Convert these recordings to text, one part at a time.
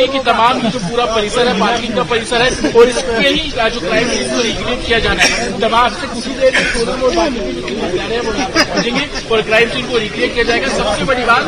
चाहिए कि तमाम जो पूरा परिसर है, पार्किंग का परिसर है, और इसके ही जो क्राइम सीन को रिक्रिएट किया जाना है। तमाम से कुछ ही देर में शोरूम और बाकी के जो हथियार है वो यहाँ पर पहुंचेंगे और क्राइम सीन को रिक्रिएट किया जाएगा। सबसे बड़ी बात,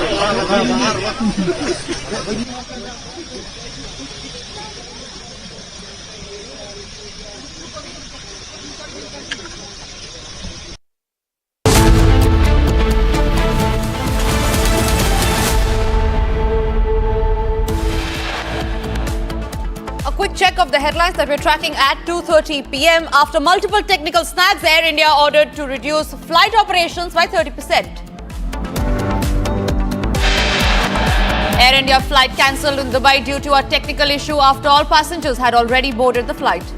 Quick check of the headlines that we're tracking at 2:30 p.m. After multiple technical snags, Air India ordered to reduce flight operations by 30%. Air India flight cancelled in Dubai due to a technical issue after all passengers had already boarded the flight.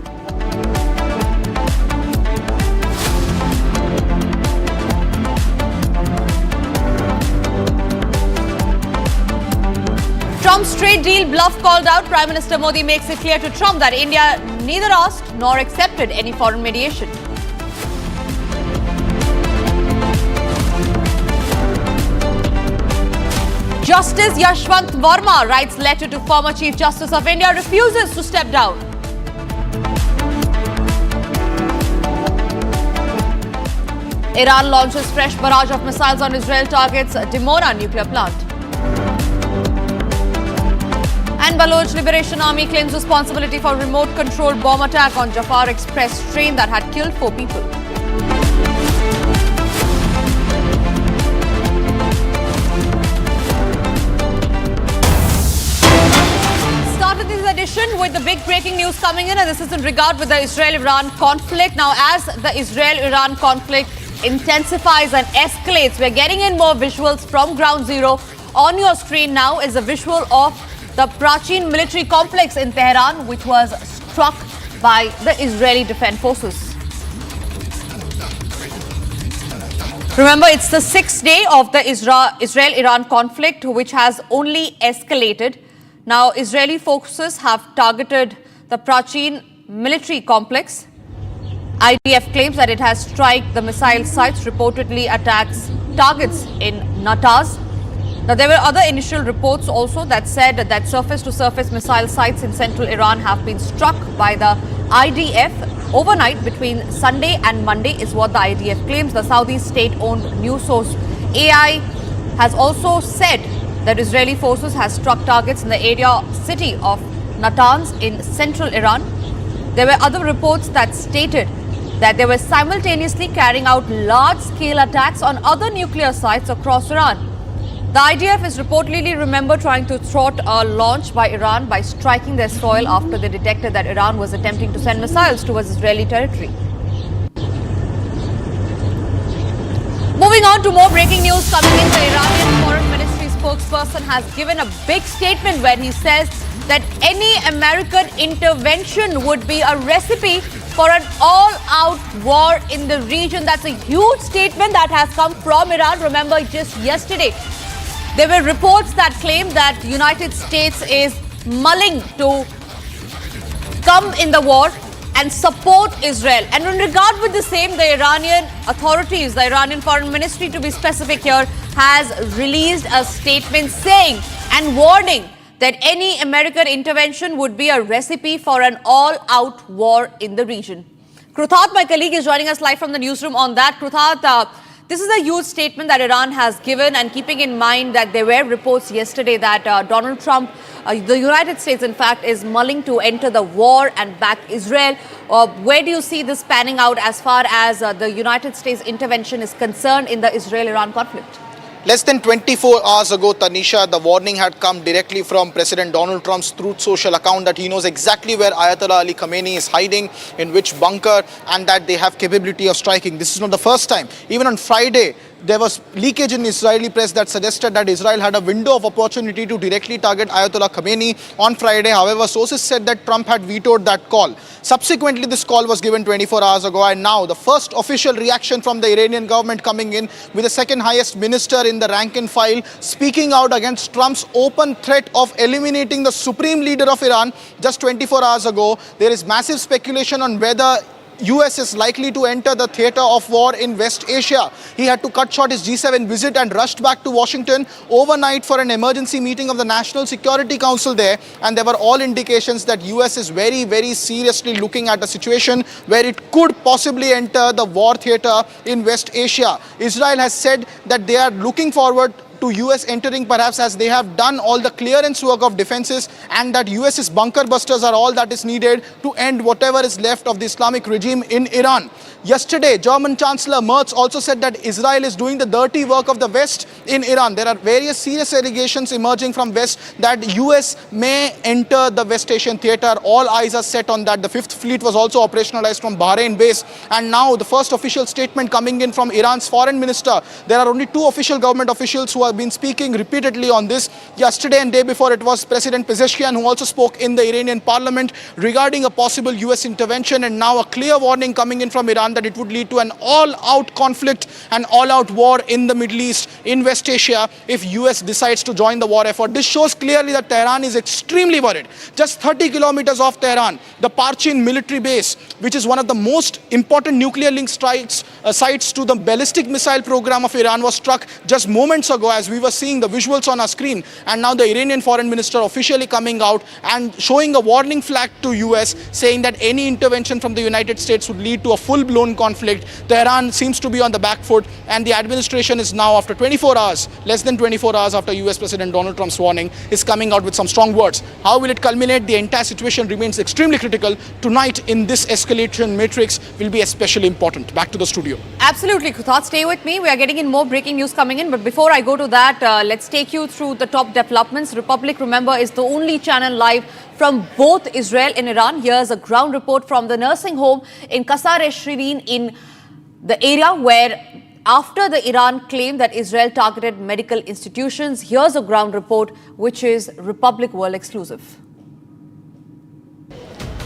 Trump's trade deal bluff called out. Prime Minister Modi makes it clear to Trump that India neither asked nor accepted any foreign mediation. Justice Yashwant Verma writes letter to former Chief Justice of India, refuses to step down. Iran launches fresh barrage of missiles on Israel targets Dimona nuclear plant. And Baloch Liberation Army claims responsibility for remote-controlled bomb attack on Jafar Express train that had killed 4 people. Started this edition with the big breaking news coming in, and this is in regard with the Israel-Iran conflict. Now, as the Israel-Iran conflict intensifies and escalates, we're getting in more visuals from ground zero. On your screen now is a visual of the Prachin military complex in Tehran, which was struck by the Israeli Defense Forces. Remember, it's the 6th day of the Israel-Iran conflict, which has only escalated. Now, Israeli forces have targeted the Prachin military complex. IDF claims that it has struck the missile sites, reportedly attacks targets in Natanz. Now, there were other initial reports also that said that surface-to-surface missile sites in central Iran have been struck by the IDF overnight between Sunday and Monday, is what the IDF claims. The Saudi state-owned news source AI has also said that Israeli forces have struck targets in the area city of Natanz in central Iran. There were other reports that stated that they were simultaneously carrying out large-scale attacks on other nuclear sites across Iran. The IDF is reportedly remembered trying to thwart a launch by Iran by striking their soil after they detected that Iran was attempting to send missiles towards Israeli territory. Moving on to more breaking news coming in, the Iranian Foreign Ministry spokesperson has given a big statement where he says that any American intervention would be a recipe for an all-out war in the region. That's a huge statement that has come from Iran. Remember, just yesterday, there were reports that claimed that the United States is mulling to come in the war and support Israel. And in regard with the same, the Iranian authorities, the Iranian Foreign Ministry to be specific here, has released a statement saying and warning that any American intervention would be a recipe for an all-out war in the region. Kruthat, my colleague, is joining us live from the newsroom on that. Kruthat, this is a huge statement that Iran has given, and keeping in mind that there were reports yesterday that Donald Trump, the United States, in fact, is mulling to enter the war and back Israel. Where do you see this panning out as far as the United States intervention is concerned in the Israel-Iran conflict? Less than 24 hours ago, Tanisha, the warning had come directly from President Donald Trump's Truth Social account that he knows exactly where Ayatollah Ali Khamenei is hiding, in which bunker, and that they have capability of striking. This is not the first time. Even on Friday, there was leakage in Israeli press that suggested that Israel had a window of opportunity to directly target Ayatollah Khamenei on Friday. However, sources said that Trump had vetoed that call. Subsequently, this call was given 24 hours ago, and now the first official reaction from the Iranian government coming in, with the second highest minister in the rank and file speaking out against Trump's open threat of eliminating the supreme leader of Iran just 24 hours ago. There is massive speculation on whether US is likely to enter the theater of war in West Asia. He had to cut short his G7 visit and rushed back to Washington overnight for an emergency meeting of the National Security Council there. And there were all indications that US is very, very seriously looking at a situation where it could possibly enter the war theater in West Asia. Israel has said that they are looking forward to US entering, perhaps as they have done all the clearance work of defenses, and that US's bunker busters are all that is needed to end whatever is left of the Islamic regime in Iran. Yesterday, German Chancellor Merz also said that Israel is doing the dirty work of the West in Iran. There are various serious allegations emerging from West that US may enter the West Asian theater. All eyes are set on that. The Fifth Fleet was also operationalized from Bahrain base. And now the first official statement coming in from Iran's foreign minister. There are only two official government officials who have been speaking repeatedly on this. Yesterday and day before, it was President Pezeshkian who also spoke in the Iranian parliament regarding a possible US intervention, and now a clear warning coming in from Iran that it would lead to an all-out conflict, an all-out war in the Middle East, in West Asia, if US decides to join the war effort. This shows clearly that Tehran is extremely worried. Just 30 kilometers off Tehran, the Parchin military base, which is one of the most important nuclear link sites to the ballistic missile program of Iran, was struck just moments ago, as we were seeing the visuals on our screen. And now the Iranian foreign minister officially coming out and showing a warning flag to US, saying that any intervention from the United States would lead to a full-blown conflict. Tehran seems to be on the back foot, and the administration is now, after 24 hours, less than 24 hours after US President Donald Trump's warning, is coming out with some strong words. How will it culminate? The entire situation remains extremely critical. Tonight, in this escalation matrix, will be especially important. Back to the studio. Absolutely, Kuthad. Stay with me. We are getting in more breaking news coming in. But before I go to that, let's take you through the top developments. Republic, remember, is the only channel live from both Israel and Iran. Here's a ground report from the nursing home in Qasar Shirin in the area where, after the Iran claimed that Israel targeted medical institutions, here's a ground report which is Republic World exclusive.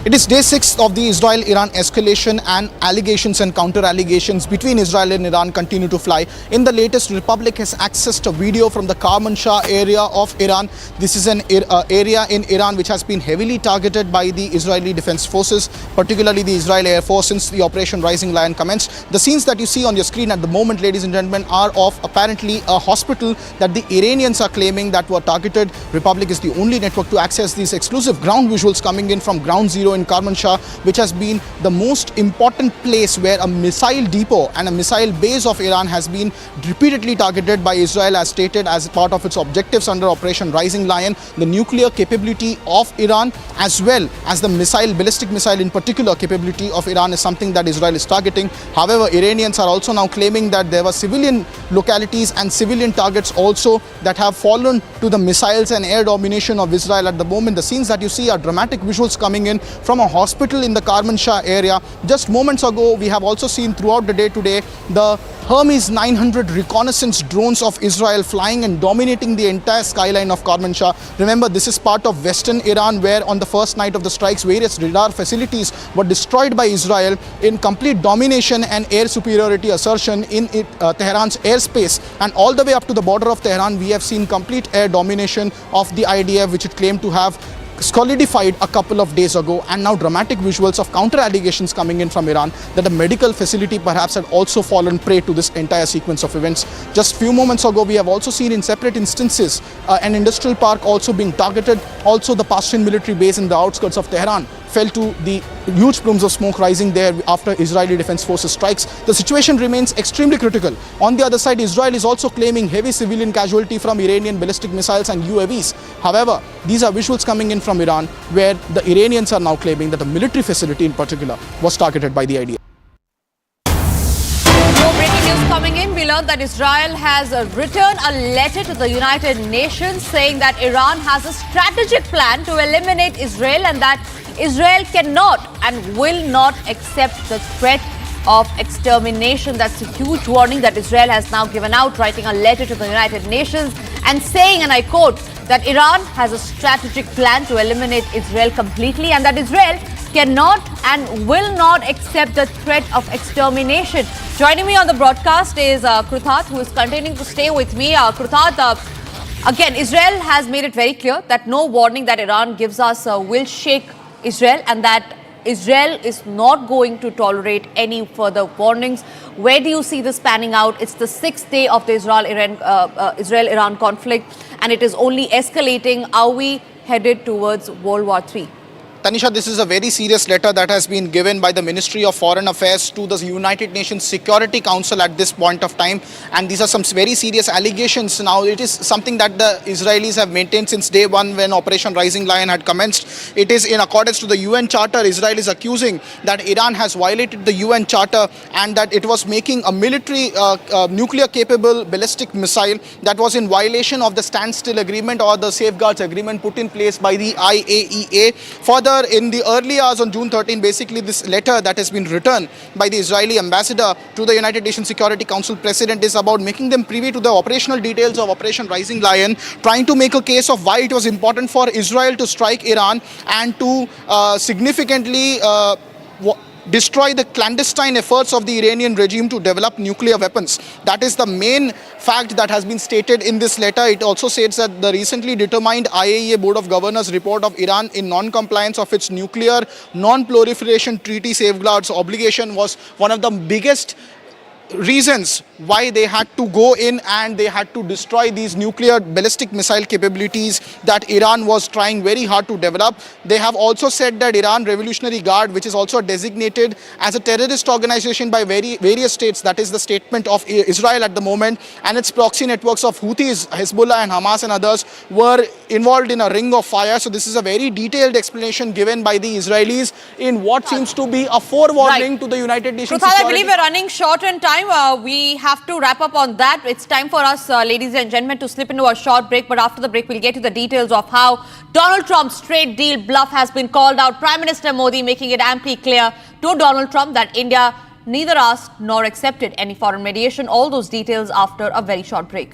It is day 6 of the Israel-Iran escalation, and allegations and counter-allegations between Israel and Iran continue to fly. In the latest, Republic has accessed a video from the Kermanshah area of Iran. This is an area in Iran which has been heavily targeted by the Israeli Defense Forces, particularly the Israel Air Force, since the Operation Rising Lion commenced. The scenes that you see on your screen at the moment, ladies and gentlemen, are of apparently a hospital that the Iranians are claiming that were targeted. Republic is the only network to access these exclusive ground visuals coming in from Ground Zero in Kermanshah, which has been the most important place where a missile depot and a missile base of Iran has been repeatedly targeted by Israel, as stated as part of its objectives under Operation Rising Lion. The nuclear capability of Iran, as well as the ballistic missile in particular capability of Iran, is something that Israel is targeting. However, Iranians are also now claiming that there were civilian localities and civilian targets also that have fallen to the missiles and air domination of Israel at the moment. The scenes that you see are dramatic visuals coming in from a hospital in the Kermanshah area. Just moments ago, we have also seen throughout the day today the Hermes 900 reconnaissance drones of Israel flying and dominating the entire skyline of Kermanshah. Remember, this is part of western Iran, where on the first night of the strikes, various radar facilities were destroyed by Israel in complete domination and air superiority assertion in Tehran's airspace. And all the way up to the border of Tehran, we have seen complete air domination of the IDF, which it claimed to have solidified a couple of days ago. And now dramatic visuals of counter allegations coming in from Iran that a medical facility perhaps had also fallen prey to this entire sequence of events. Just few moments ago, we have also seen in separate instances an industrial park also being targeted. Also, the Pashtun military base in the outskirts of Tehran fell to the huge plumes of smoke rising there after Israeli Defense Forces strikes. The situation remains extremely critical. On the other side, Israel is also claiming heavy civilian casualty from Iranian ballistic missiles and UAVs. However, these are visuals coming in from Iran, where the Iranians are now claiming that a military facility in particular was targeted by the IDF. More breaking news coming in. We learned that Israel has written a letter to the United Nations saying that Iran has a strategic plan to eliminate Israel, and that Israel cannot and will not accept the threat of extermination. That's a huge warning that Israel has now given out, writing a letter to the United Nations and saying, and I quote, that Iran has a strategic plan to eliminate Israel completely, and that Israel cannot and will not accept the threat of extermination. Joining me on the broadcast is Kuthad, who is continuing to stay with me. Kuthad, again, Israel has made it very clear that no warning that Iran gives us will shake Israel, and that Israel is not going to tolerate any further warnings. Where do you see this panning out? It's the 6th day of the Israel-Iran conflict, and it is only escalating. Are we headed towards World War III? Tanisha, this is a very serious letter that has been given by the Ministry of Foreign Affairs to the United Nations Security Council at this point of time. And these are some very serious allegations. Now, it is something that the Israelis have maintained since day one when Operation Rising Lion had commenced. It is in accordance to the UN Charter. Israel is accusing that Iran has violated the UN Charter and that it was making a military nuclear-capable ballistic missile that was in violation of the standstill agreement or the safeguards agreement put in place by the IAEA. Further, in the early hours on June 13, basically this letter that has been written by the Israeli ambassador to the United Nations Security Council president is about making them privy to the operational details of Operation Rising Lion, trying to make a case of why it was important for Israel to strike Iran and to significantly destroy the clandestine efforts of the Iranian regime to develop nuclear weapons. That is the main fact that has been stated in this letter. It also states that the recently determined IAEA Board of Governors report of Iran in non-compliance of its nuclear non-proliferation treaty safeguards obligation was one of the biggest reasons why they had to go in and they had to destroy these nuclear ballistic missile capabilities that Iran was trying very hard to develop. They have also said that Iran Revolutionary Guard, which is also designated as a terrorist organization by various states, that is the statement of Israel at the moment, and its proxy networks of Houthis, Hezbollah and Hamas and others were involved in a ring of fire. So this is a very detailed explanation given by the Israelis in what seems to be a forewarning to the United Nations Prasad, I believe we're running short on time. We have to wrap up on that. It's time for us, ladies and gentlemen, to slip into a short break. But after the break, we'll get to the details of how Donald Trump's trade deal bluff has been called out. Prime Minister Modi making it amply clear to Donald Trump that India neither asked nor accepted any foreign mediation. All those details after a very short break.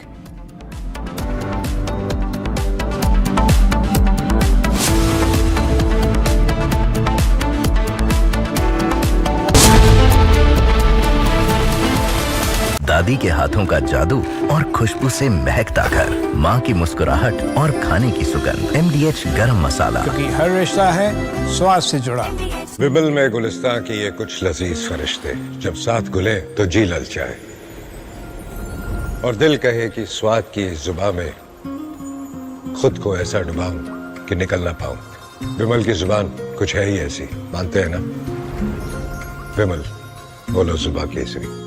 दादी के हाथों का जादू और खुशबू से महकता घर, माँ की मुस्कुराहट और खाने की सुगंध। MDH गरम मसाला, क्योंकि हर रिश्ता है स्वाद से जुड़ा। विबिल में गुलिस्तां की ये कुछ लजीज फरिश्ते जब साथ घुले तो जी ललचाए और दिल कहे कि स्वाद की इस जुबान में खुद को ऐसा डुबाऊं कि निकल ना पाऊं। विमल की जुबान कुछ है ही ऐसी, मानते हैं ना? विमल, बोलो जुबान केसरी।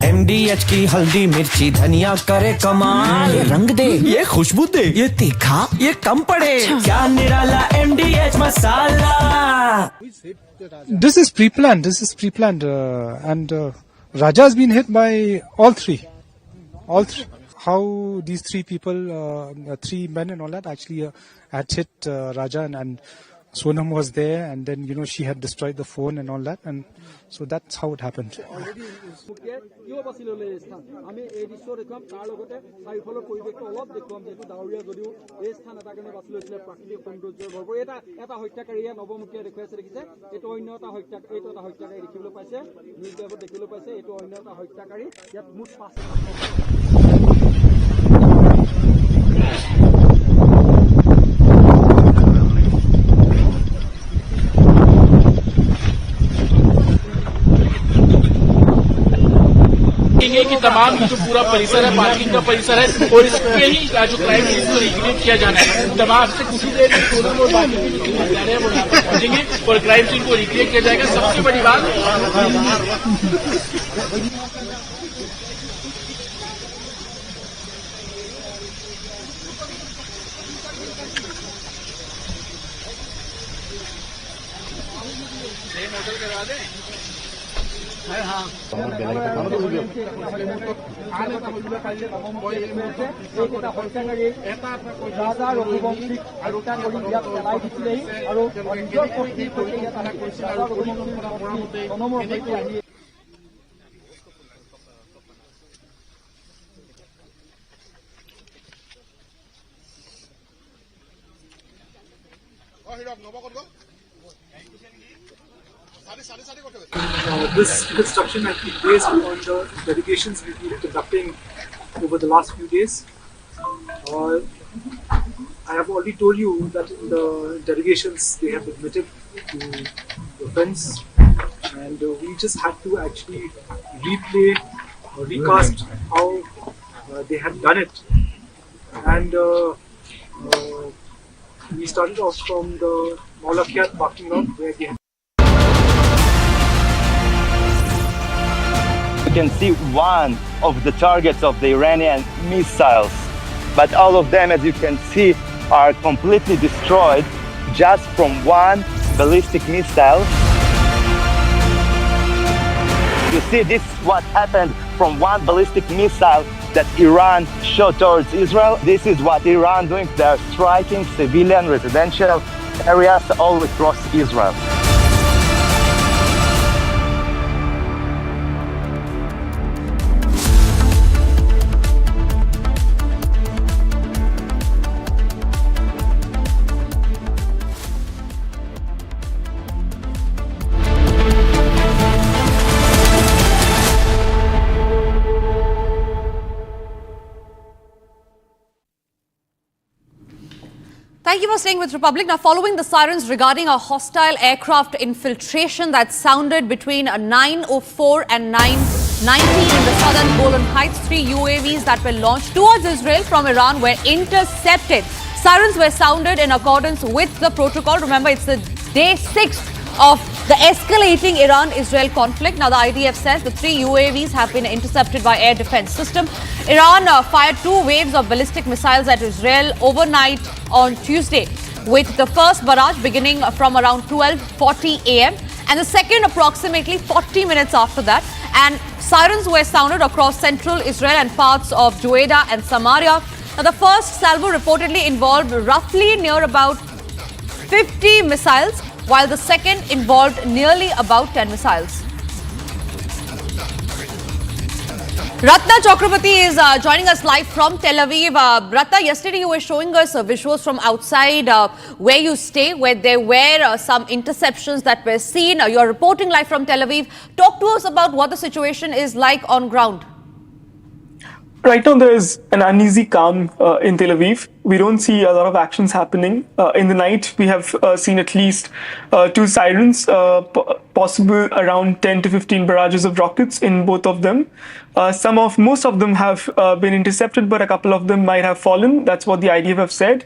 MDH की हल्दी मिर्ची धनिया करे कमाल, ये रंग दे, ये खुशबू दे, ये तीखा, ये कम पड़े, क्या निराला MDH masala. This is pre-planned. And Raja has been hit by all three. How these three people, three men and all that, actually had hit Raja and Sonam was there, and then she had destroyed the phone and all that, and so that's how it happened. कि तमाम जो पूरा परिसर है, parking का परिसर है, और इसके ही जो क्राइम सीन को रिक्रिएट किया जाना है। तमाम से कुछ ही देर में सोनम और बाकी के जो हत्यारे हैं वो यहाँ पर पहुंचेंगे और क्राइम सीन को रिक्रिएट किया जाएगा। सबसे बड़ी बात होटल करवा दें। This construction has been based on the delegations we've been conducting over the last few days. I have already told you that in the delegations they have admitted to the fence, and we just had to actually replay or recast how they had done it. And we started off from the Mumbai-Lucknow parking lot where they had. You can see one of the targets of the Iranian missiles, but all of them, as you can see, are completely destroyed just from one ballistic missile. You see, this is what happened from one ballistic missile that Iran shot towards Israel. This is what Iran doing. They are striking civilian residential areas all across Israel. Thank you for staying with Republic. Now, following the sirens regarding a hostile aircraft infiltration that sounded between 9:04 and 9:19 in the southern Golan Heights, 3 UAVs that were launched towards Israel from Iran were intercepted. Sirens were sounded in accordance with the protocol. Remember, it's the day 6 of the escalating Iran-Israel conflict. Now, the IDF says the 3 UAVs have been intercepted by air defense system. Iran fired 2 waves of ballistic missiles at Israel overnight on Tuesday, with the first barrage beginning from around 12:40 a.m. and the second approximately 40 minutes after that. And sirens were sounded across central Israel and parts of Jueda and Samaria. Now, the first salvo reportedly involved roughly near about 50 missiles, while the second involved nearly about 10 missiles. Ratna Chakrabarti is joining us live from Tel Aviv. Ratna, yesterday you were showing us visuals from outside where you stay, where there were some interceptions that were seen. You're reporting live from Tel Aviv. Talk to us about what the situation is like on ground. Right now, there is an uneasy calm in Tel Aviv. We don't see a lot of actions happening. In the night, we have seen at least 2 sirens, possible around 10 to 15 barrages of rockets in both of them. Most of them have been intercepted, but a couple of them might have fallen. That's what the IDF have said.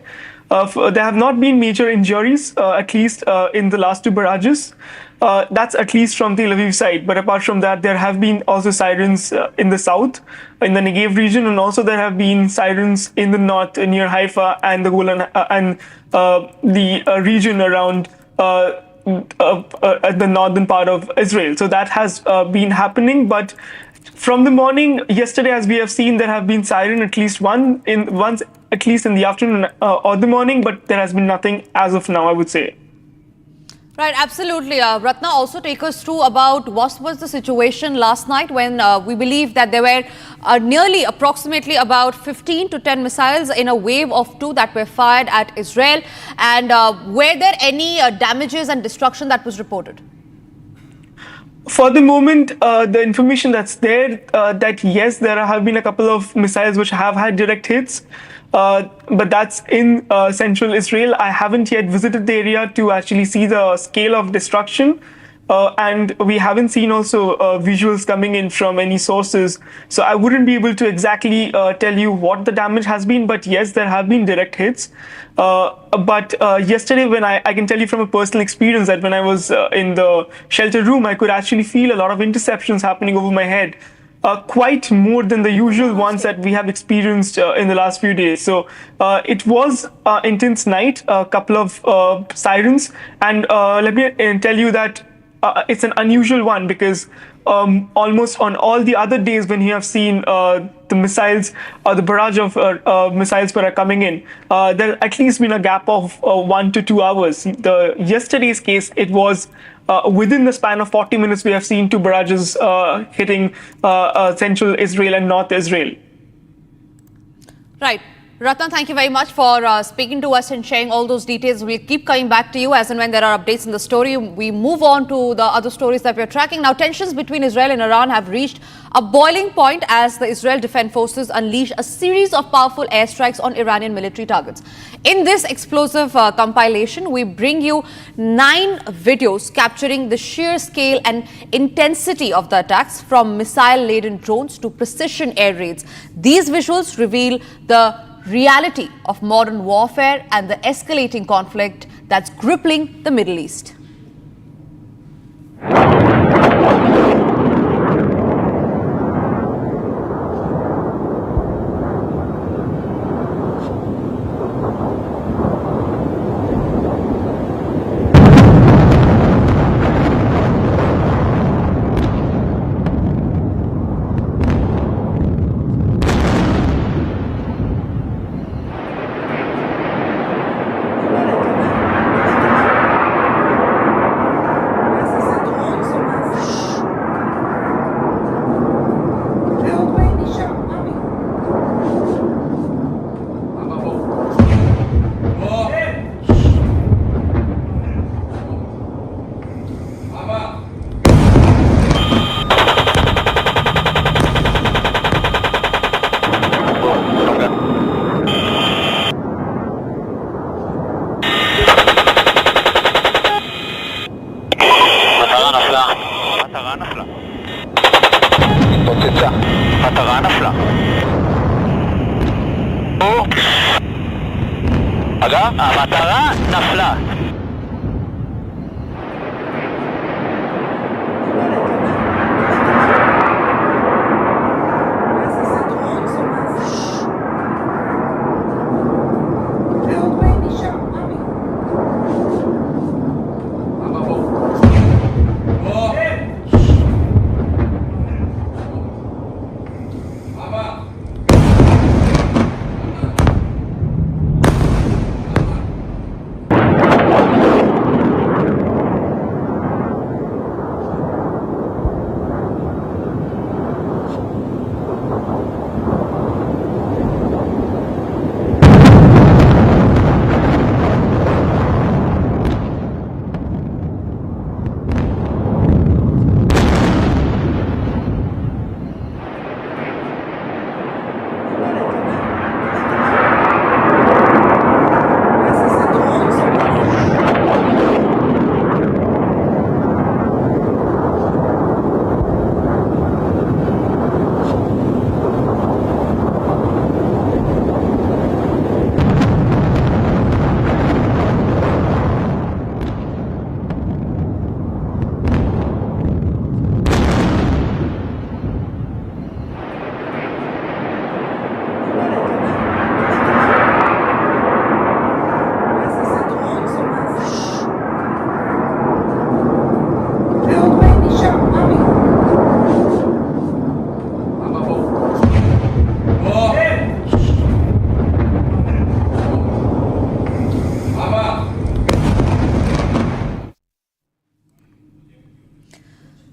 There have not been major injuries, at least in the last 2 barrages. That's at least from the Tel Aviv side. But apart from that, there have been also sirens in the south, in the Negev region, and also there have been sirens in the north near Haifa and the Golan and the region around the northern part of Israel. So that has been happening. But from the morning yesterday, as we have seen, there have been siren at least once at least in the afternoon or the morning, but there has been nothing as of now, I would say. Right, absolutely. Ratna, also take us through about what was the situation last night when we believe that there were approximately about 15 to 10 missiles in a wave of 2 that were fired at Israel. And were there any damages and destruction that was reported? For the moment, the information that's there, that yes, there have been a couple of missiles which have had direct hits. But that's in central Israel. I haven't yet visited the area to actually see the scale of destruction. And we haven't seen also visuals coming in from any sources. So I wouldn't be able to exactly tell you what the damage has been. But yes, there have been direct hits. But yesterday, when I can tell you from a personal experience that when I was in the shelter room, I could actually feel a lot of interceptions happening over my head. Quite more than the usual ones that we have experienced in the last few days. So it was an intense night, a couple of sirens. And let me tell you that it's an unusual one because almost on all the other days when you have seen the missiles, the barrage of missiles that are coming in, there at least been a gap of 1 to 2 hours. Yesterday's case, it was within the span of 40 minutes, we have seen 2 barrages hitting central Israel and north Israel. Right. Ratna, thank you very much for speaking to us and sharing all those details. We'll keep coming back to you as and when there are updates in the story. We move on to the other stories that we're tracking. Now, tensions between Israel and Iran have reached a boiling point as the Israel Defense Forces unleash a series of powerful airstrikes on Iranian military targets. In this explosive compilation, we bring you 9 videos capturing the sheer scale and intensity of the attacks, from missile-laden drones to precision air raids. These visuals reveal the reality of modern warfare and the escalating conflict that's crippling the Middle East. המטרה נפלה.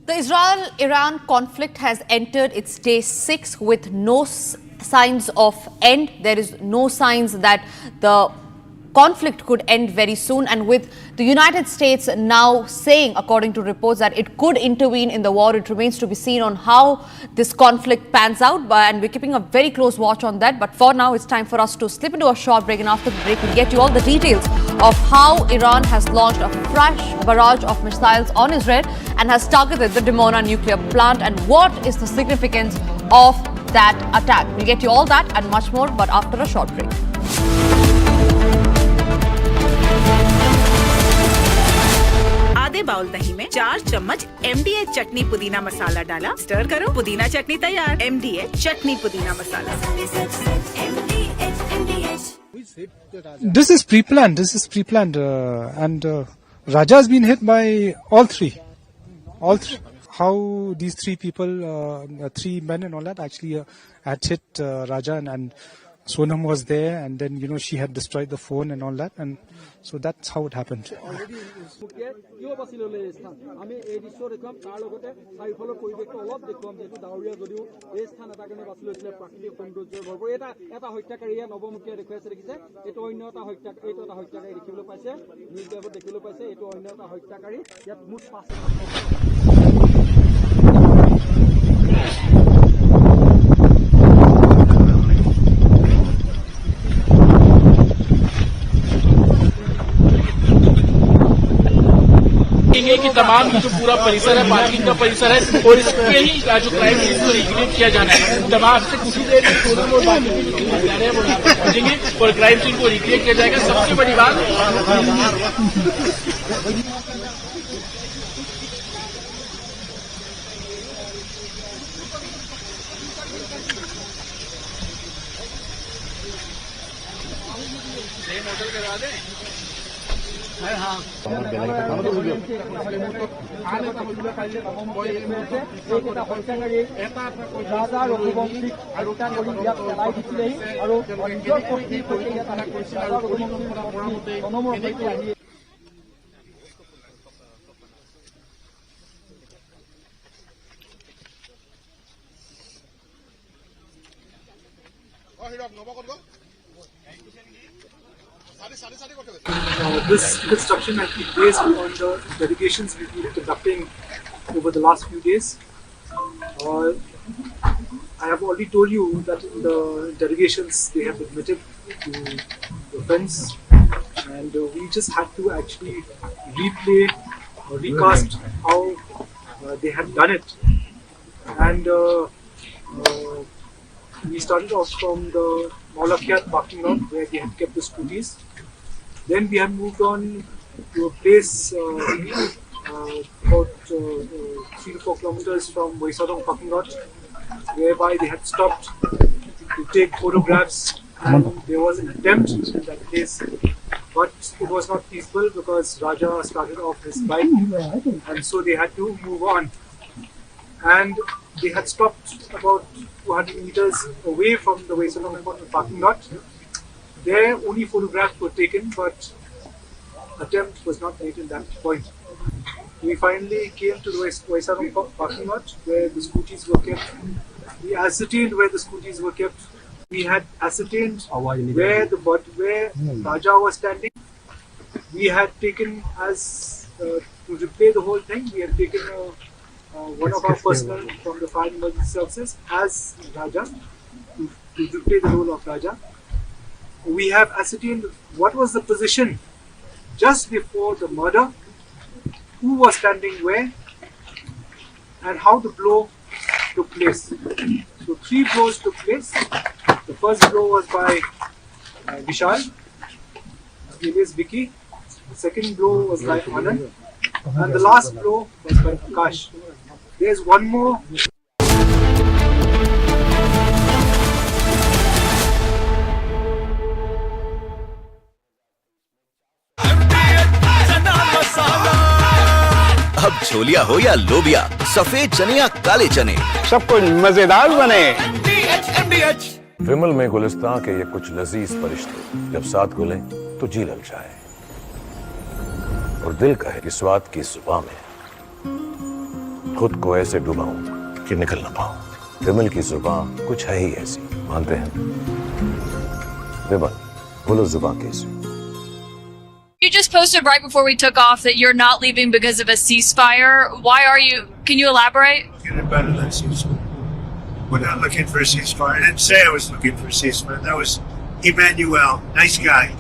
The Israel-Iran conflict has entered its day 6 with no signs of end. There is no signs that the conflict could end very soon, and with the United States now saying, according to reports, that it could intervene in the war, it remains to be seen on how this conflict pans out, and we're keeping a very close watch on that. But for now, it's time for us to slip into a short break, and after the break, we'll get you all the details of how Iran has launched a fresh barrage of missiles on Israel and has targeted the Dimona nuclear plant, and what is the significance of that attack. We'll get you all that and much more, but after a short break. आधे bowl दही में 4 चम्मच MDH चटनी पुदीना मसाला डाला, stir करो, पुदीना चटनी तैयार। MDH चटनी पुदीना मसाला। This is pre-planned. And Raja has been hit by all three. How these 3 people, 3 men and all that, actually had hit Raja, and Sonam was there, and then she had destroyed the phone and all that, and so that's how it happened. कि तमाम जो पूरा परिसर है, parking का परिसर है, और इस पे ही जो क्राइम सीन को रिक्रिएट किया जाना है। तमाम से कुछ ही देर में सोनम और बाकी के जो है वो यहाँ पर पहुंचेंगे और क्राइम सीन को रिक्रिएट किया जाएगा। सबसे बड़ी बात होटल करवा दें। This construction has been based on the interrogations we've been conducting over the last few days. I have already told you that in the interrogations they have admitted to the offence, and we just had to actually replay or recast how they had done it. And we started off from the Mumbai-Lucknow parking lot where they had kept the scooties. Then we have moved on to a place about 3 to 4 kilometers from Boisadong parking lot, whereby they had stopped to take photographs, and there was an attempt in that place, but it was not peaceful because Raja started off his bike, and so they had to move on. And they had stopped about 200 meters away from the Boisadong parking lot. There only photographs were taken, but attempt was not made in that point. We finally came to the Boisadong parking lot where the scooties were kept. We ascertained where the scooties were kept. We had ascertained where Raja was standing. We had taken to replay the whole thing. We had taken one of our personnel from the fire emergency services as Raja to replay the role of Raja. We have ascertained what was the position just before the murder, who was standing where, and how the blow took place. So 3 blows took place. The first blow was by Vishal, alias Vicky. The second blow was by Anand, and the last blow was by Akash. There's one more. अब छोलिया हो या लोबिया, सफेद चने या काले चने, सब कुछ मजेदार बने। विमल में गुलिस्तां के ये कुछ लजीज फरिश्ते जब साथ घुले तो जी ललचाए और दिल कहे कि स्वाद की जुबान में खुद को ऐसे डुबाऊं कि निकल ना पाऊं। विमल की जुबान कुछ है ही ऐसी, मानते हैं? विमल बोलो जुबान कैसी? You just posted right before we took off that you're not leaving because of a ceasefire. Why are you? Can you elaborate? Get better than ceasefire. We're not looking for a ceasefire. I didn't say I was looking for a ceasefire. That was Emmanuel, nice guy,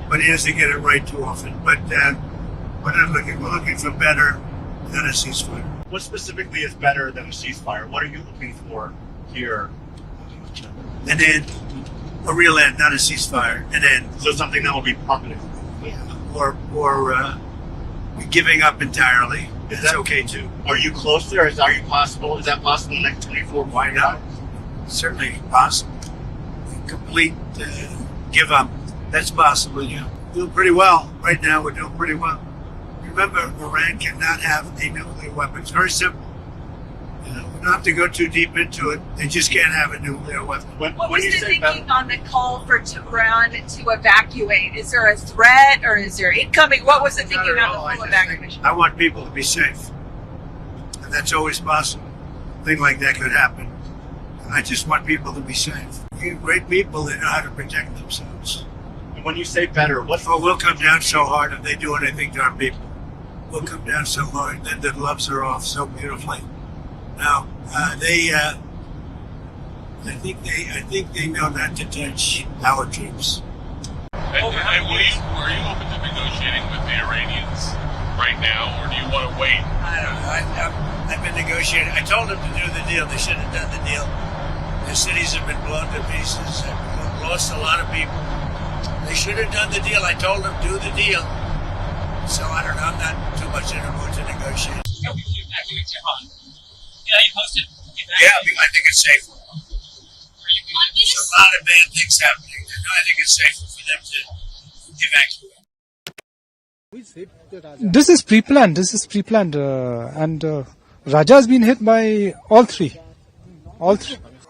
but he doesn't get it right too often. But we're not looking. We're looking for better than a ceasefire. What specifically is better than a ceasefire? What are you looking for here? An end, a real end, not a ceasefire. An end. So something that will be permanent. Or giving up entirely. Is that okay too? Are you close there? Is that possible? Is that possible in the next 24? Why not? Certainly possible. Complete give up. That's possible. Yeah, doing pretty well right now. We're doing pretty well. Remember, Iran cannot have a nuclear weapon. It's very simple. Not have to go too deep into it. They just can't have a nuclear weapon. What was the thinking on the call for Tehran to evacuate? Is there a threat or is there incoming? What was the thinking on the full evacuation? I want people to be safe. And that's always possible. A thing like that could happen. I just want people to be safe. You're great people that know how to protect themselves. And when you say better, what? Oh, we'll come down so hard if they do anything to our people. We'll come down so hard that the gloves are off so beautifully. Now, I think they know not to touch our troops. Are you open to negotiating with the Iranians right now, or do you want to wait? I don't know. I've been negotiating. I told them to do the deal. They should have done the deal. The cities have been blown to pieces. They've lost a lot of people. They should have done the deal. I told them do the deal. So I don't know. I'm not too much in a mood to negotiate. Yeah, I think it's safer. There's a lot of bad things happening. I think it's safer for them to evacuate. This is pre-planned. And Raja has been hit by all three.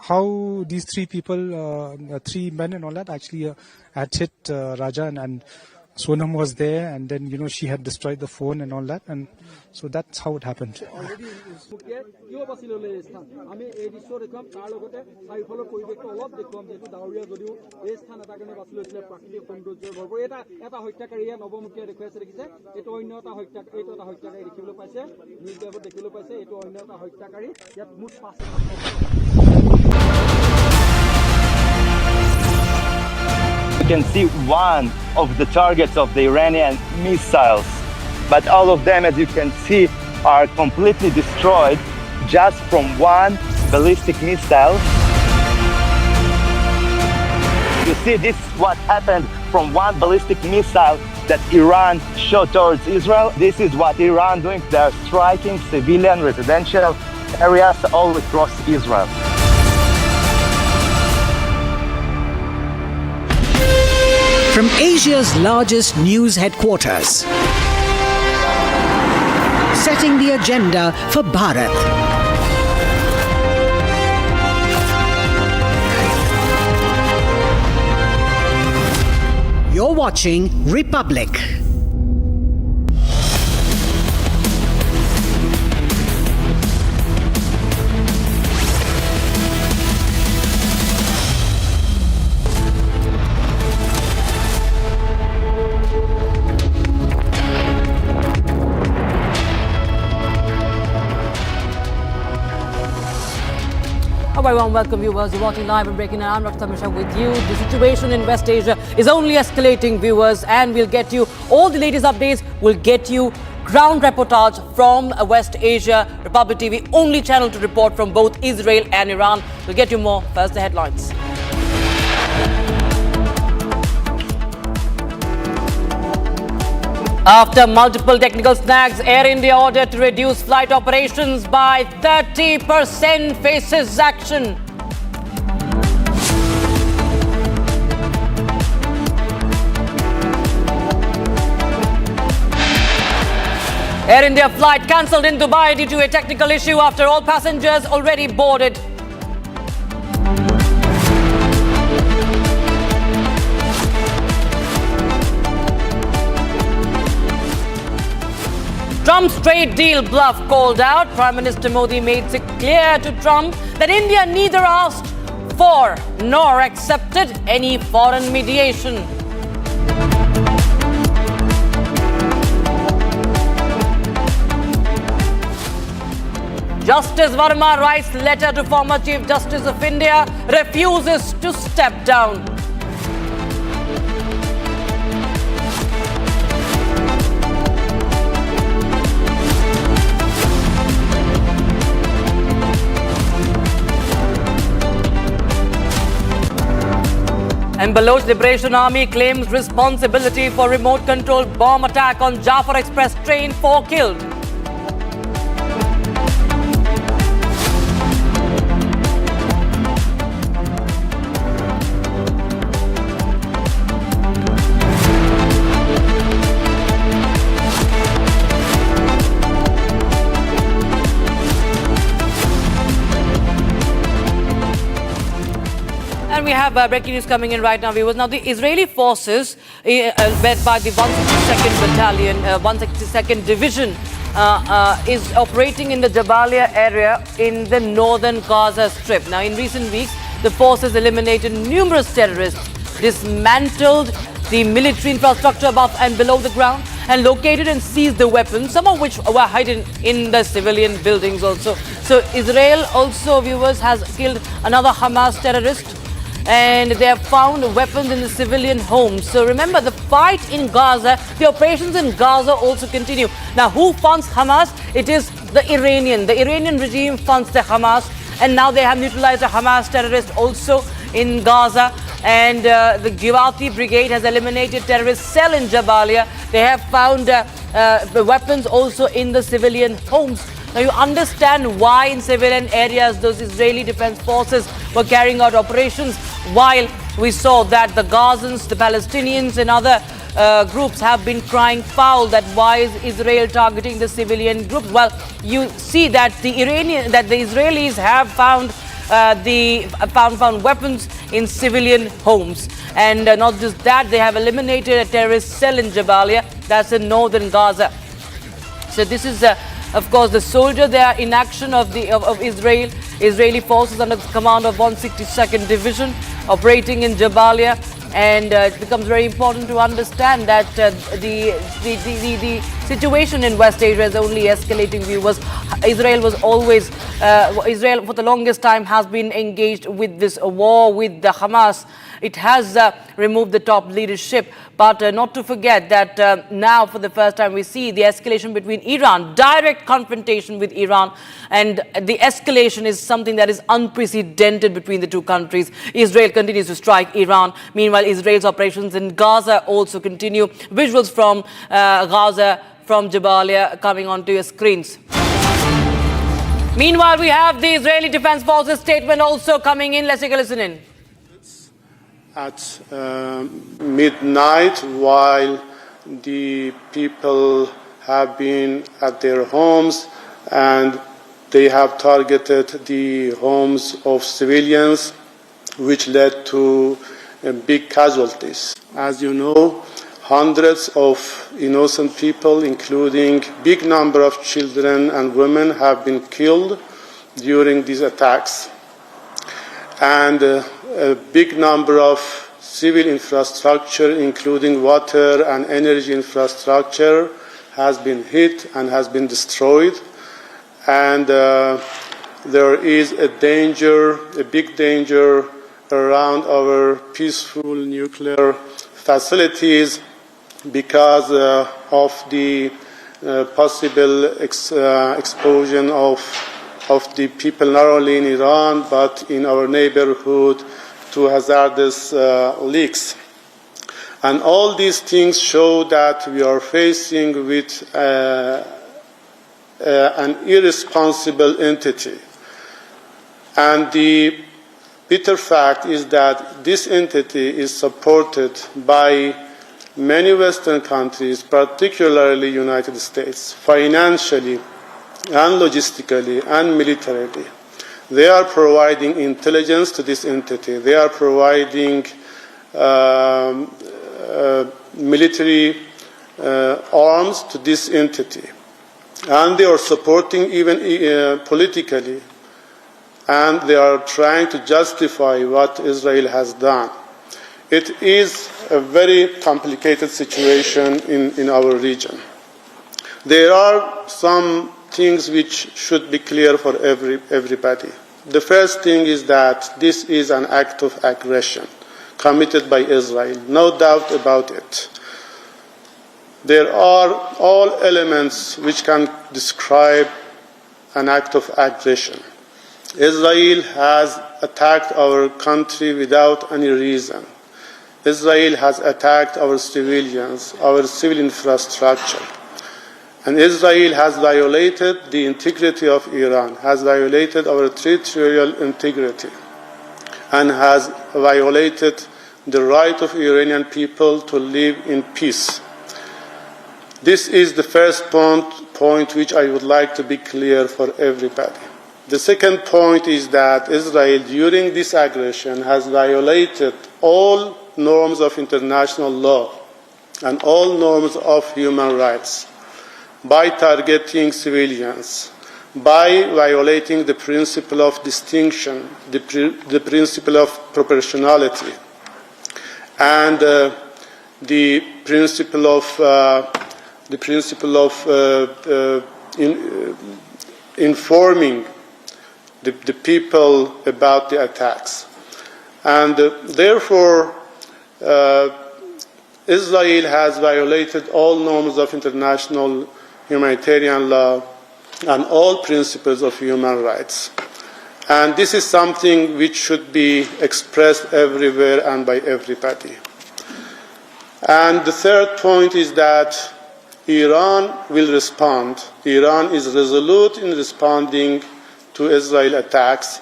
How these three people, three men and all that, actually had hit Raja, and Sonam was there, and then she had destroyed the phone and all that, and so that's how it happened. You can see one of the targets of the Iranian missiles, but all of them, as you can see, are completely destroyed just from one ballistic missile. You see, this is what happened from one ballistic missile that Iran shot towards Israel. This is what Iran doing. They are striking civilian residential areas all across Israel. From Asia's largest news headquarters, setting the agenda for Bharat. You're watching Republic. A very warm welcome, viewers. You're watching live and breaking news. I'm Dr. Misha with you. The situation in West Asia is only escalating, viewers, and we'll get you all the latest updates. We'll get you ground reportage from West Asia. Republic TV, only channel to report from both Israel and Iran. We'll get you more. First, the headlines. After multiple technical snags, Air India ordered to reduce flight operations by 30%, faces action. Air India flight cancelled in Dubai due to a technical issue after all passengers already boarded. Trump's trade deal bluff called out. Prime Minister Modi made it clear to Trump that India neither asked for nor accepted any foreign mediation. Justice Verma writes letter to former Chief Justice of India, refuses to step down. And Baloch Liberation Army claims responsibility for remote-controlled bomb attack on Jafar Express train, 4 killed. we have breaking news coming in right now, viewers. Now, the Israeli forces, led by the 162nd Battalion, 162nd Division, is operating in the Jabalia area in the northern Gaza Strip. Now, in recent weeks, the forces eliminated numerous terrorists, dismantled the military infrastructure above and below the ground, and located and seized the weapons, some of which were hidden in the civilian buildings also. So Israel also, viewers, has killed another Hamas terrorist, and they have found weapons in the civilian homes. So remember, the fight in Gaza, the operations in Gaza also continue. Now, who funds Hamas? It is the Iranian. The Iranian regime funds the Hamas, and now they have neutralized a Hamas terrorist also in Gaza. And the Givati Brigade has eliminated terrorist cell in Jabalia. They have found the weapons also in the civilian homes. Now, you understand why in civilian areas those Israeli defense forces were carrying out operations, while we saw that the Gazans, the Palestinians and other groups have been crying foul that why is Israel targeting the civilian groups. Well, you see that the Israelis have found found weapons in civilian homes. And not just that, they have eliminated a terrorist cell in Jabalia, that's in northern Gaza. So this is, of course, the soldier there in action of Israel. Israeli forces under the command of 162nd Division operating in Jabalia. And it becomes very important to understand that the situation in West Asia is only escalating, viewers. Israel was always, Israel for the longest time has been engaged with this war with the Hamas. It has removed the top leadership, but not to forget that now for the first time we see the escalation between Iran, direct confrontation with Iran, and the escalation is something that is unprecedented between the two countries. Israel continues to strike Iran. Meanwhile, Israel's operations in Gaza also continue. Visuals from Gaza, from Jabalia coming onto your screens. Meanwhile, we have the Israeli Defense Forces statement also coming in. Let's take a listen in. At midnight, while the people have been at their homes and they have targeted the homes of civilians, which led to big casualties. As you know, hundreds of innocent people, including big number of children and women, have been killed during these attacks. And a big number of civil infrastructure, including water and energy infrastructure, has been hit and has been destroyed. And there is a danger, a big danger around our peaceful nuclear facilities because of the possible explosion of the people not only in Iran but in our neighborhood to hazardous leaks. And all these things show that we are facing with an irresponsible entity. And the bitter fact is that this entity is supported by many Western countries, particularly United States, financially and logistically and militarily. They are providing intelligence to this entity. They are providing military arms to this entity. And they are supporting even politically. And they are trying to justify what Israel has done. It is a very complicated situation in our region. There are some things which should be clear for everybody. The first thing is that this is an act of aggression committed by Israel, no doubt about it. There are all elements which can describe an act of aggression. Israel has attacked our country without any reason. Israel has attacked our civilians, our civil infrastructure. And Israel has violated the integrity of Iran, has violated our territorial integrity, and has violated the right of Iranian people to live in peace. This is the first point which I would like to be clear for everybody. The second point is that Israel, during this aggression, has violated all norms of international law and all norms of human rights by targeting civilians, by violating the principle of distinction, the principle of proportionality, and the principle of informing the people about the attacks. And therefore, Israel has violated all norms of international humanitarian law and all principles of human rights. And this is something which should be expressed everywhere and by everybody. And the third point is that Iran will respond. Iran is resolute in responding to Israel attacks.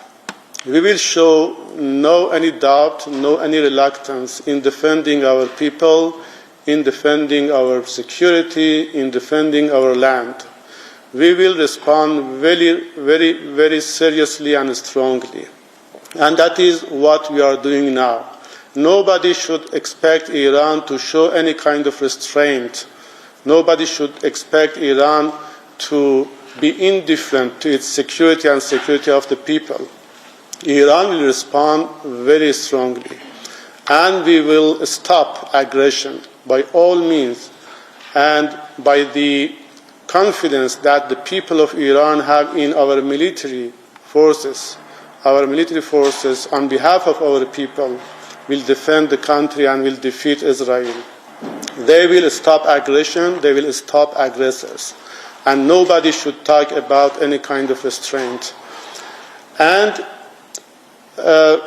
We will show no any doubt, no any reluctance in defending our people, in defending our security, in defending our land. We will respond very, very, very seriously and strongly. And that is what we are doing now. Nobody should expect Iran to show any kind of restraint. Nobody should expect Iran to be indifferent to its security and security of the people. Iran will respond very strongly. And we will stop aggression by all means, and by the confidence that the people of Iran have in our military forces. Our military forces, on behalf of our people, will defend the country and will defeat Israel. They will stop aggression, they will stop aggressors. And nobody should talk about any kind of restraint. And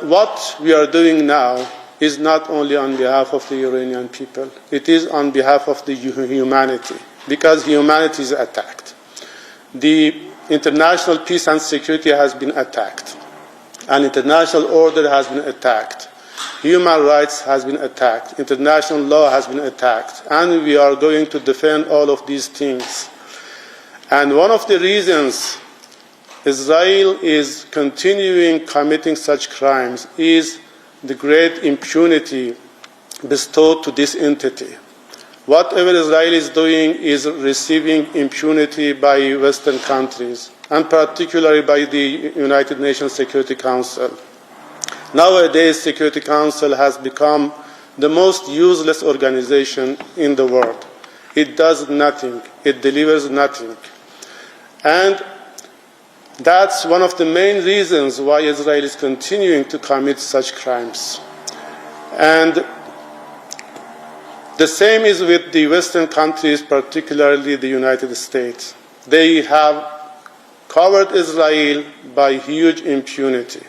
what we are doing now is not only on behalf of the Iranian people, it is on behalf of the humanity, because humanity is attacked. The international peace and security has been attacked, and international order has been attacked. Human rights has been attacked, international law has been attacked, and we are going to defend all of these things. And one of the reasons Israel is continuing committing such crimes is the great impunity bestowed to this entity. Whatever Israel is doing is receiving impunity by Western countries, and particularly by the United Nations Security Council. Nowadays, Security Council has become the most useless organization in the world. It does nothing. It delivers nothing. And that's one of the main reasons why Israel is continuing to commit such crimes. And the same is with the Western countries, particularly the United States. They have covered Israel by huge impunity.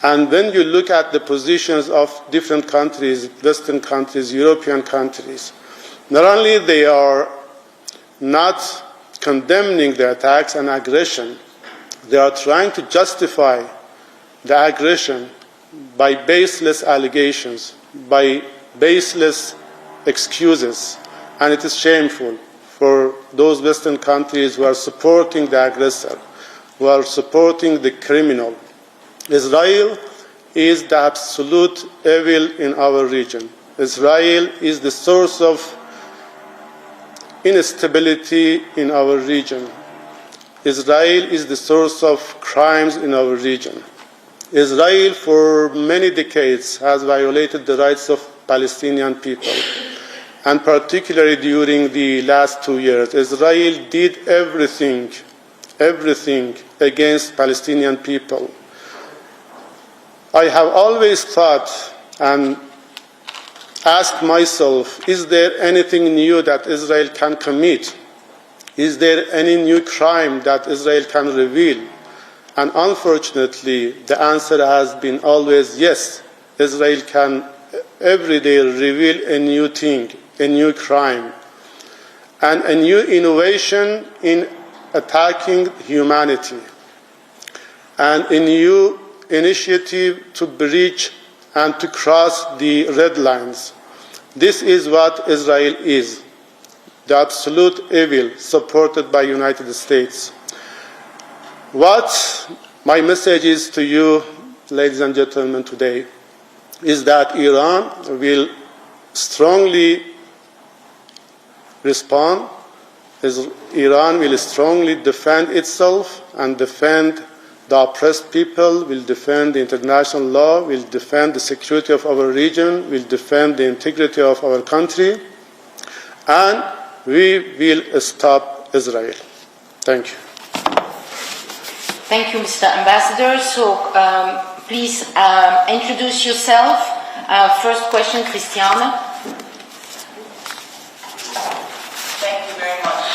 And when you look at the positions of different countries, Western countries, European countries, not only they are not condemning the attacks and aggression, they are trying to justify the aggression by baseless allegations, by baseless excuses. And it is shameful for those Western countries who are supporting the aggressor, who are supporting the criminal. Israel is the absolute evil in our region. Israel is the source of instability in our region. Israel is the source of crimes in our region. Israel, for many decades, has violated the rights of Palestinian people. And particularly during the last 2 years, Israel did everything against Palestinian people. I have always thought and asked myself, is there anything new that Israel can commit? Is there any new crime that Israel can reveal? And unfortunately, the answer has been always yes. Israel can every day reveal a new thing, a new crime, and a new innovation in attacking humanity, and a new initiative to breach and to cross the red lines. This is what Israel is, the absolute evil supported by the United States. What My message is to you, ladies and gentlemen, today, is that Iran will strongly respond. Iran will strongly defend itself and defend the oppressed people, will defend the international law, will defend the security of our region, will defend the integrity of our country, and we will stop Israel. Thank you. Thank you, Mr. Ambassador. So please introduce yourself. First question, Christiane. Thank you very much.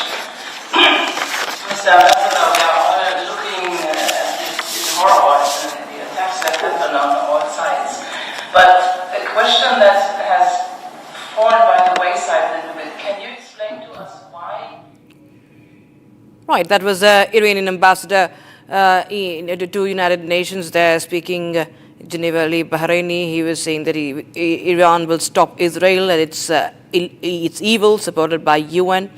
Mr. Ambassador, we are all looking at this horror and the attacks that happen on all sides. But a question that has fallen by the wayside a little bit, can you explain to us why? Right, that was Iranian Ambassador to United Nations there speaking Geneva Ali Bahraini. He was saying that Iran will stop Israel and its evil, supported by UN,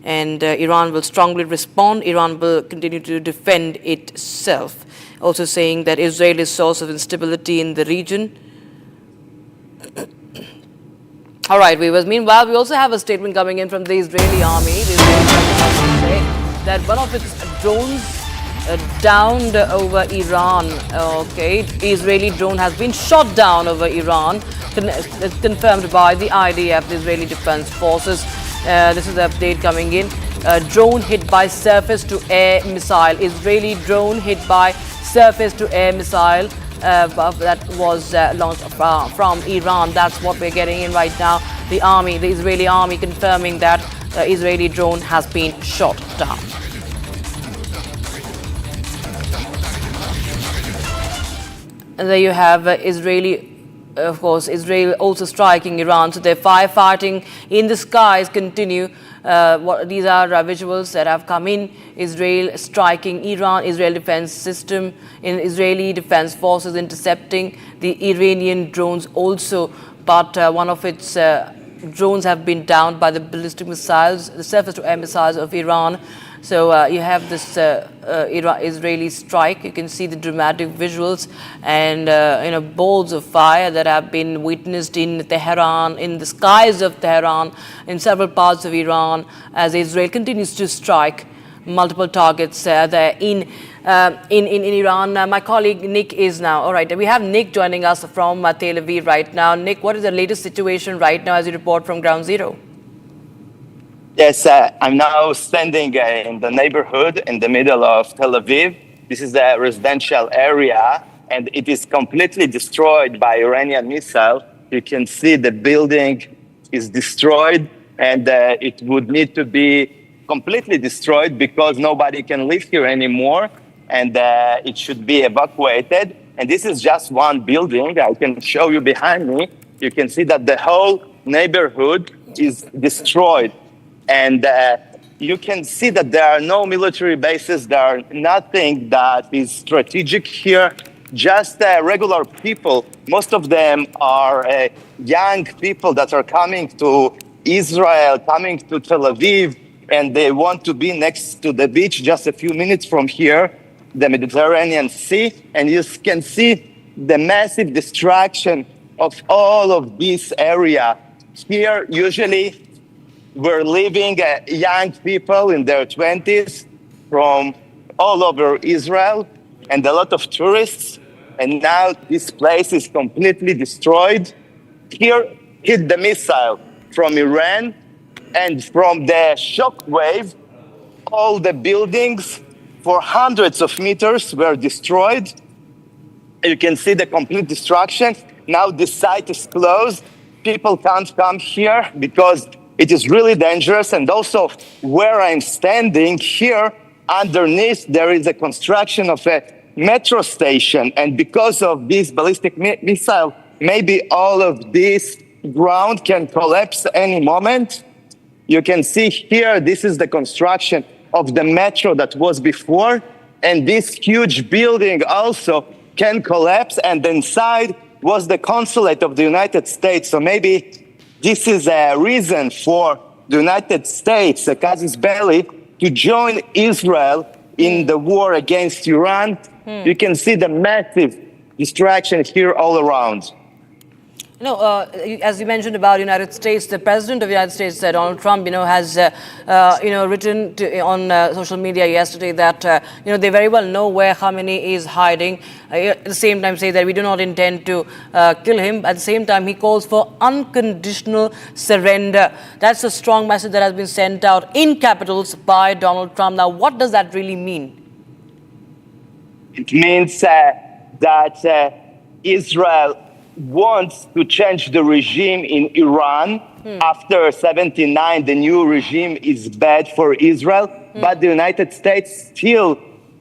and Iran will strongly respond. Iran will continue to defend itself. Also saying that Israel is source of instability in the region. All right, viewers. Meanwhile, we also have a statement coming in from the Israeli army. The Israeli army say that one of its drones downed over Iran. Okay, Israeli drone has been shot down over Iran, confirmed by the IDF, the Israeli Defense Forces. This is the update coming in. Drone hit by surface-to-air missile. Israeli drone hit by surface-to-air missile that was launched from Iran. That's what we're getting in right now. The Israeli army confirming that Israeli drone has been shot down. And there you have Israel also striking Iran. So their firefighting in the skies continue. These are visuals that have come in. Israel striking Iran, Israel defense system, in Israeli defense forces intercepting the Iranian drones also. But one of its drones have been downed by the ballistic missiles, the surface-to-air missiles of Iran. So you have this Israeli strike. You can see the dramatic visuals and balls of fire that have been witnessed in Tehran, in the skies of Tehran, in several parts of Iran, as Israel continues to strike multiple targets there in Iran. My colleague Nick is now. All right, we have Nick joining us from Tel Aviv right now. Nick, what is the latest situation right now as you report from Ground Zero? Yes, I'm now standing in the neighborhood in the middle of Tel Aviv. This is a residential area, and it is completely destroyed by Iranian missile. You can see the building is destroyed, and it would need to be completely destroyed because nobody can live here anymore, and it should be evacuated. And this is just one building. I can show you behind me. You can see that the whole neighborhood is destroyed. And you can see that there are no military bases. There are nothing that is strategic here, just regular people. Most of them are young people that are coming to Israel, coming to Tel Aviv, and they want to be next to the beach just a few minutes from here, the Mediterranean Sea. And you can see the massive destruction of all of this area. Here, usually, we're living young people in their 20s from all over Israel and a lot of tourists. And now this place is completely destroyed. Here hit the missile from Iran, and from the shock wave, all the buildings for hundreds of meters were destroyed. You can see the complete destruction. Now the site is closed. People can't come here because it is really dangerous. And also where I'm standing here, underneath, there is a construction of a metro station. And because of this ballistic missile, maybe all of this ground can collapse any moment. You can see here, this is the construction of the metro that was before. And this huge building also can collapse. And inside was the consulate of the United States. So maybe this is a reason for the United States, the casus belli, to join Israel in the war against Iran. You can see the massive destruction here all around. No, as you mentioned about United States, the President of the United States, Donald Trump, has, written on social media yesterday that, they very well know where Khamenei is hiding. At the same time, say that we do not intend to kill him. At the same time, he calls for unconditional surrender. That's a strong message that has been sent out in capitals by Donald Trump. Now, what does that really mean? It means that Israel wants to change the regime in Iran. After 79, the new regime is bad for Israel, but the United States still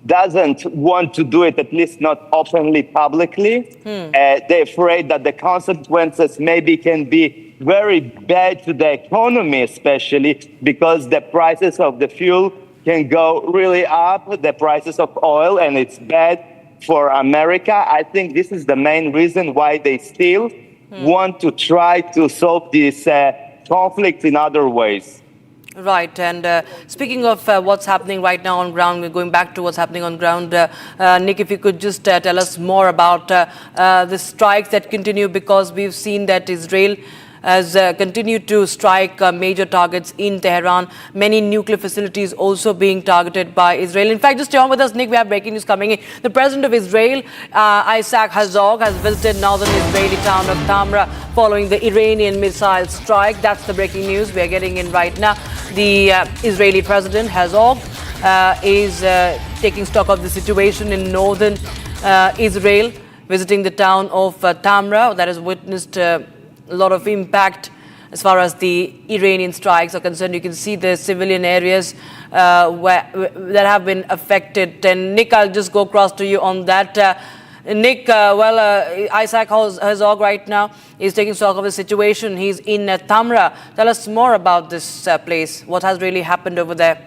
doesn't want to do it, at least not openly, publicly. They're afraid that the consequences maybe can be very bad to the economy, especially because the prices of the fuel can go really up, the prices of oil, and it's bad for America. I think this is the main reason why they still want to try to solve this conflict in other ways. Right, and speaking of what's happening right now on ground, we're going back to what's happening on ground. Nick, if you could just tell us more about the strikes that continue, because we've seen that Israel has continued to strike major targets in Tehran. Many nuclear facilities also being targeted by Israel. In fact, just stay on with us, Nick. We have breaking news coming in. The president of Israel, Isaac Herzog, has visited northern Israeli town of Tamra following the Iranian missile strike. That's the breaking news we are getting in right now. The Israeli president, Herzog, is taking stock of the situation in northern Israel, visiting the town of Tamra that has witnessed a lot of impact as far as the Iranian strikes are concerned. You can see the civilian areas that have been affected. And Nick, I'll just go across to you on that. Nick, Isaac Herzog right now is taking stock of the situation. He's in Tamra. Tell us more about this place. What has really happened over there?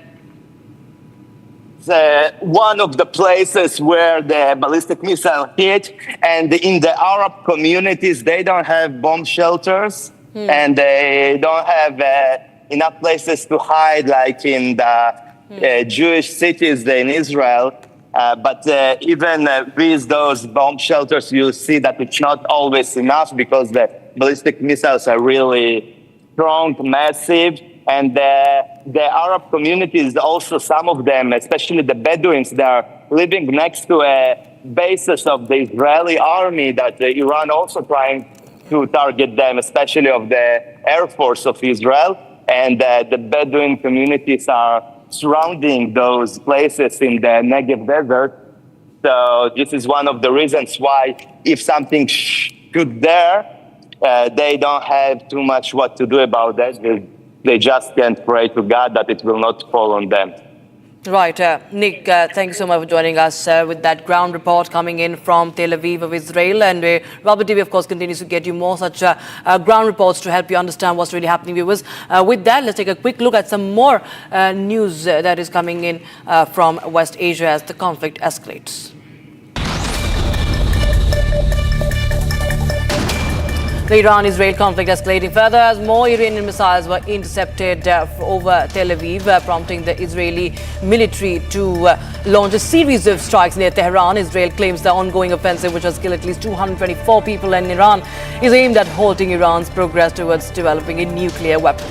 One of the places where the ballistic missile hit, and in the Arab communities, they don't have bomb shelters, and they don't have enough places to hide like in the Jewish cities in Israel. But even with those bomb shelters, you see that it's not always enough because the ballistic missiles are really strong, massive. And the Arab communities, also some of them, especially the Bedouins, they are living next to bases of the Israeli army that Iran also trying to target them, especially of the Air Force of Israel. And the Bedouin communities are surrounding those places in the Negev desert. So this is one of the reasons why if something should there, they don't have too much what to do about that. They just can't pray to God that it will not fall on them. Right. Nick, thank you so much for joining us with that ground report coming in from Tel Aviv of Israel. And Robert TV, of course, continues to get you more such ground reports to help you understand what's really happening, viewers. With that, let's take a quick look at some more news that is coming in from West Asia as the conflict escalates. The Iran-Israel conflict escalating further as more Iranian missiles were intercepted over Tel Aviv, prompting the Israeli military to launch a series of strikes near Tehran. Israel claims the ongoing offensive, which has killed at least 224 people in Iran, is aimed at halting Iran's progress towards developing a nuclear weapon.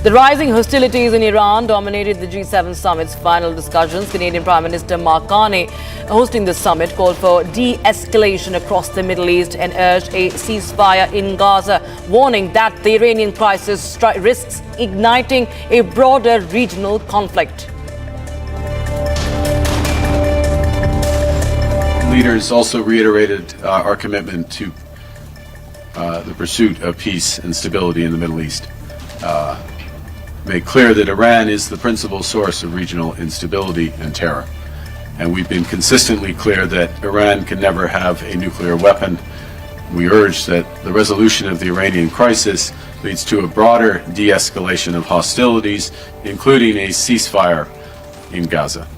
The rising hostilities in Iran dominated the G7 summit's final discussions. Canadian Prime Minister Mark Carney, hosting the summit, called for de-escalation across the Middle East and urged a ceasefire in Gaza, warning that the Iranian crisis risks igniting a broader regional conflict. Leaders also reiterated our commitment to the pursuit of peace and stability in the Middle East. Made clear that Iran is the principal source of regional instability and terror. And we've been consistently clear that Iran can never have a nuclear weapon. We urge that the resolution of the Iranian crisis leads to a broader de-escalation of hostilities, including a ceasefire in Gaza.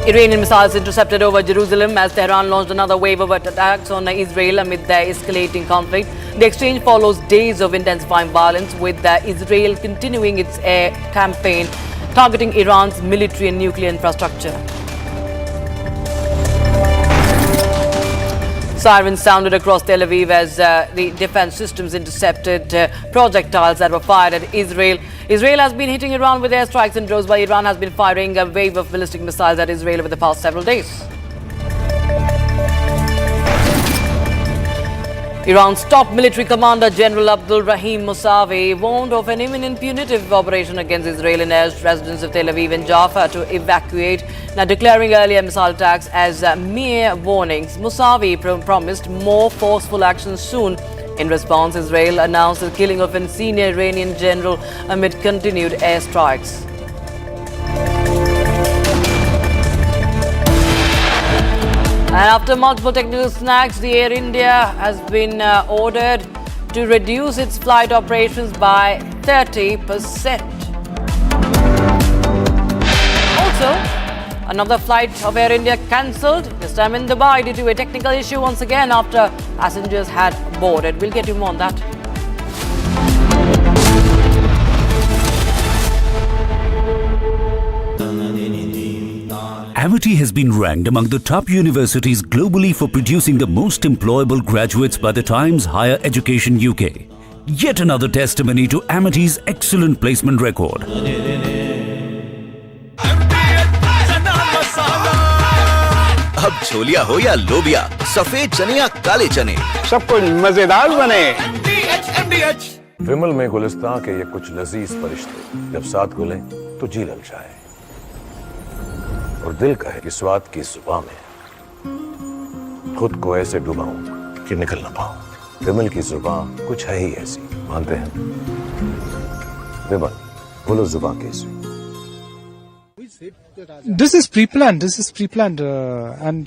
Iranian missiles intercepted over Jerusalem as Tehran launched another wave of attacks on Israel amid the escalating conflict. The exchange follows days of intensifying violence, with Israel continuing its air campaign targeting Iran's military and nuclear infrastructure. Sirens sounded across Tel Aviv as the defense systems intercepted projectiles that were fired at Israel. Israel has been hitting Iran with airstrikes and drones, while Iran has been firing a wave of ballistic missiles at Israel over the past several days. Iran's top military commander, General Abdul Rahim Mousavi, warned of an imminent punitive operation against Israel and urged residents of Tel Aviv and Jaffa to evacuate. Now, declaring earlier missile attacks as mere warnings, Mousavi promised more forceful action soon. In response, Israel announced the killing of a senior Iranian general amid continued airstrikes. And after multiple technical snags, the Air India has been ordered to reduce its flight operations by 30%. Also, another flight of Air India cancelled, this time in Dubai due to a technical issue once again after passengers had boarded. We'll get you more on that. Amity has been ranked among the top universities globally for producing the most employable graduates by the Times Higher Education UK. Yet another testimony to Amity's excellent placement record. अब छोलिया हो या लोबिया, सफेद चने या काले चने, सब कुछ मजेदार बने। विमल में गुलिस्तां के ये कुछ लजीज फरिश्ते जब साथ घुलें तो जी ललचाए और दिल कहे कि स्वाद की जुबान में खुद को ऐसे डुबाऊं कि निकल ना पाऊं। विमल की जुबान कुछ है ही ऐसी, मानते हैं? विमल, बोलो जुबान कैसी? This is pre-planned. And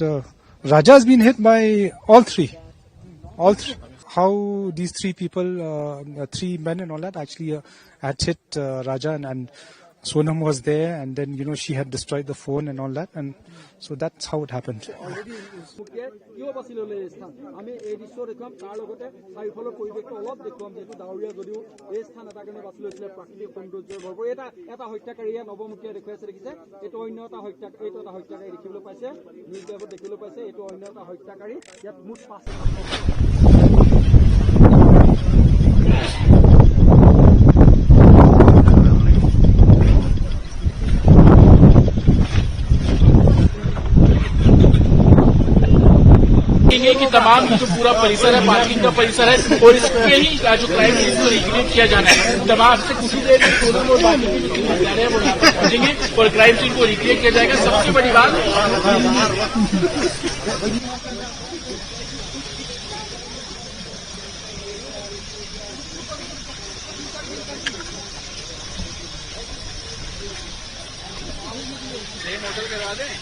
Raja has been hit by all three. How these three people, three men and all that, actually had hit Raja, and Sonam was there, and then she had destroyed the phone and all that, and so that's how it happened. कि तमाम जो पूरा परिसर है, parking का परिसर है, और इसके ही जो क्राइम सीन को रिक्रिएट किया जाना है, तमाम से कुछ ही देर में सोनम और बाकी के जो हत्यारे हैं वो यहाँ पर पहुंचेंगे और क्राइम सीन को रिक्रिएट किया जाएगा। सबसे बड़ी बात होटल करवा दें।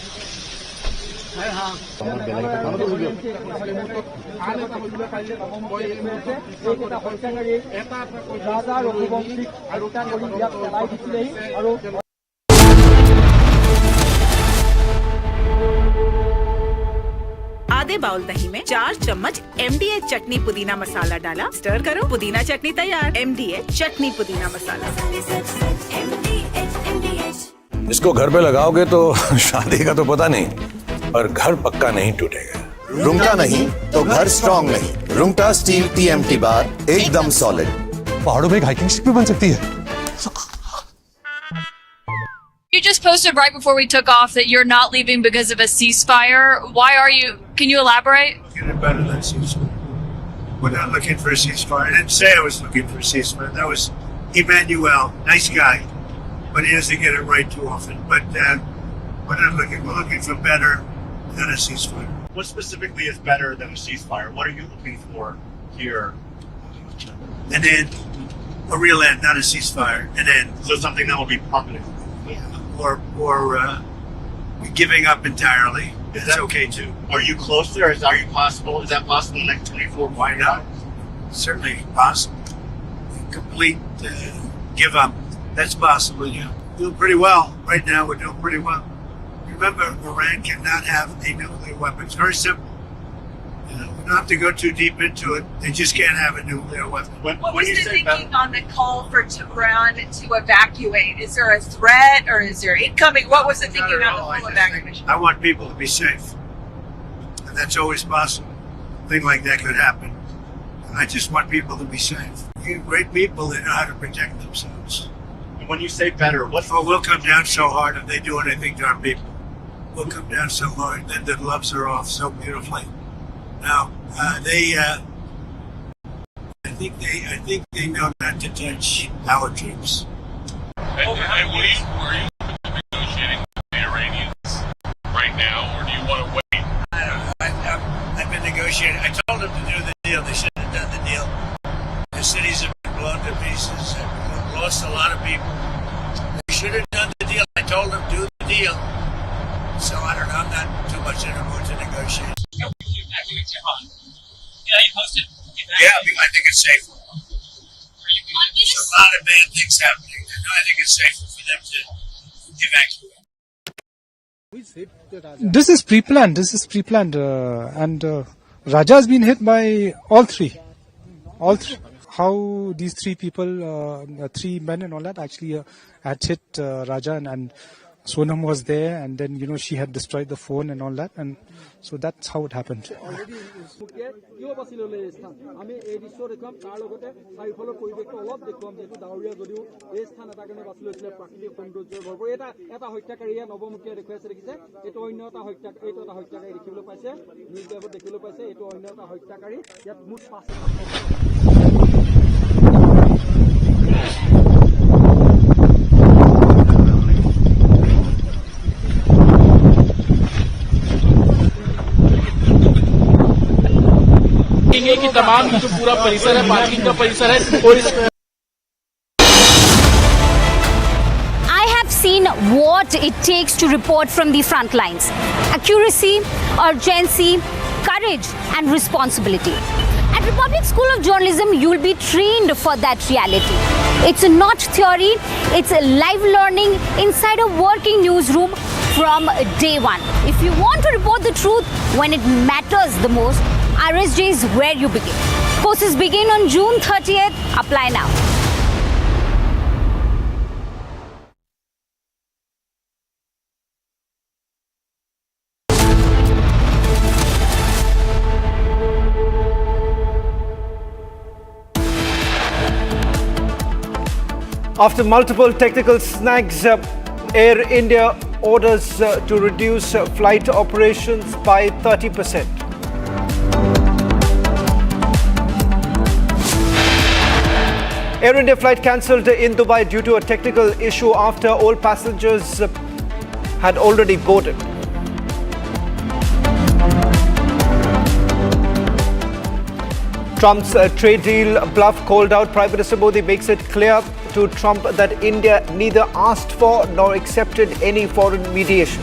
आधे बाउल दही में 4 चम्मच MDH चटनी पुदीना मसाला डाला, स्टर करो, पुदीना चटनी तैयार। MDH चटनी पुदीना मसाला। इसको घर पे लगाओगे तो शादी का तो पता नहीं, पर घर पक्का नहीं टूटेगा। रुंगटा नहीं तो घर स्ट्रॉन्ग नहीं। रुंगटा स्टील TMT बार एकदम सॉलिड। पहाड़ों में एक हाइकिंग शिप भी बन सकती है। You just posted right before we took off that you're not leaving because of a ceasefire. Why are you? Can you elaborate? Getting better than ceasefire. We're not looking for a ceasefire. I didn't say I was looking for a ceasefire. That was Emmanuel, nice guy, but he doesn't get it right too often. But we're not looking. We're looking for better than a ceasefire. What specifically is better than a ceasefire? What are you looking for here? An end, a real end, not a ceasefire. An end. So something that will be permanent. Or giving up entirely. That's okay too. Are you close there? Is that possible in the next 24? Why not? Certainly possible. Complete give up. That's possible. Yeah, doing pretty well right now. We're doing pretty well. Remember, Iran cannot have a nuclear weapon. It's very simple. We don't have to go too deep into it. They just can't have a nuclear weapon. What was the thinking on the call for Tehran to evacuate? Is there a threat or is there incoming? What was the thinking on the full evacuation? I want people to be safe. And that's always possible. A thing like that could happen. I just want people to be safe. You're great people that know how to protect themselves. And when you say better, we'll come down so hard if they do anything to our people. We'll come down so hard, then the gloves are off so beautifully. Now, I think they know not to touch our troops. And are you negotiating with the Iranians right now, or do you want to wait? I don't know. I've been negotiating. I told them to do the deal. They shouldn't have done the deal. The cities have been blown to pieces. We've lost a lot of people. They should have done the deal. I told them do the deal. So I don't know. I'm not too much in a mood to negotiate. Yeah, you posted. Yeah, I think it's safe. There's a lot of bad things happening. I think it's safer for them to evacuate. This is pre-planned. And Raja has been hit by all three. How these three people, three men and all that, actually had hit Raja and Sonam was there, and then she had destroyed the phone and all that, and so that's how it happened. कि तमाम जो पूरा परिसर है parking का परिसर है और I have seen what it takes to report from the front lines. Accuracy, urgency, courage and responsibility. At Republic School of Journalism, you will be trained for that reality. It's not theory, it's live learning inside a working newsroom from day one. If you want to report the truth when it matters the most, RSJ is where you begin. Courses begin on June 30th. Apply now. After multiple technical snags, Air India orders to reduce flight operations by 30%. Air India flight cancelled in Dubai due to a technical issue after all passengers had already boarded. Trump's trade deal bluff called out. Prime Minister Modi makes it clear to Trump that India neither asked for nor accepted any foreign mediation.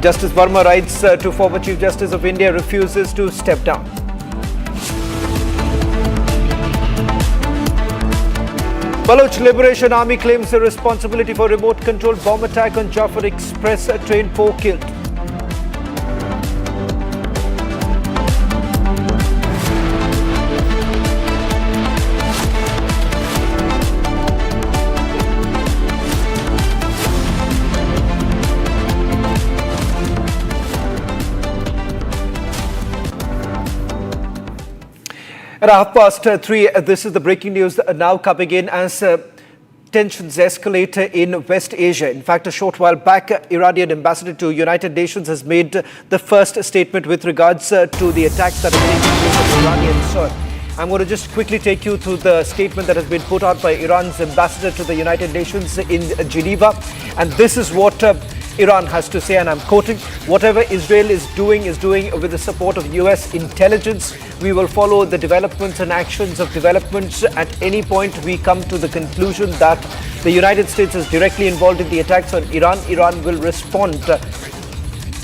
Justice Verma writes to former Chief Justice of India refuses to step down. Baloch Liberation Army claims the responsibility for remote-controlled bomb attack on Jafar Express train, 4 killed. At 3:30, this is the breaking news now coming in as tensions escalate in West Asia. In fact, a short while back, Iranian Ambassador to United Nations has made the first statement with regards to the attacks that are taking place on Iranian soil. I'm going to just quickly take you through the statement that has been put out by Iran's ambassador to the United Nations in Geneva. And this is what Iran has to say, and I'm quoting, "Whatever Israel is doing with the support of US intelligence. We will follow the developments and actions of developments. At any point we come to the conclusion that the United States is directly involved in the attacks on Iran, Iran will respond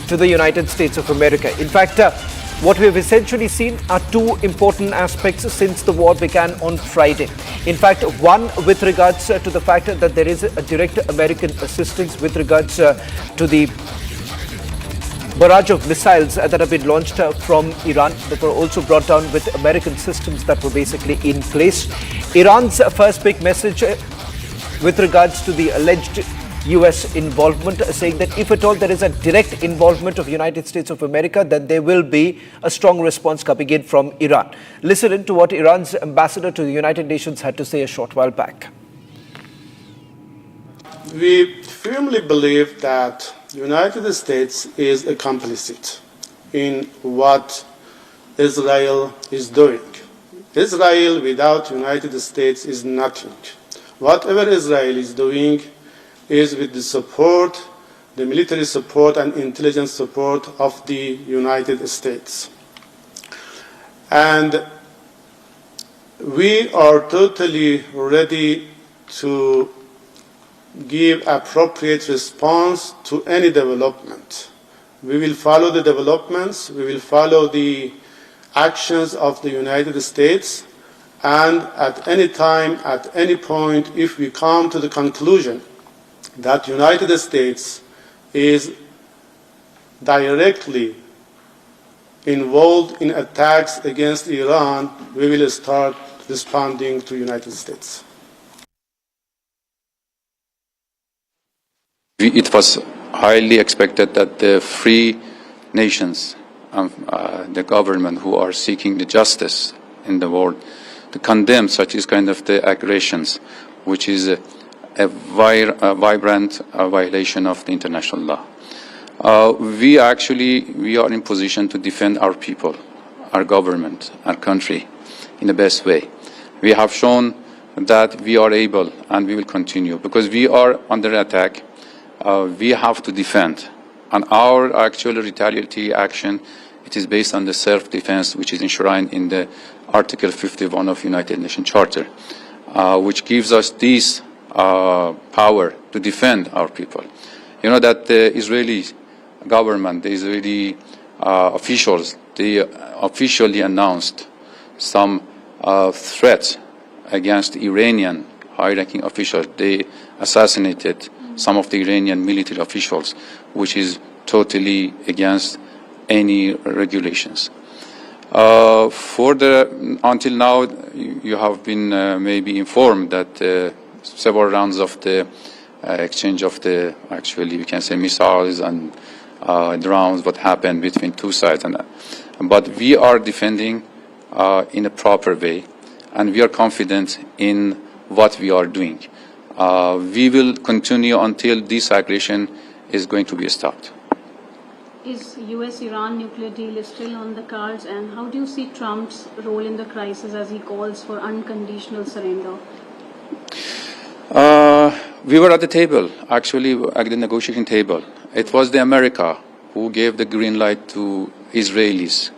to the United States of America." In fact, what we have essentially seen are two important aspects since the war began on Friday. In fact, one with regards to the fact that there is a direct American assistance with regards to the barrage of missiles that have been launched from Iran that were also brought down with American systems that were basically in place. Iran's first big message with regards to the alleged US involvement, saying that if at all there is a direct involvement of United States of America, then there will be a strong response coming in from Iran. Listen in to what Iran's ambassador to the United Nations had to say a short while back. We firmly believe that the United States is complicit in what Israel is doing. Israel without United States is nothing. Whatever Israel is doing is with the support, the military support and intelligence support of the United States. And we are totally ready to give appropriate response to any development. We will follow the developments, we will follow the actions of the United States, and at any time, at any point, if we come to the conclusion that United States is directly involved in attacks against Iran, we will start responding to United States. It was highly expected that the free nations, the government who are seeking the justice in the world, to condemn such as kind of the aggressions, which is a vibrant violation of the international law. We are in position to defend our people, our government, our country in the best way. We have shown that we are able, and we will continue, because we are under attack. We have to defend, and our actual retaliatory action, it is based on the self-defense, which is enshrined in the Article 51 of United Nations Charter, which gives us this power to defend our people. You know that the Israeli government, the Israeli officials, they officially announced some threats against Iranian high-ranking officials. They assassinated some of the Iranian military officials, which is totally against any regulations. Until now, you have been maybe informed that several rounds of the exchange of the, actually you can say, missiles and drones, what happened between two sides. But we are defending in a proper way, and we are confident in what we are doing. We will continue until this aggression is going to be stopped. Is US-Iran nuclear deal is still on the cards, and how do you see Trump's role in the crisis as he calls for unconditional surrender? We were at the table, actually at the negotiating table. It was the America who gave the green light to Israelis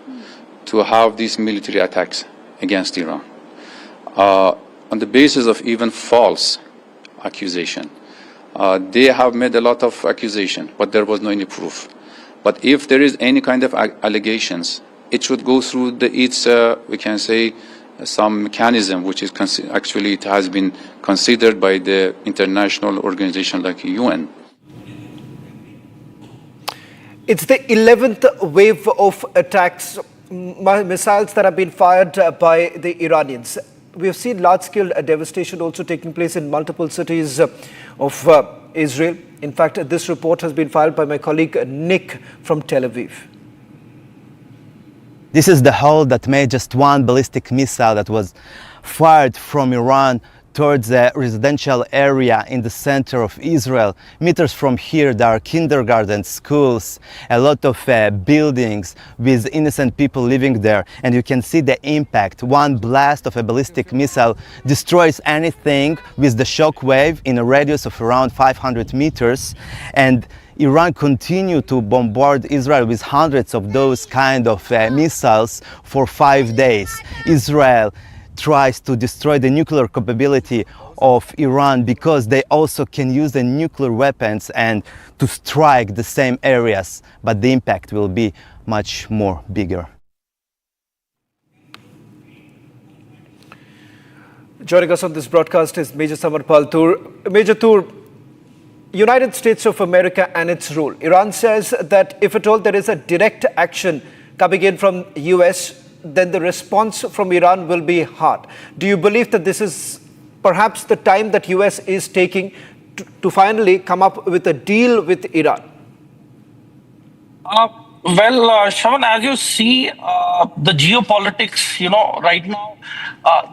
to have these military attacks against Iran. On the basis of even false accusation. They have made a lot of accusation, but there was no any proof. But if there is any kind of allegations, it should go through we can say, some mechanism which is actually it has been considered by the international organization like UN. It's the 11th wave of attacks, missiles that have been fired by the Iranians. We have seen large-scale devastation also taking place in multiple cities of Israel. In fact, this report has been filed by my colleague Nick from Tel Aviv. This is the hole that made just one ballistic missile that was fired from Iran towards a residential area in the center of Israel. Meters from here, there are kindergarten, schools, a lot of buildings with innocent people living there. And you can see the impact. One blast of a ballistic missile destroys anything with the shock wave in a radius of around 500 meters. And Iran continued to bombard Israel with hundreds of those kind of missiles for 5 days. Israel tries to destroy the nuclear capability of Iran because they also can use the nuclear weapons and to strike the same areas, but the impact will be much more bigger. Joining us on this broadcast is Major Samarpal Tur. Major Tur, United States of America and its role. Iran says that if at all there is a direct action coming in from US, then the response from Iran will be hard. Do you believe that this is perhaps the time that US is taking to finally come up with a deal with Iran? Shravan, as you see, the geopolitics, right now,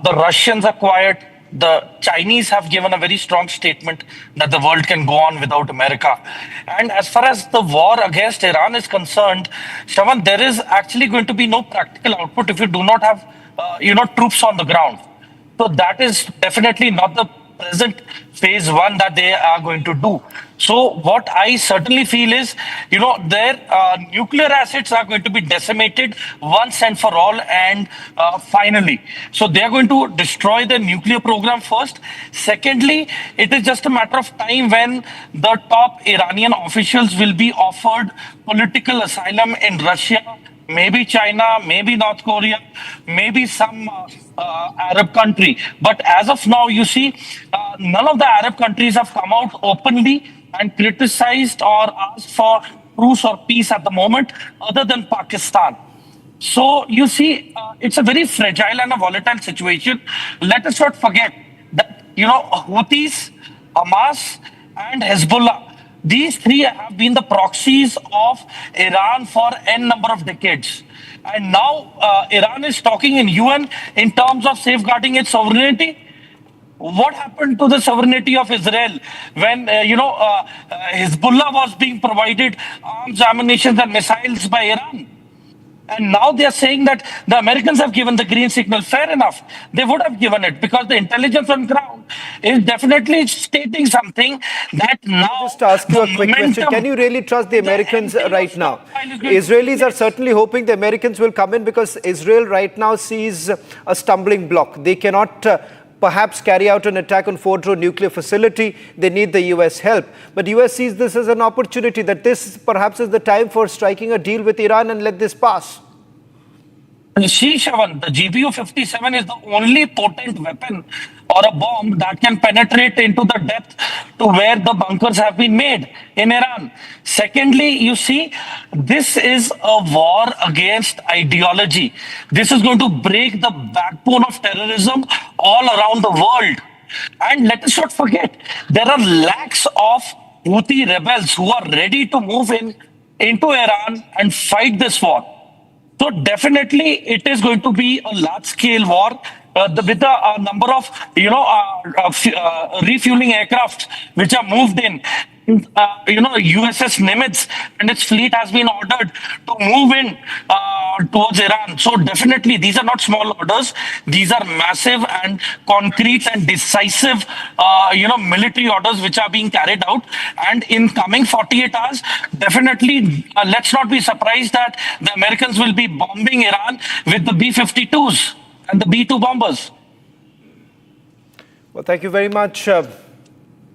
the Russians are quiet. The Chinese have given a very strong statement that the world can go on without America. And as far as the war against Iran is concerned, Shravan, there is actually going to be no practical output if you do not have, troops on the ground. So that is definitely not the present phase one that they are going to do. So what I certainly feel is, their nuclear assets are going to be decimated once and for all and finally. So they are going to destroy the nuclear program first. Secondly, it is just a matter of time when the top Iranian officials will be offered political asylum in Russia, maybe China, maybe North Korea, maybe some Arab country. But as of now, you see, none of the Arab countries have come out openly and criticized or asked for truce or peace at the moment, other than Pakistan. So you see, it's a very fragile and a volatile situation. Let us not forget that, Houthis, Hamas, and Hezbollah, these three have been the proxies of Iran for n number of decades. And now Iran is talking in UN in terms of safeguarding its sovereignty. What happened to the sovereignty of Israel when, Hezbollah was being provided arms, ammunition, and missiles by Iran? And now they are saying that the Americans have given the green signal. Fair enough. They would have given it because the intelligence on ground is definitely stating something that now... Just ask you a quick question. Can you really trust the Americans right now? Israelis are certainly hoping the Americans will come in because Israel right now sees a stumbling block. They cannot perhaps carry out an attack on Fordo nuclear facility. They need the US help. But US sees this as an opportunity, that this perhaps is the time for striking a deal with Iran and let this pass. See, Shravan, the GBU-57 is the only potent weapon or a bomb that can penetrate into the depth to where the bunkers have been made in Iran. Secondly, you see, this is a war against ideology. This is going to break the backbone of terrorism all around the world. And let us not forget, there are lakhs of Houthi rebels who are ready to move into Iran and fight this war. So definitely it is going to be a large-scale war with a number of, refueling aircraft which are moved in. USS Nimitz and its fleet has been ordered to move in towards Iran. So definitely these are not small orders. These are massive and concrete and decisive, military orders which are being carried out. And in coming 48 hours, definitely let's not be surprised that the Americans will be bombing Iran with the B-52s and the B-2 bombers. Well, thank you very much,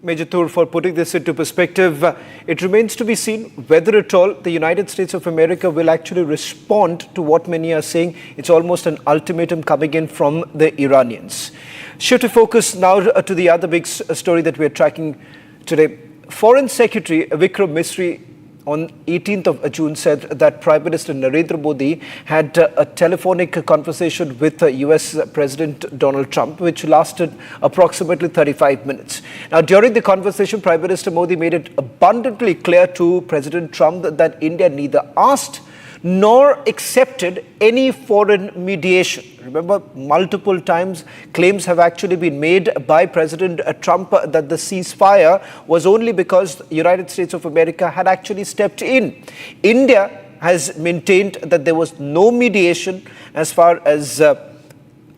Major Tur, for putting this into perspective. It remains to be seen whether at all the United States of America will actually respond to what many are saying. It's almost an ultimatum coming in from the Iranians. Shift to focus now to the other big story that we're tracking today. Foreign Secretary Vikram Misri on 18th of June said that Prime Minister Narendra Modi had a telephonic conversation with US President Donald Trump, which lasted approximately 35 minutes. Now, during the conversation, Prime Minister Modi made it abundantly clear to President Trump that India neither asked nor accepted any foreign mediation. Remember, multiple times claims have actually been made by President Trump that the ceasefire was only because the United States of America had actually stepped in. India has maintained that there was no mediation as far as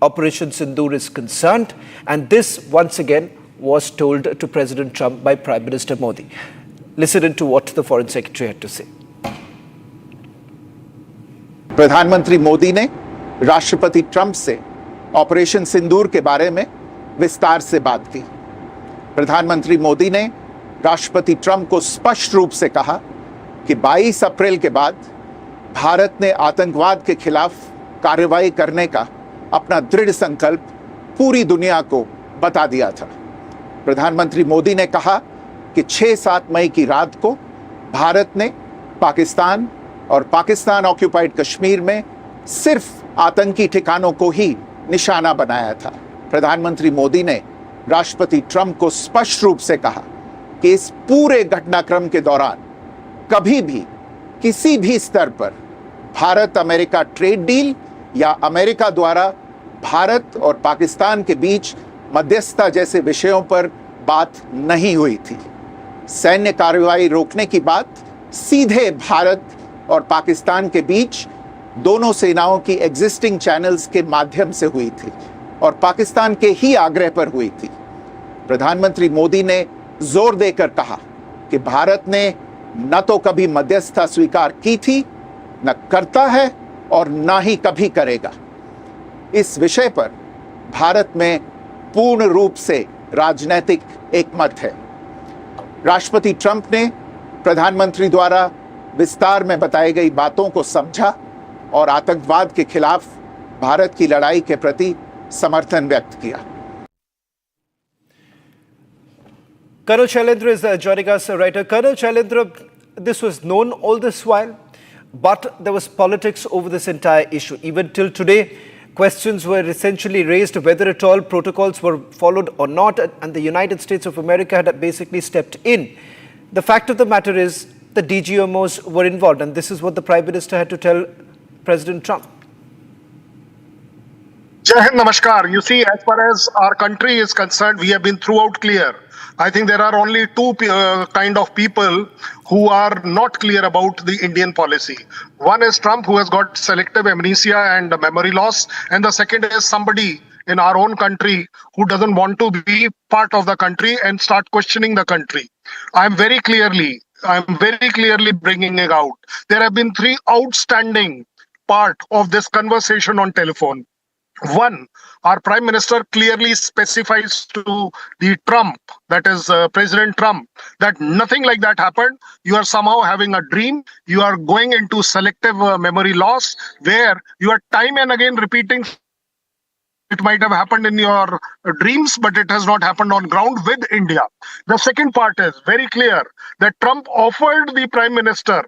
Operation Sindoor is concerned, and this once again was told to President Trump by Prime Minister Modi. Listen to what the Foreign Secretary had to say. प्रधानमंत्री मोदी ने राष्ट्रपति Trump से operation सिंदूर के बारे में विस्तार से बात की। प्रधानमंत्री मोदी ने राष्ट्रपति ट्रंप को स्पष्ट रूप से कहा कि 22 अप्रैल के बाद भारत ने आतंकवाद के खिलाफ कार्रवाई करने का अपना दृढ़ संकल्प पूरी दुनिया को बता दिया था। प्रधानमंत्री मोदी ने कहा कि 6-7 मई की रात को भारत ने पाकिस्तान और पाकिस्तान ऑक्यूपाइड कश्मीर में सिर्फ आतंकी ठिकानों को ही निशाना बनाया था। प्रधानमंत्री मोदी ने राष्ट्रपति ट्रंप को स्पष्ट रूप से कहा कि इस पूरे घटनाक्रम के दौरान कभी भी किसी भी स्तर पर भारत अमेरिका ट्रेड डील या अमेरिका द्वारा भारत और पाकिस्तान के बीच मध्यस्थता जैसे विषयों पर बात नहीं हुई थी। सैन्य कार्रवाई रोकने की बात सीधे भारत और पाकिस्तान के बीच दोनों सेनाओं की एग्जिस्टिंग चैनल्स के माध्यम से हुई थी और पाकिस्तान के ही आग्रह पर हुई थी। प्रधानमंत्री मोदी ने जोर देकर कहा कि भारत ने न तो कभी मध्यस्थता स्वीकार की थी, न करता है और न ही कभी करेगा। इस विषय पर भारत में पूर्ण रूप से राजनीतिक एकमत है। राष्ट्रपति ट्रंप ने प्रधानमंत्री द्वारा विस्तार में बताई गई बातों को समझा और आतंकवाद के खिलाफ भारत की लड़ाई के प्रति समर्थन व्यक्त किया। Colonel Shailendra is joining us right now. Colonel Shailendra, this was known all this while, but there was politics over this entire issue. Even till today, questions were essentially raised whether at all protocols were followed or not, and the United States of America had basically stepped in. The fact of the matter is the DGMOs were involved, and this is what the Prime Minister had to tell President Trump. Jai Hind, Namaskar. You see, as far as our country is concerned, we have been throughout clear. I think there are only two kind of people who are not clear about the Indian policy. One is Trump, who has got selective amnesia and memory loss. And the second is somebody in our own country who doesn't want to be part of the country and start questioning the country. I'm very clearly bringing it out. There have been three outstanding part of this conversation on telephone. One, our Prime Minister clearly specifies to the Trump, that is President Trump, that nothing like that happened. You are somehow having a dream. You are going into selective memory loss where you are time and again repeating it might have happened in your dreams, but it has not happened on ground with India. The second part is very clear that Trump offered the Prime Minister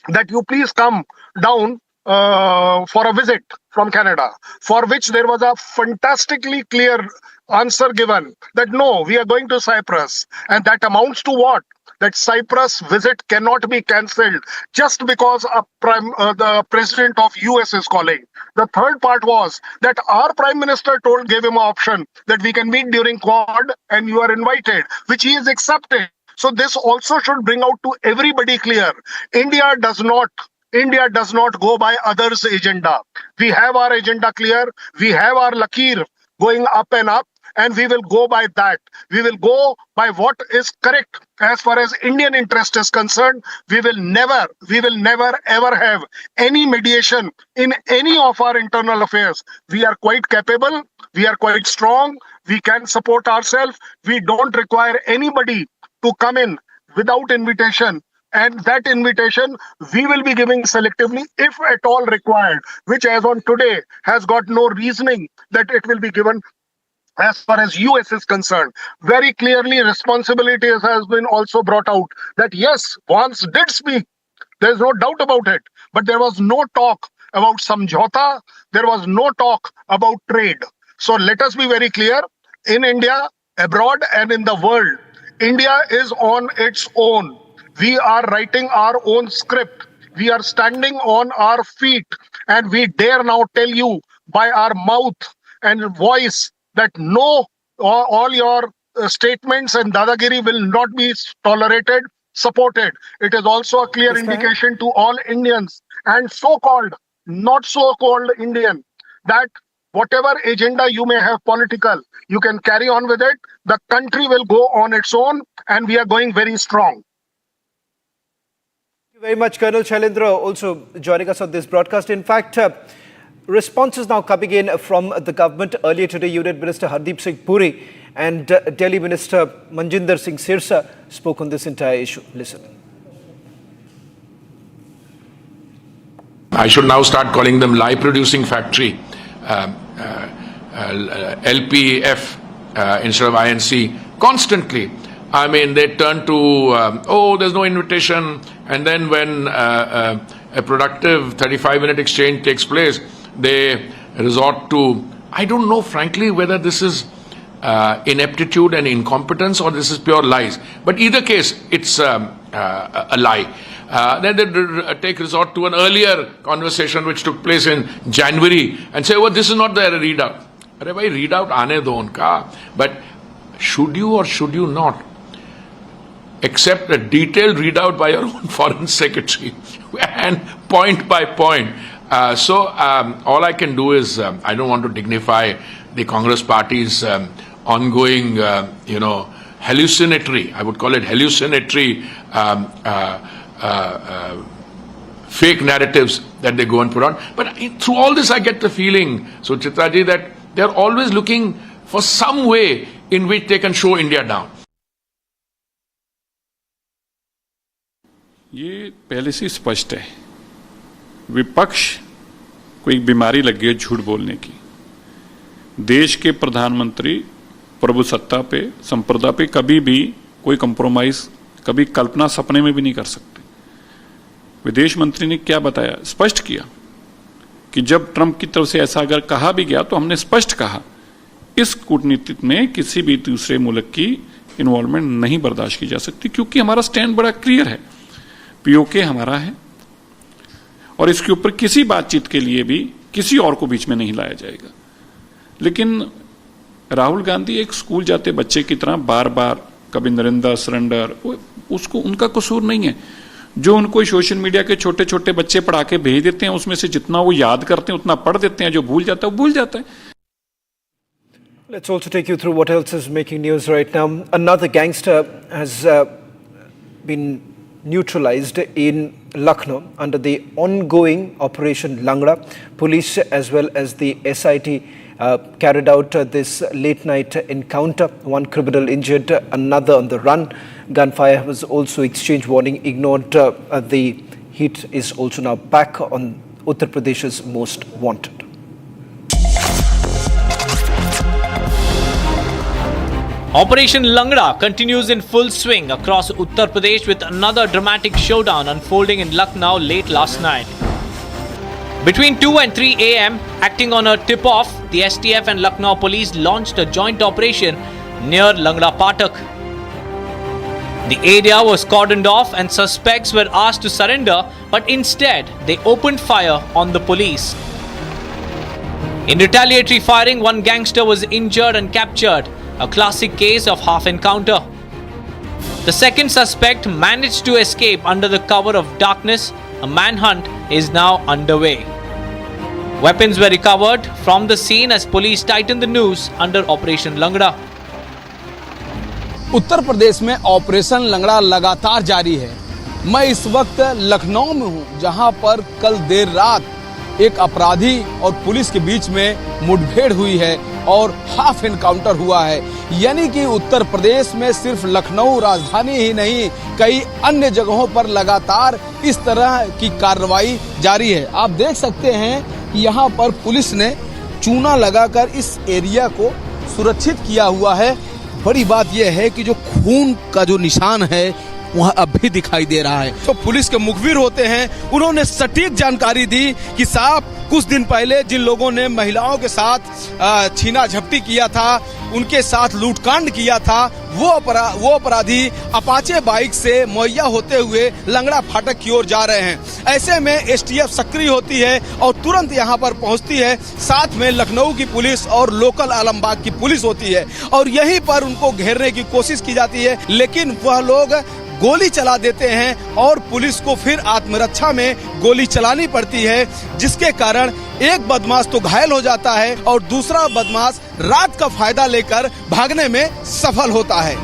that you please come down for a visit from Canada, for which there was a fantastically clear answer given that no, we are going to Cyprus. And that amounts to what? That Cyprus visit cannot be cancelled just because the president of US is calling. The third part was that our Prime Minister gave him an option that we can meet during Quad and you are invited, which he is accepting. So this also should bring out to everybody clear. India does not go by others' agenda. We have our agenda clear. We have our lakir going up and up, and we will go by that. We will go by what is correct as far as Indian interest is concerned. We will never ever have any mediation in any of our internal affairs. We are quite capable. We are quite strong. We can support ourselves. We don't require anybody to come in without invitation. And that invitation we will be giving selectively if at all required, which as on today has got no reasoning that it will be given as far as US is concerned. Very clearly responsibility has been also brought out that yes, Vance did speak. There is no doubt about it. But there was no talk about samjhota. There was no talk about trade. So let us be very clear. In India, abroad and in the world, India is on its own. We are writing our own script. We are standing on our feet. And we dare now tell you by our mouth and voice that no, all your statements and dadagiri will not be tolerated, supported. It is also a clear indication to all Indians and so-called, not so-called Indian, that whatever agenda you may have political, you can carry on with it. The country will go on its own and we are going very strong. Thank you very much, Colonel Shailendra, also joining us on this broadcast. In fact, responses now coming in from the government. Earlier today, Union Minister Hardeep Singh Puri and Delhi Minister Manjinder Singh Sirsa spoke on this entire issue. Listen. I should now start calling them lie producing factory, LPF instead of INC, constantly I mean, they turn to, there's no invitation. And then when a productive 35-minute exchange takes place, they resort to, I don't know, frankly, whether this is ineptitude and incompetence or this is pure lies. But either case, it's a lie. Then they take resort to an earlier conversation which took place in January and say, oh, this is not the readout. Arey bhai, readout aane do unka. But should you or should you not accept a detailed readout by your own foreign secretary and point by point? So all I can do is, I don't want to dignify the Congress party's ongoing, hallucinatory, I would call it hallucinatory fake narratives that they go and put on. But through all this, I get the feeling, Suchitra ji, that they're always looking for some way in which they can show India down. ये पहले से स्पष्ट है, विपक्ष को एक बीमारी लगी है झूठ बोलने की। देश के प्रधानमंत्री प्रभु सत्ता पे, संप्रदा पे कभी भी कोई कंप्रोमाइज, कभी कल्पना सपने में भी नहीं कर सकते। विदेश मंत्री ने क्या बताया, स्पष्ट किया कि जब ट्रंप की तरफ से ऐसा अगर कहा भी गया तो हमने स्पष्ट कहा, इस कूटनीति में किसी भी दूसरे मुल्क की इन्वॉल्वमेंट नहीं बर्दाश्त की जा सकती, क्योंकि हमारा स्टैंड बड़ा क्लियर है, पीओके हमारा है और इसके ऊपर किसी बातचीत के लिए भी किसी और को बीच में नहीं लाया जाएगा। लेकिन राहुल गांधी एक स्कूल जाते बच्चे की तरह बार बार कभी नरेंद्र सरेंडर, उसको उनका कसूर नहीं है। जो उनको सोशल मीडिया के छोटे छोटे बच्चे पढ़ा के भेज देते हैं, उसमें से जितना वो याद करते हैं उतना पढ़ देते हैं, जो भूल जाता है वो भूल जाता है। Let's also take you through what else is making news right now. Another gangster has been neutralized in Lucknow under the ongoing Operation Langra. Police as well as the SIT carried out this late night encounter. One criminal injured, another on the run. Gunfire was also exchanged, warning ignored. The heat is also now back on Uttar Pradesh's most wanted. Operation Langra continues in full swing across Uttar Pradesh with another dramatic showdown unfolding in Lucknow late last night. Between 2 and 3 a.m., acting on a tip-off, the STF and Lucknow police launched a joint operation near Langra Patak. The area was cordoned off and suspects were asked to surrender, but instead they opened fire on the police. In retaliatory firing, one gangster was injured and captured, a classic case of half encounter. The second suspect managed to escape under the cover of darkness. A manhunt is now underway. Weapons were recovered from the scene as police tightened the noose under Operation Langra. Uttar Pradesh में operation लंगड़ा लगातार जारी है। मैं इस वक्त लखनऊ में हूं, जहां पर कल देर रात एक अपराधी और पुलिस के बीच में मुठभेड़ हुई है और हाफ एनकाउंटर हुआ है। यानी कि उत्तर प्रदेश में सिर्फ लखनऊ राजधानी ही नहीं, कई अन्य जगहों पर लगातार इस तरह की कार्रवाई जारी है। आप देख सकते हैं कि यहाँ पर पुलिस ने चूना लगाकर इस एरिया को सुरक्षित किया हुआ है। बड़ी बात यह है कि जो खून का जो निशान है वह अब भी दिखाई दे रहा है। तो पुलिस के मुखबिर होते हैं, उन्होंने सटीक जानकारी दी कि साहब कुछ दिन पहले जिन लोगों ने महिलाओं के साथ छीना झपटी किया था, उनके साथ लूटकांड किया था, वो अपराधी अपाचे बाइक से मुहैया होते हुए लंगड़ा फाटक की ओर जा रहे हैं। ऐसे में एसटीएफ सक्रिय होती है और तुरंत यहां पर पहुंचती है। साथ में लखनऊ की पुलिस और लोकल आलमबाग की पुलिस होती है और यहीं पर उनको घेरने की कोशिश की जाती है, लेकिन वह लोग गोली चला देते हैं और पुलिस को फिर आत्मरक्षा में गोली चलानी पड़ती है, जिसके कारण एक बदमाश तो घायल हो जाता है और दूसरा बदमाश रात का फायदा लेकर भागने में सफल होता है।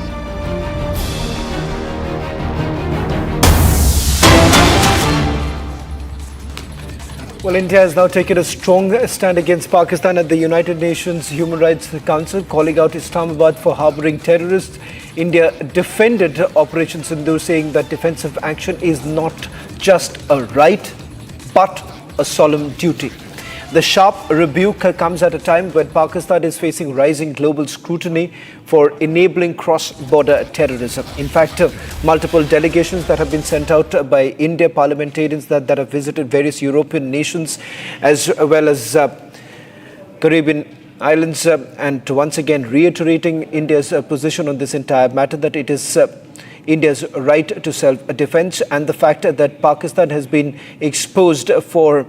Well, India has now taken a strong stand against Pakistan at the United Nations Human Rights Council, calling out Islamabad for harboring terrorists. India defended Operation Sindoor, saying that defensive action is not just a right, but a solemn duty. The sharp rebuke comes at a time when Pakistan is facing rising global scrutiny for enabling cross-border terrorism. In fact, multiple delegations that have been sent out by India parliamentarians that have visited various European nations as well as Caribbean islands and once again reiterating India's position on this entire matter, that it is India's right to self-defense, and the fact that Pakistan has been exposed for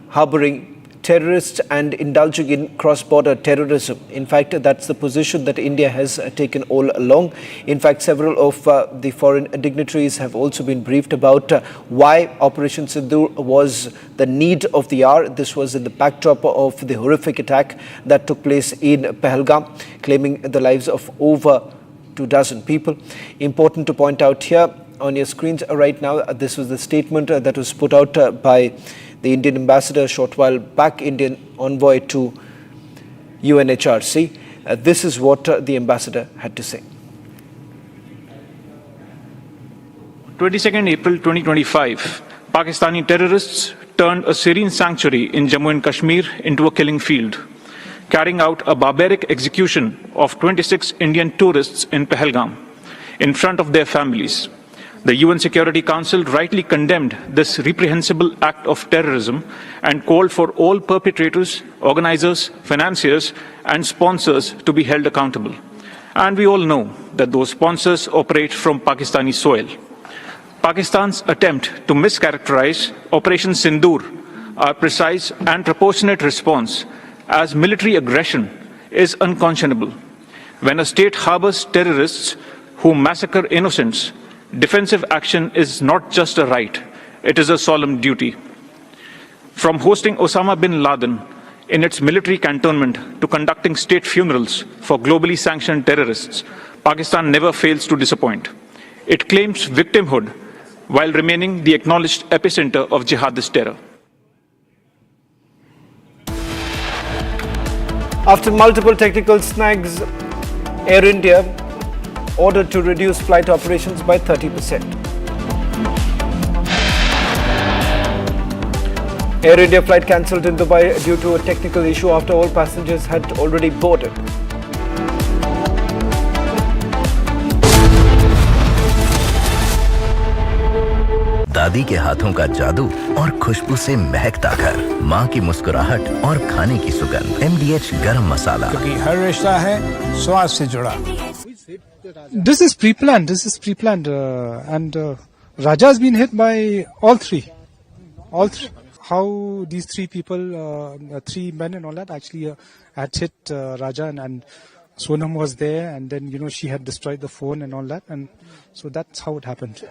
harboring terrorists and indulging in cross-border terrorism. In fact, that's the position that India has taken all along. In fact, several of the foreign dignitaries have also been briefed about why Operation Sindoor was the need of the hour. This was in the backdrop of the horrific attack that took place in Pahalgam, claiming the lives of over 24 people. Important to point out here on your screens right now, this was the statement that was put out by the Indian ambassador a short while back, Indian envoy to UNHRC. This is what the ambassador had to say. 22nd April 2025, Pakistani terrorists turned a serene sanctuary in Jammu and Kashmir into a killing field, carrying out a barbaric execution of 26 Indian tourists in Pahalgam in front of their families. The UN Security Council rightly condemned this reprehensible act of terrorism and called for all perpetrators, organizers, financiers, and sponsors to be held accountable. And we all know that those sponsors operate from Pakistani soil. Pakistan's attempt to mischaracterize Operation Sindoor, our precise and proportionate response, as military aggression is unconscionable. When a state harbors terrorists who massacre innocents, defensive action is not just a right, it is a solemn duty. From hosting Osama bin Laden in its military cantonment to conducting state funerals for globally sanctioned terrorists, Pakistan never fails to disappoint. It claims victimhood while remaining the acknowledged epicenter of jihadist terror. After multiple technical snags, Air India ordered to reduce flight operations by 30%. Air India flight cancelled in Dubai due to a technical issue after all passengers had already boarded. दादी के हाथों का जादू और खुशबू से महकता घर, माँ की मुस्कुराहट और खाने की सुगंध। MDH गरम मसाला, क्योंकि हर रिश्ता है स्वाद से जुड़ा। This is pre-planned. And Raja has been hit by all three. How these three people, three men and all that, actually had hit Raja, and Sonam was there, and then she had destroyed the phone and all that, and so that's how it happened.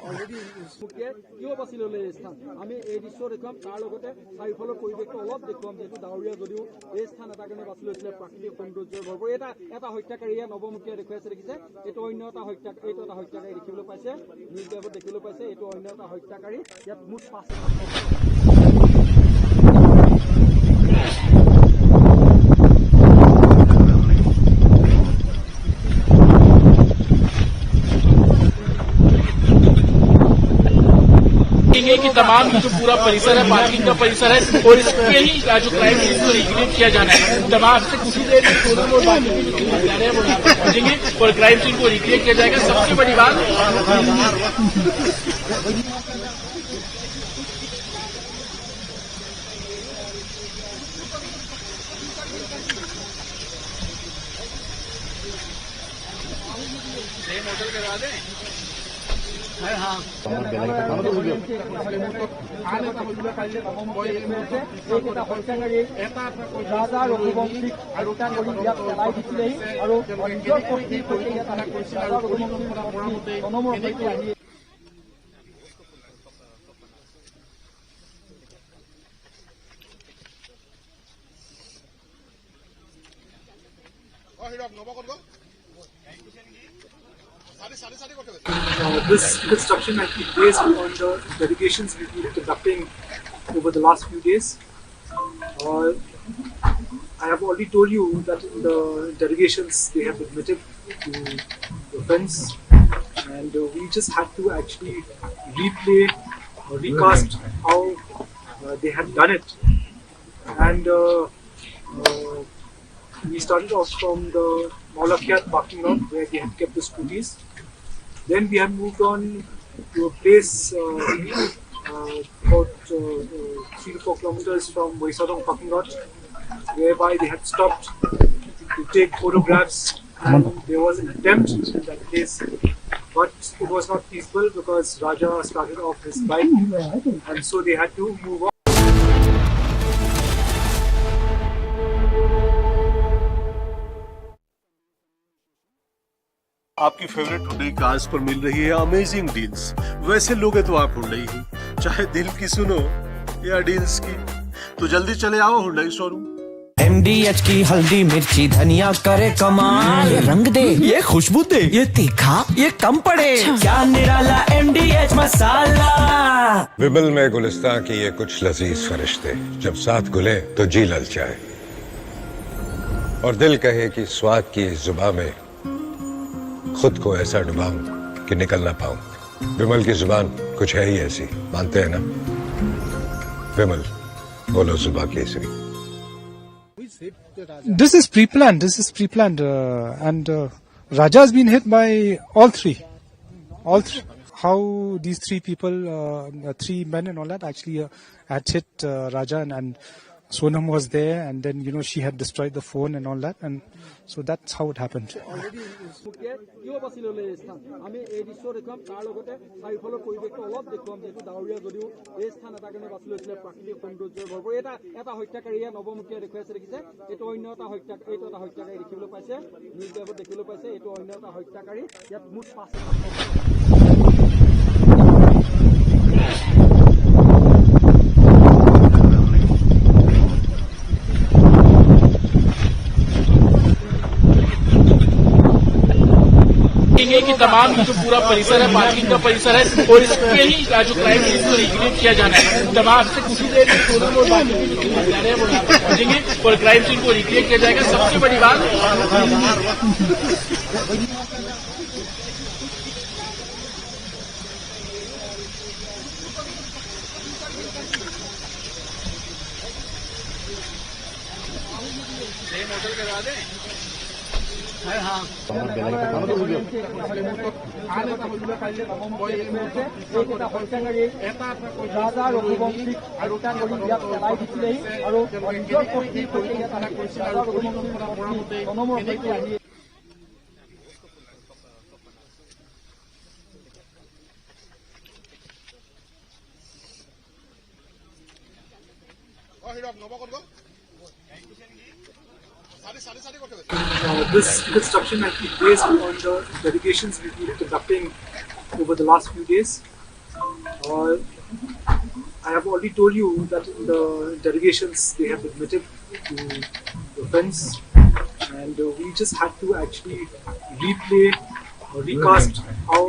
कि तमाम जो पूरा परिसर है, parking का परिसर है, और इसके ही जो क्राइम सीन को रिक्रिएट किया जाना है। तमाम से कुछ ही देर सोनम और बाकी की जो है वो यहाँ पर पहुंचेंगे और क्राइम सीन को रिक्रिएट किया जाएगा। सबसे बड़ी बात होटल करवा दें। This construction has been based on the interrogations we've been conducting over the last few days. I have already told you that in the interrogations they have admitted to the offence, and we just had to actually replay or recast how they had done it. and we started off from the Mumbai-Lucknow parking lot where they had kept the scooters. Then we had moved on to a place about 3 to 4 kilometers from Boisadong parking lot, whereby they had stopped to take photographs, and there was an attempt in that place, but it was not peaceful because Raja started off his bike, and so they had to move on. आपकी favourite Hyundai cars पर मिल रही है amazing deals. वैसे लोगे तो आप Hyundai ही, चाहे दिल की सुनो या डील्स की, तो जल्दी चले आओ हुंडई शोरूम। MDH की हल्दी मिर्ची धनिया करे कमाल, ये रंग दे, ये खुशबू दे, ये तीखा, ये कम पड़े, क्या निराला MDH मसाला। विमल में गुलिस्तां की ये कुछ लजीज फरिश्ते, जब साथ घुले तो जी ललचाए और दिल कहे कि स्वाद की इस जुबान में खुद को ऐसा डुबाऊं कि निकल ना पाऊं। विमल की जुबान कुछ है ही ऐसी, मानते हैं ना? विमल, बोलो जुबान Kesari. This is pre-planned. And Raja has been hit by all three. How these three people, 3 men and all that, actually had hit Raja, and Sonam was there, and then she had destroyed the phone and all that, and so that's how it happened. कि तमाम जो पूरा परिसर है, parking का परिसर है, और इसके ही जो क्राइम सीन को रिक्रिएट किया जाना है। तमाम से कुछ ही देर में सोनम और बाकी जो हत्यारे हैं वो यहाँ पर पहुंचेंगे और क्राइम सीन को रिक्रिएट किया जाएगा। सबसे बड़ी बात होटल करवा दें। This construction has been based on the delegations we've been conducting over the last few days. I have already told you that in the delegations they have admitted to the offence, and we just had to actually replay or recast how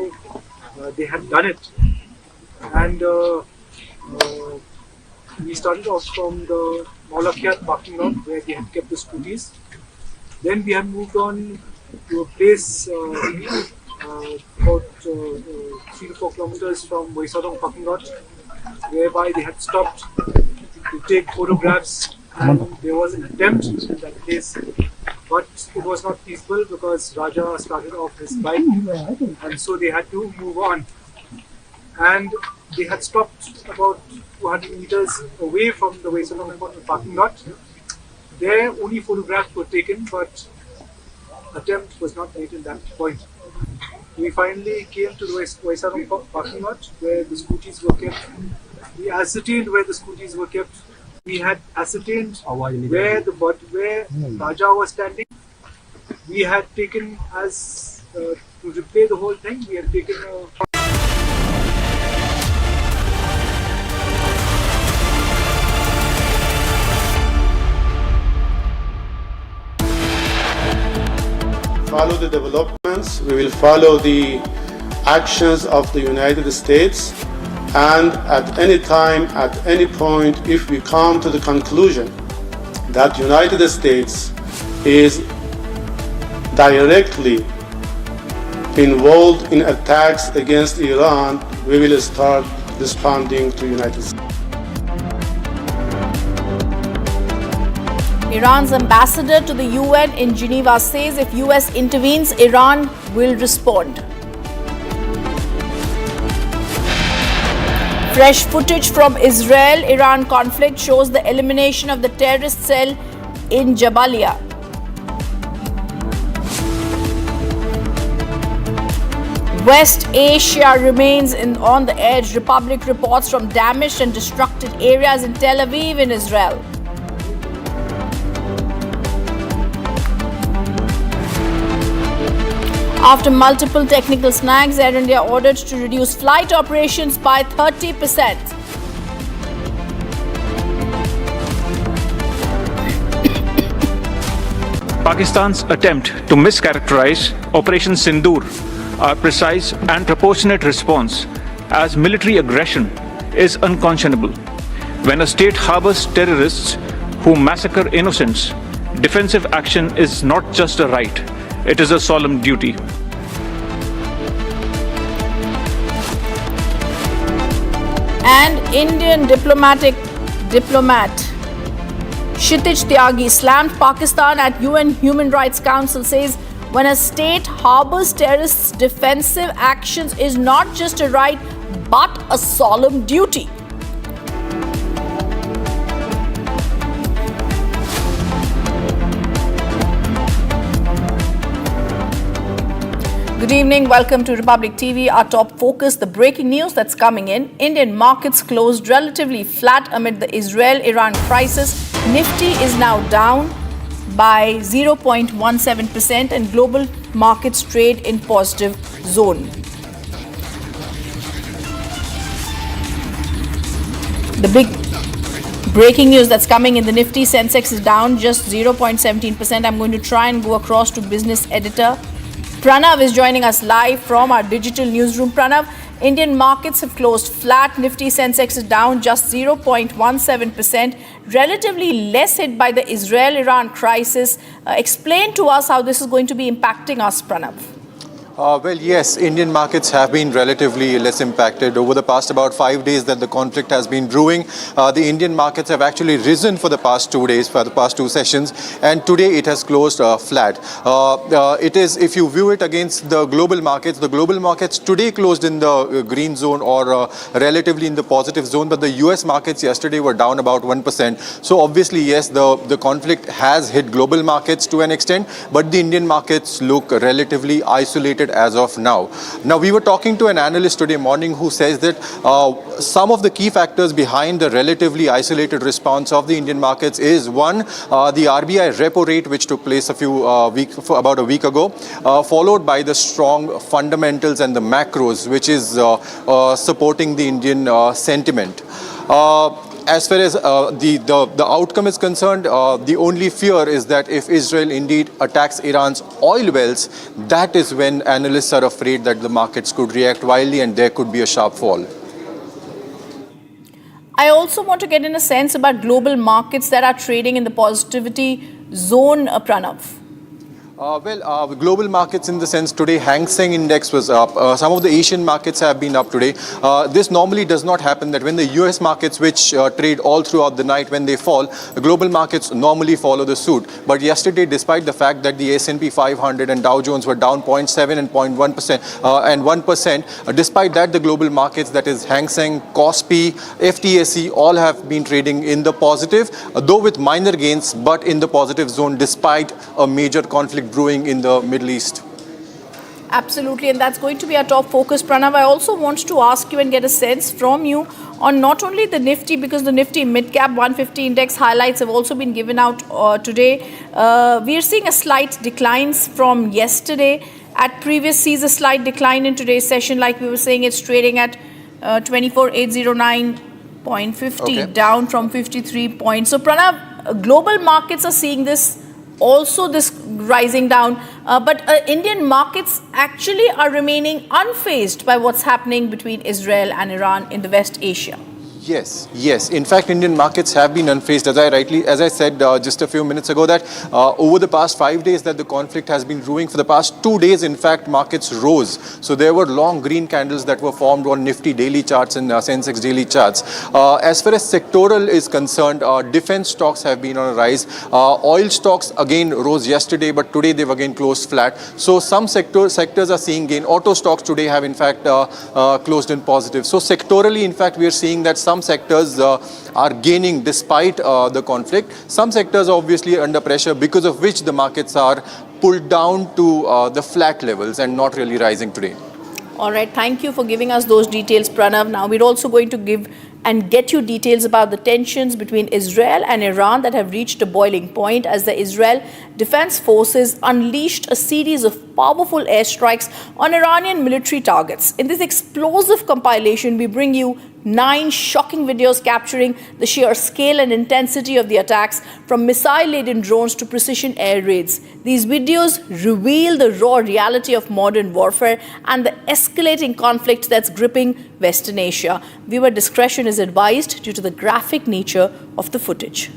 they had done it. And we started off from the Mumbai-Lucknow parking lot where they had kept the scooters. Then we have moved on to a place about 3 to 4 kilometers from Boisadong parking lot, whereby they had stopped to take photographs, and there was an attempt in that place, but it was not peaceful because Raja started off his bike, and so they had to move on. And they had stopped about 200 meters away from the Boisadong parking lot. There only photographs were taken, but attempt was not made in that point. We finally came to the Boisadong parking lot where the scooters were kept. We ascertained where the scooters were kept. We had ascertained where Raja was standing. We had taken to replay the whole thing, we had taken a follow the developments, we will follow the actions of the United States, and at any time, at any point, if we come to the conclusion that United States is directly involved in attacks against Iran, we will start responding to United States. Iran's ambassador to the UN in Geneva says if US intervenes, Iran will respond. Fresh footage from Israel-Iran conflict shows the elimination of the terrorist cell in Jabalia. West Asia remains on the edge. Republic reports from damaged and destructed areas in Tel Aviv in Israel. After multiple technical snags, Air India ordered to reduce flight operations by 30%. Pakistan's attempt to mischaracterize Operation Sindoor, our precise and proportionate response, as military aggression is unconscionable. When a state harbors terrorists who massacre innocents, defensive action is not just a right, it is a solemn duty. And Indian diplomat Kshitij Tyagi slammed Pakistan at UN Human Rights Council, says when a state harbors terrorists, defensive actions is not just a right but a solemn duty. Good evening, welcome to Republic TV. Our top focus, the breaking news that's coming in. Indian markets closed relatively flat amid the Israel-Iran crisis. Nifty is now down by 0.17% and global markets trade in positive zone. The big breaking news that's coming in the Nifty, Sensex is down just 0.17%. I'm going to try and go across to business editor Pranav is joining us live from our digital newsroom. Pranav, Indian markets have closed flat. Nifty Sensex is down just 0.17%, relatively less hit by the Israel-Iran crisis. Explain to us how this is going to be impacting us, Pranav. Well, yes, Indian markets have been relatively less impacted. Over the past about 5 days that the conflict has been brewing, the Indian markets have actually risen for the past 2 days, for the past two sessions, and today it has closed flat. It is, if you view it against the global markets today closed in the green zone or relatively in the positive zone, but the US markets yesterday were down about 1%. So obviously, yes, the conflict has hit global markets to an extent, but the Indian markets look relatively isolated as of now. Now, we were talking to an analyst today morning who says that some of the key factors behind the relatively isolated response of the Indian markets is one, the RBI repo rate, which took place about a week ago, followed by the strong fundamentals and the macros, which is supporting the Indian sentiment. As far as the outcome is concerned, the only fear is that if Israel indeed attacks Iran's oil wells, that is when analysts are afraid that the markets could react wildly and there could be a sharp fall. I also want to get in a sense about global markets that are trading in the positivity zone, Pranav. Global markets in the sense today, Hang Seng Index was up. Some of the Asian markets have been up today. This normally does not happen, that when the US markets, which trade all throughout the night, when they fall, the global markets normally follow the suit. But yesterday, despite the fact that the S&P 500 and Dow Jones were down 0.7 and 0.1% and 1%, despite that, the global markets, that is Hang Seng, KOSPI, FTSE, all have been trading in the positive, though with minor gains, but in the positive zone, despite a major conflict brewing in the Middle East. Absolutely, and that's going to be our top focus, Pranav. I also want to ask you and get a sense from you on not only the Nifty, because the Nifty Mid-Cap 150 Index highlights have also been given out today. We are seeing a slight decline from yesterday. At previous sees a slight decline in today's session. Like we were saying, it's trading at 24,809.50, down from 53 points. So, Pranav, global markets are seeing this rising down, but Indian markets actually are remaining unfazed by what's happening between Israel and Iran in the West Asia. Yes. In fact, Indian markets have been unfazed. As I said just a few minutes ago, that over the past 5 days that the conflict has been brewing, for the past 2 days, in fact, markets rose. So there were long green candles that were formed on Nifty daily charts and Sensex daily charts. As far as sectoral is concerned, defense stocks have been on a rise. Oil stocks again rose yesterday, but today they've again closed flat. So some sectors are seeing gain. Auto stocks today have in fact closed in positive. So sectorally, in fact, we are seeing that some sectors are gaining despite the conflict. Some sectors are obviously under pressure, because of which the markets are pulled down to the flat levels and not really rising today. All right, thank you for giving us those details, Pranav. Now we're also going to give and get you details about the tensions between Israel and Iran that have reached a boiling point as the Israel Defense Forces unleashed a series of powerful airstrikes on Iranian military targets. In this explosive compilation, we bring you 9 shocking videos capturing the sheer scale and intensity of the attacks, from missile-laden drones to precision air raids. These videos reveal the raw reality of modern warfare and the escalating conflict that's gripping Western Asia. Viewer discretion is advised due to the graphic nature of the footage.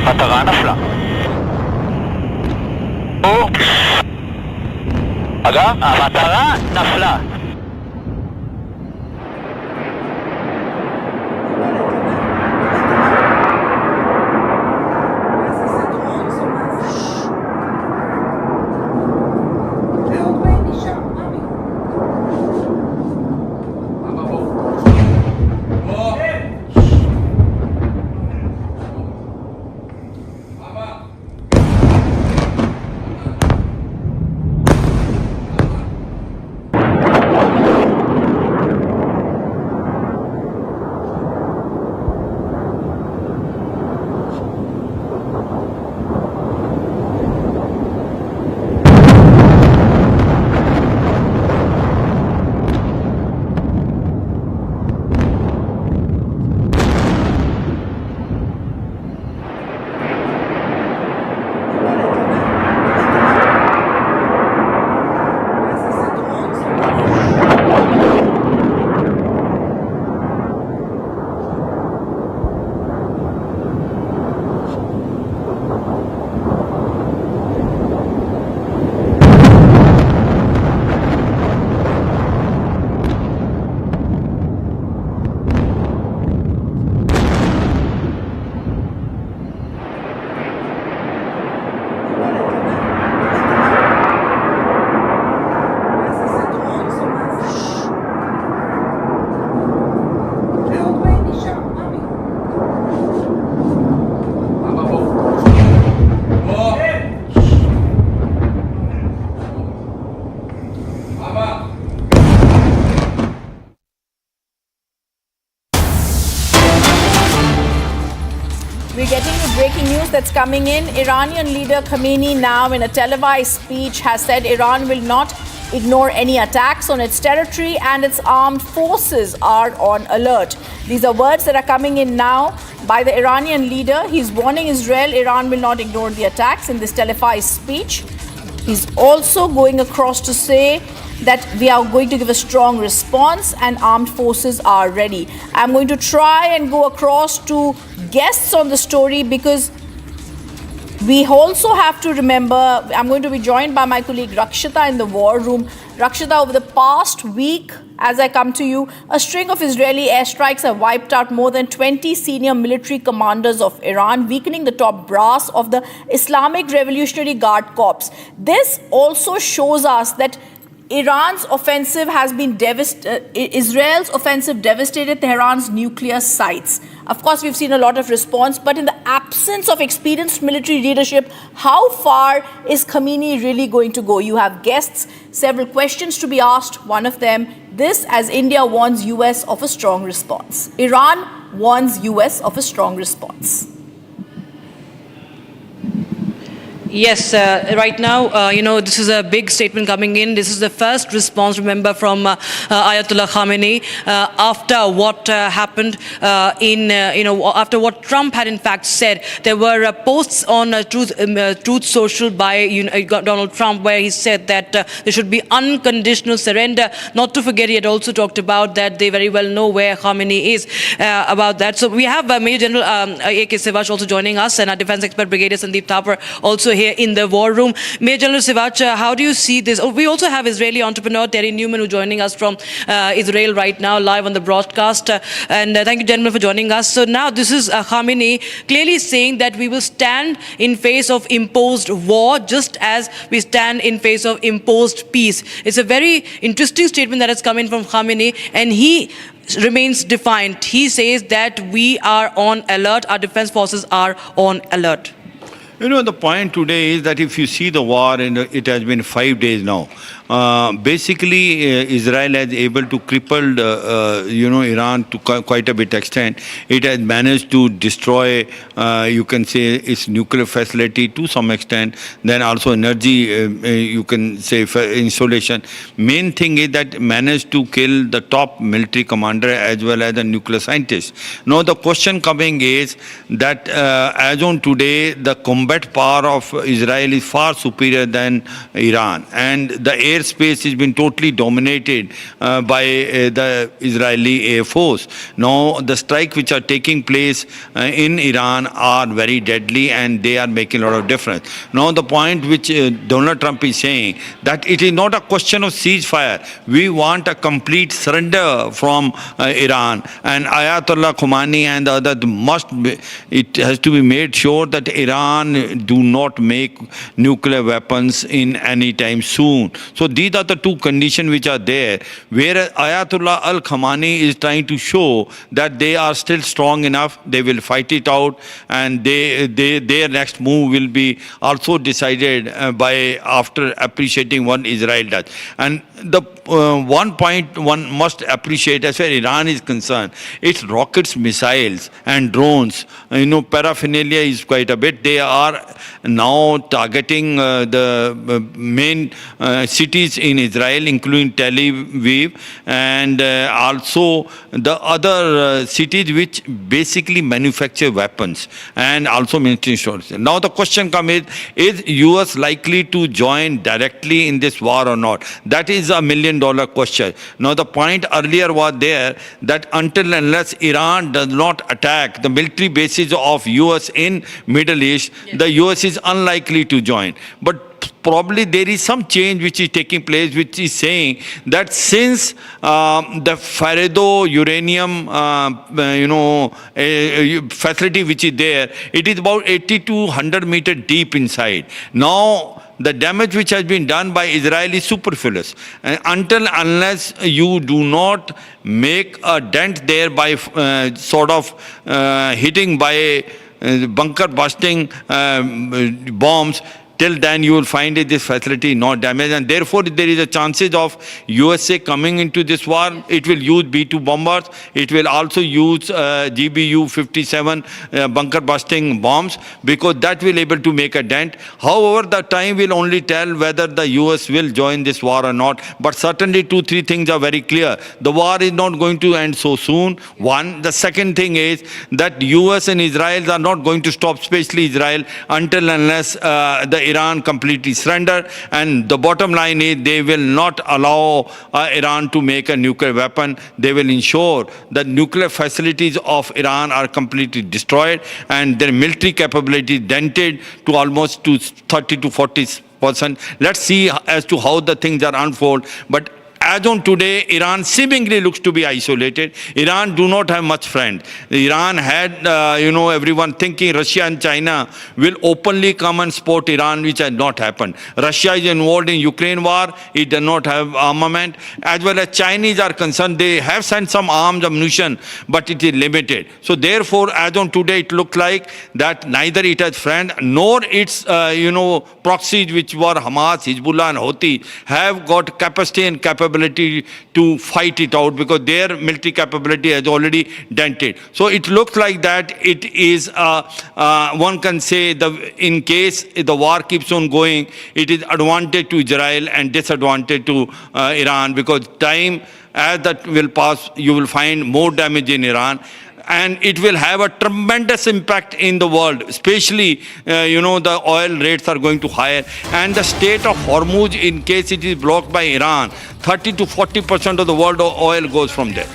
המטרה נפלה. אגב, המטרה נפלה. We're getting you breaking news that's coming in. Iranian leader Khamenei now in a televised speech has said Iran will not ignore any attacks on its territory and its armed forces are on alert. These are words that are coming in now by the Iranian leader. He's warning Israel Iran will not ignore the attacks in this televised speech. He's also going across to say that we are going to give a strong response and armed forces are ready. I'm going to try and go across to guests on the story because we also have to remember, I'm going to be joined by my colleague Rakshita in the war room. Rakshita, over the past week, as I come to you, a string of Israeli airstrikes have wiped out more than 20 senior military commanders of Iran, weakening the top brass of the Islamic Revolutionary Guard Corps. This also shows us that Iran's offensive has been Israel's offensive devastated Tehran's nuclear sites. Of course, we've seen a lot of response, but in the absence of experienced military leadership, how far is Khamenei really going to go? You have guests, several questions to be asked. One of them, this as India warns US of a strong response. Iran warns US of a strong response. Yes, right now, this is a big statement coming in. This is the first response, remember, from Ayatollah Khamenei after what happened after what Trump had in fact said. There were posts on Truth Social by Donald Trump where he said that there should be unconditional surrender. Not to forget, he had also talked about that they very well know where Khamenei is about that. So we have Major General A.K. Sivach also joining us, and our defense expert Brigadier Sandeep Thapar also here in the war room. Major General Sivach, how do you see this? We also have Israeli entrepreneur Terry Newman who joining us from Israel right now, live on the broadcast. And thank you, gentlemen, for joining us. So now this is Khamenei clearly saying that we will stand in face of imposed war just as we stand in face of imposed peace. It's a very interesting statement that has come in from Khamenei, and he remains defiant. He says that we are on alert, our defense forces are on alert. The point today is that if you see the war, and it has been 5 days now, basically Israel has able to cripple Iran to quite a bit extent. It has managed to destroy, you can say, its nuclear facility to some extent. Then also energy, you can say, installation. Main thing is that managed to kill the top military commander as well as the nuclear scientist. Now the question coming is that as on today, the combat power of Israel is far superior than Iran, and the airspace has been totally dominated by the Israeli Air Force. Now the strikes which are taking place in Iran are very deadly, and they are making a lot of difference. Now the point which Donald Trump is saying, that it is not a question of ceasefire. We want a complete surrender from Iran, and Ayatollah Khamenei and the others it has to be made sure that Iran do not make nuclear weapons in any time soon. So these are the two conditions which are there, where Ayatollah Khamenei is trying to show that they are still strong enough, they will fight it out, and their next move will be also decided after appreciating what Israel does. And the one point one must appreciate as far as Iran is concerned, its rockets, missiles and drones, paraphernalia is quite a bit. They are now targeting the main cities in Israel, including Tel Aviv, and also the other cities which basically manufacture weapons and also military stores. Now the question comes is US likely to join directly in this war or not? That is $1 million question. Now the point earlier was there that until unless Iran does not attack the military bases of US in Middle East, the US is unlikely to join. But probably there is some change which is taking place, which is saying that since the Farado uranium facility which is there, it is about 80 to 100 meters deep inside. Now the damage which has been done by Israel is superfluous. Until unless you do not make a dent there by hitting by bunker busting bombs, till then you will find this facility not damaged, and therefore there is a chances of USA coming into this war. It will use B-2 bombers. It will also use GBU-57 bunker busting bombs, because that will able to make a dent. However, the time will only tell whether the US will join this war or not. But certainly 2-3 things are very clear. The war is not going to end so soon. One. The second thing is that US and Israel are not going to stop, especially Israel, until unless the Iran completely surrender. And the bottom line is they will not allow Iran to make a nuclear weapon. They will ensure that nuclear facilities of Iran are completely destroyed and their military capability dented to almost to 30 to 40 person. Let's see as to how the things are unfold. But as on today, Iran seemingly looks to be isolated. Iran do not have much friend. Iran had, everyone thinking Russia and China will openly come and support Iran, which has not happened. Russia is involved in Ukraine war. It does not have armament. As well as Chinese are concerned, they have sent some arms, ammunition, but it is limited. So therefore, as on today, it looks like that neither it has friend nor its, proxies, which were Hamas, Hezbollah and Houthi, have got capacity and capability to fight it out, because their military capability has already dented. So it looks like that it is, one can say, in case the war keeps on going, it is advantage to Israel and disadvantage to Iran, because time as that will pass, you will find more damage in Iran. And it will have a tremendous impact in the world, especially, the oil rates are going to higher. And the state of Hormuz, in case it is blocked by Iran, 30 to 40% of the world oil goes from there.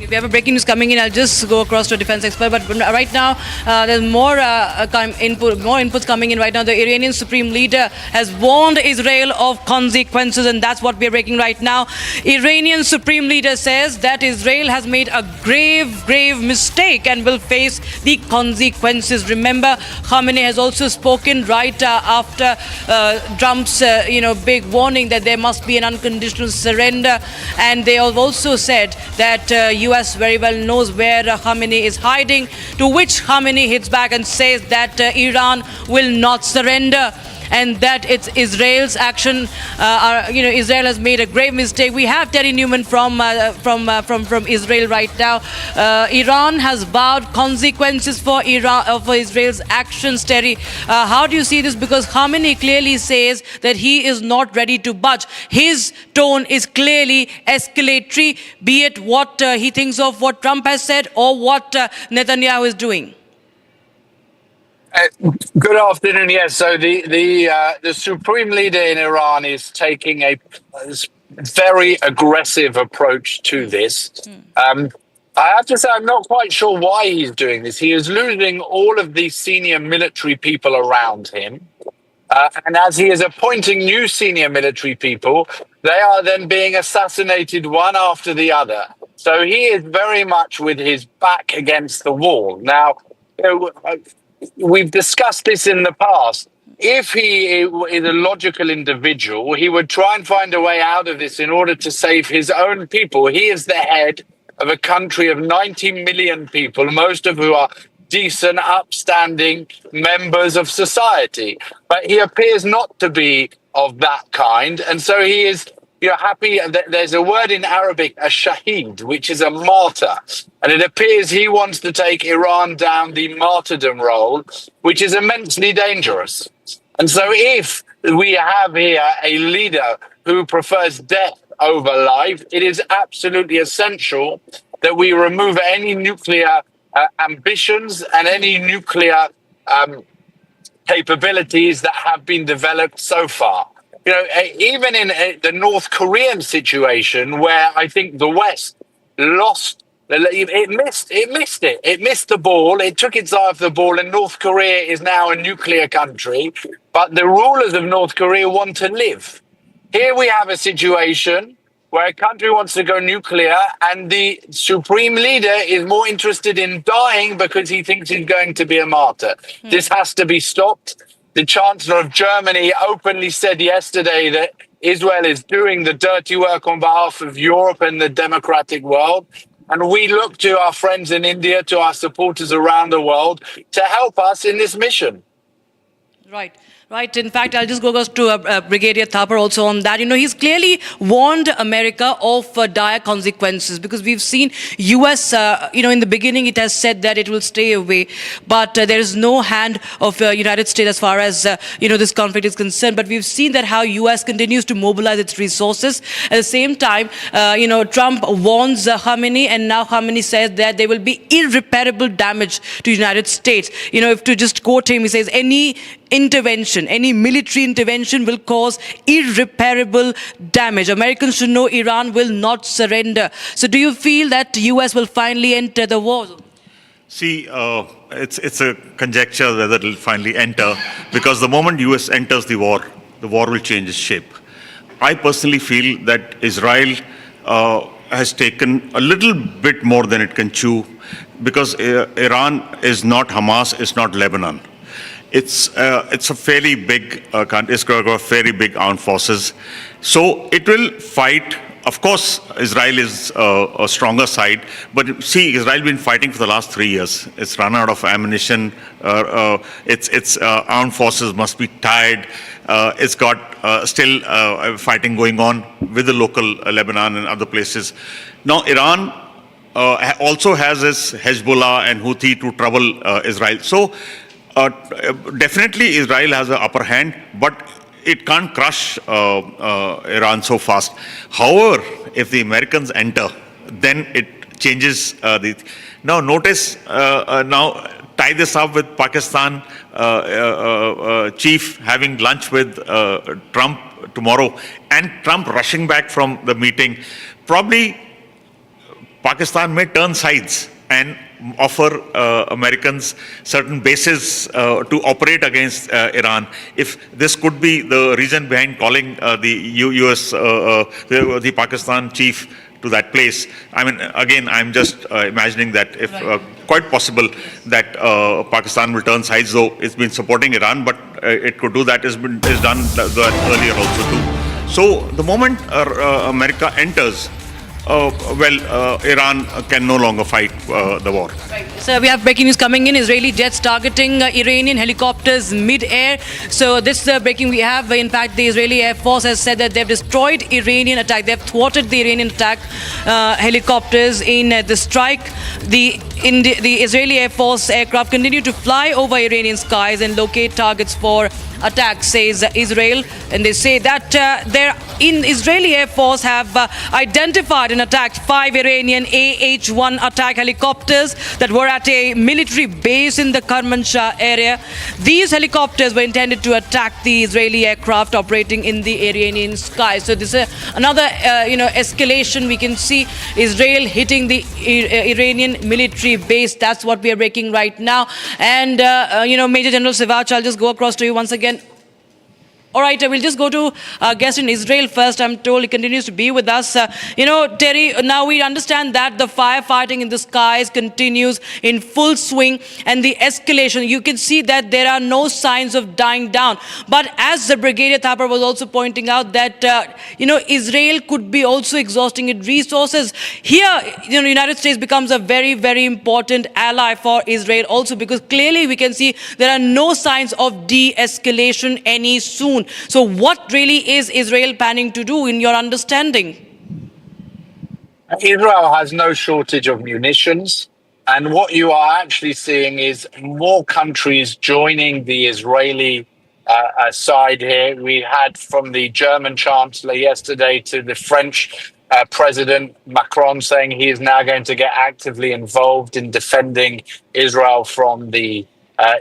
We have a breaking news coming in. I'll just go across to a defense expert. But right now, there's more inputs coming in right now. The Iranian Supreme Leader has warned Israel of consequences, and that's what we're breaking right now. Iranian Supreme Leader says that Israel has made a grave mistake and will face the consequences. Remember, Khamenei has also spoken right after Trump's big warning that there must be an unconditional surrender, and they have also said that US very well knows where Khamenei is hiding, to which Khamenei hits back and says that Iran will not surrender, and that it's Israel's action. Israel has made a grave mistake. We have Terry Newman from Israel right now. Iran has vowed consequences for Israel's actions. Terry, how do you see this? Because Khamenei clearly says that he is not ready to budge. His tone is clearly escalatory, be it what he thinks of what Trump has said or what Netanyahu is doing. Good afternoon. Yes, so the supreme leader in Iran is taking a very aggressive approach to this. I have to say, I'm not quite sure why he's doing this. He is losing all of the senior military people around him. And as he is appointing new senior military people, they are then being assassinated one after the other. So he is very much with his back against the wall. Now, we've discussed this in the past. If he is a logical individual, he would try and find a way out of this in order to save his own people. He is the head of a country of 90 million people, most of who are decent, upstanding members of society. But he appears not to be of that kind. And so he is happy. There's a word in Arabic, a shaheed, which is a martyr. And it appears he wants to take Iran down the martyrdom road, which is immensely dangerous. And so if we have here a leader who prefers death over life, it is absolutely essential that we remove any nuclear ambitions and any nuclear capabilities that have been developed so far. Even in the North Korean situation, where I think the West lost, it missed the ball, it took its eye off the ball, and North Korea is now a nuclear country, but the rulers of North Korea want to live. Here we have a situation where a country wants to go nuclear, and the supreme leader is more interested in dying because he thinks he's going to be a martyr. This has to be stopped. The Chancellor of Germany openly said yesterday that Israel is doing the dirty work on behalf of Europe and the democratic world. And we look to our friends in India, to our supporters around the world, to help us in this mission. Right. In fact, I'll just go to Brigadier Thapar also on that. He's clearly warned America of dire consequences, because we've seen US, in the beginning it has said that it will stay away, but there is no hand of United States as far as, this conflict is concerned. But we've seen that how US continues to mobilize its resources. At the same time, Trump warns Khamenei, and now Khamenei says that there will be irreparable damage to the United States. If to just quote him, he says, any military intervention will cause irreparable damage. Americans should know Iran will not surrender. So do you feel that the US will finally enter the war? See, it's a conjecture whether it will finally enter, because the moment US enters the war, the war will change its shape. I personally feel that Israel has taken a little bit more than it can chew, because Iran is not Hamas, it's not Lebanon. It's a fairly big country. It's got very big armed forces, so it will fight. Of course, Israel is a stronger side, but see, Israel has been fighting for the last 3 years. It's run out of ammunition. Its armed forces must be tired. It's got still fighting going on with the local Lebanon and other places. Now, Iran also has its Hezbollah and Houthi to trouble Israel. So, definitely Israel has an upper hand, but it can't crush Iran so fast. However, if the Americans enter, then it changes the... Now notice, now tie this up with Pakistan chief having lunch with Trump tomorrow, and Trump rushing back from the meeting. Probably Pakistan may turn sides and offer Americans certain bases to operate against Iran. If this could be the reason behind calling the US, the Pakistan chief to that place. I mean, again, I'm just imagining that if quite possible that Pakistan will turn sides, though it's been supporting Iran, but it could do that. Is done that earlier also too. So the moment America enters, Iran can no longer fight the war. So we have breaking news coming in. Israeli jets targeting Iranian helicopters mid-air. So this breaking we have. In fact, the Israeli Air Force has said that they've destroyed Iranian attack. They've thwarted the Iranian attack helicopters in the strike. The Israeli Air Force aircraft continue to fly over Iranian skies and locate targets for attack, says Israel. And they say that Israeli Air Force have identified and attacked 5 Iranian AH-1 attack helicopters that were at a military base in the Kermanshah area. These helicopters were intended to attack the Israeli aircraft operating in the Iranian sky. So this is another escalation. We can see Israel hitting the Iranian military base. That's what we are breaking right now. And Major General Sivach, I'll just go across to you once again. All right, we'll just go to our guest in Israel first. I'm told he continues to be with us. Terry, now we understand that the firefighting in the skies continues in full swing, and the escalation, you can see that there are no signs of dying down. But as the Brigadier Thapar was also pointing out that, Israel could be also exhausting its resources. Here, the United States becomes a very, very important ally for Israel also, because clearly we can see there are no signs of de-escalation any soon. So what really is Israel planning to do in your understanding? Israel has no shortage of munitions. And what you are actually seeing is more countries joining the Israeli side here. We had from the German Chancellor yesterday to the French President Macron saying he is now going to get actively involved in defending Israel from the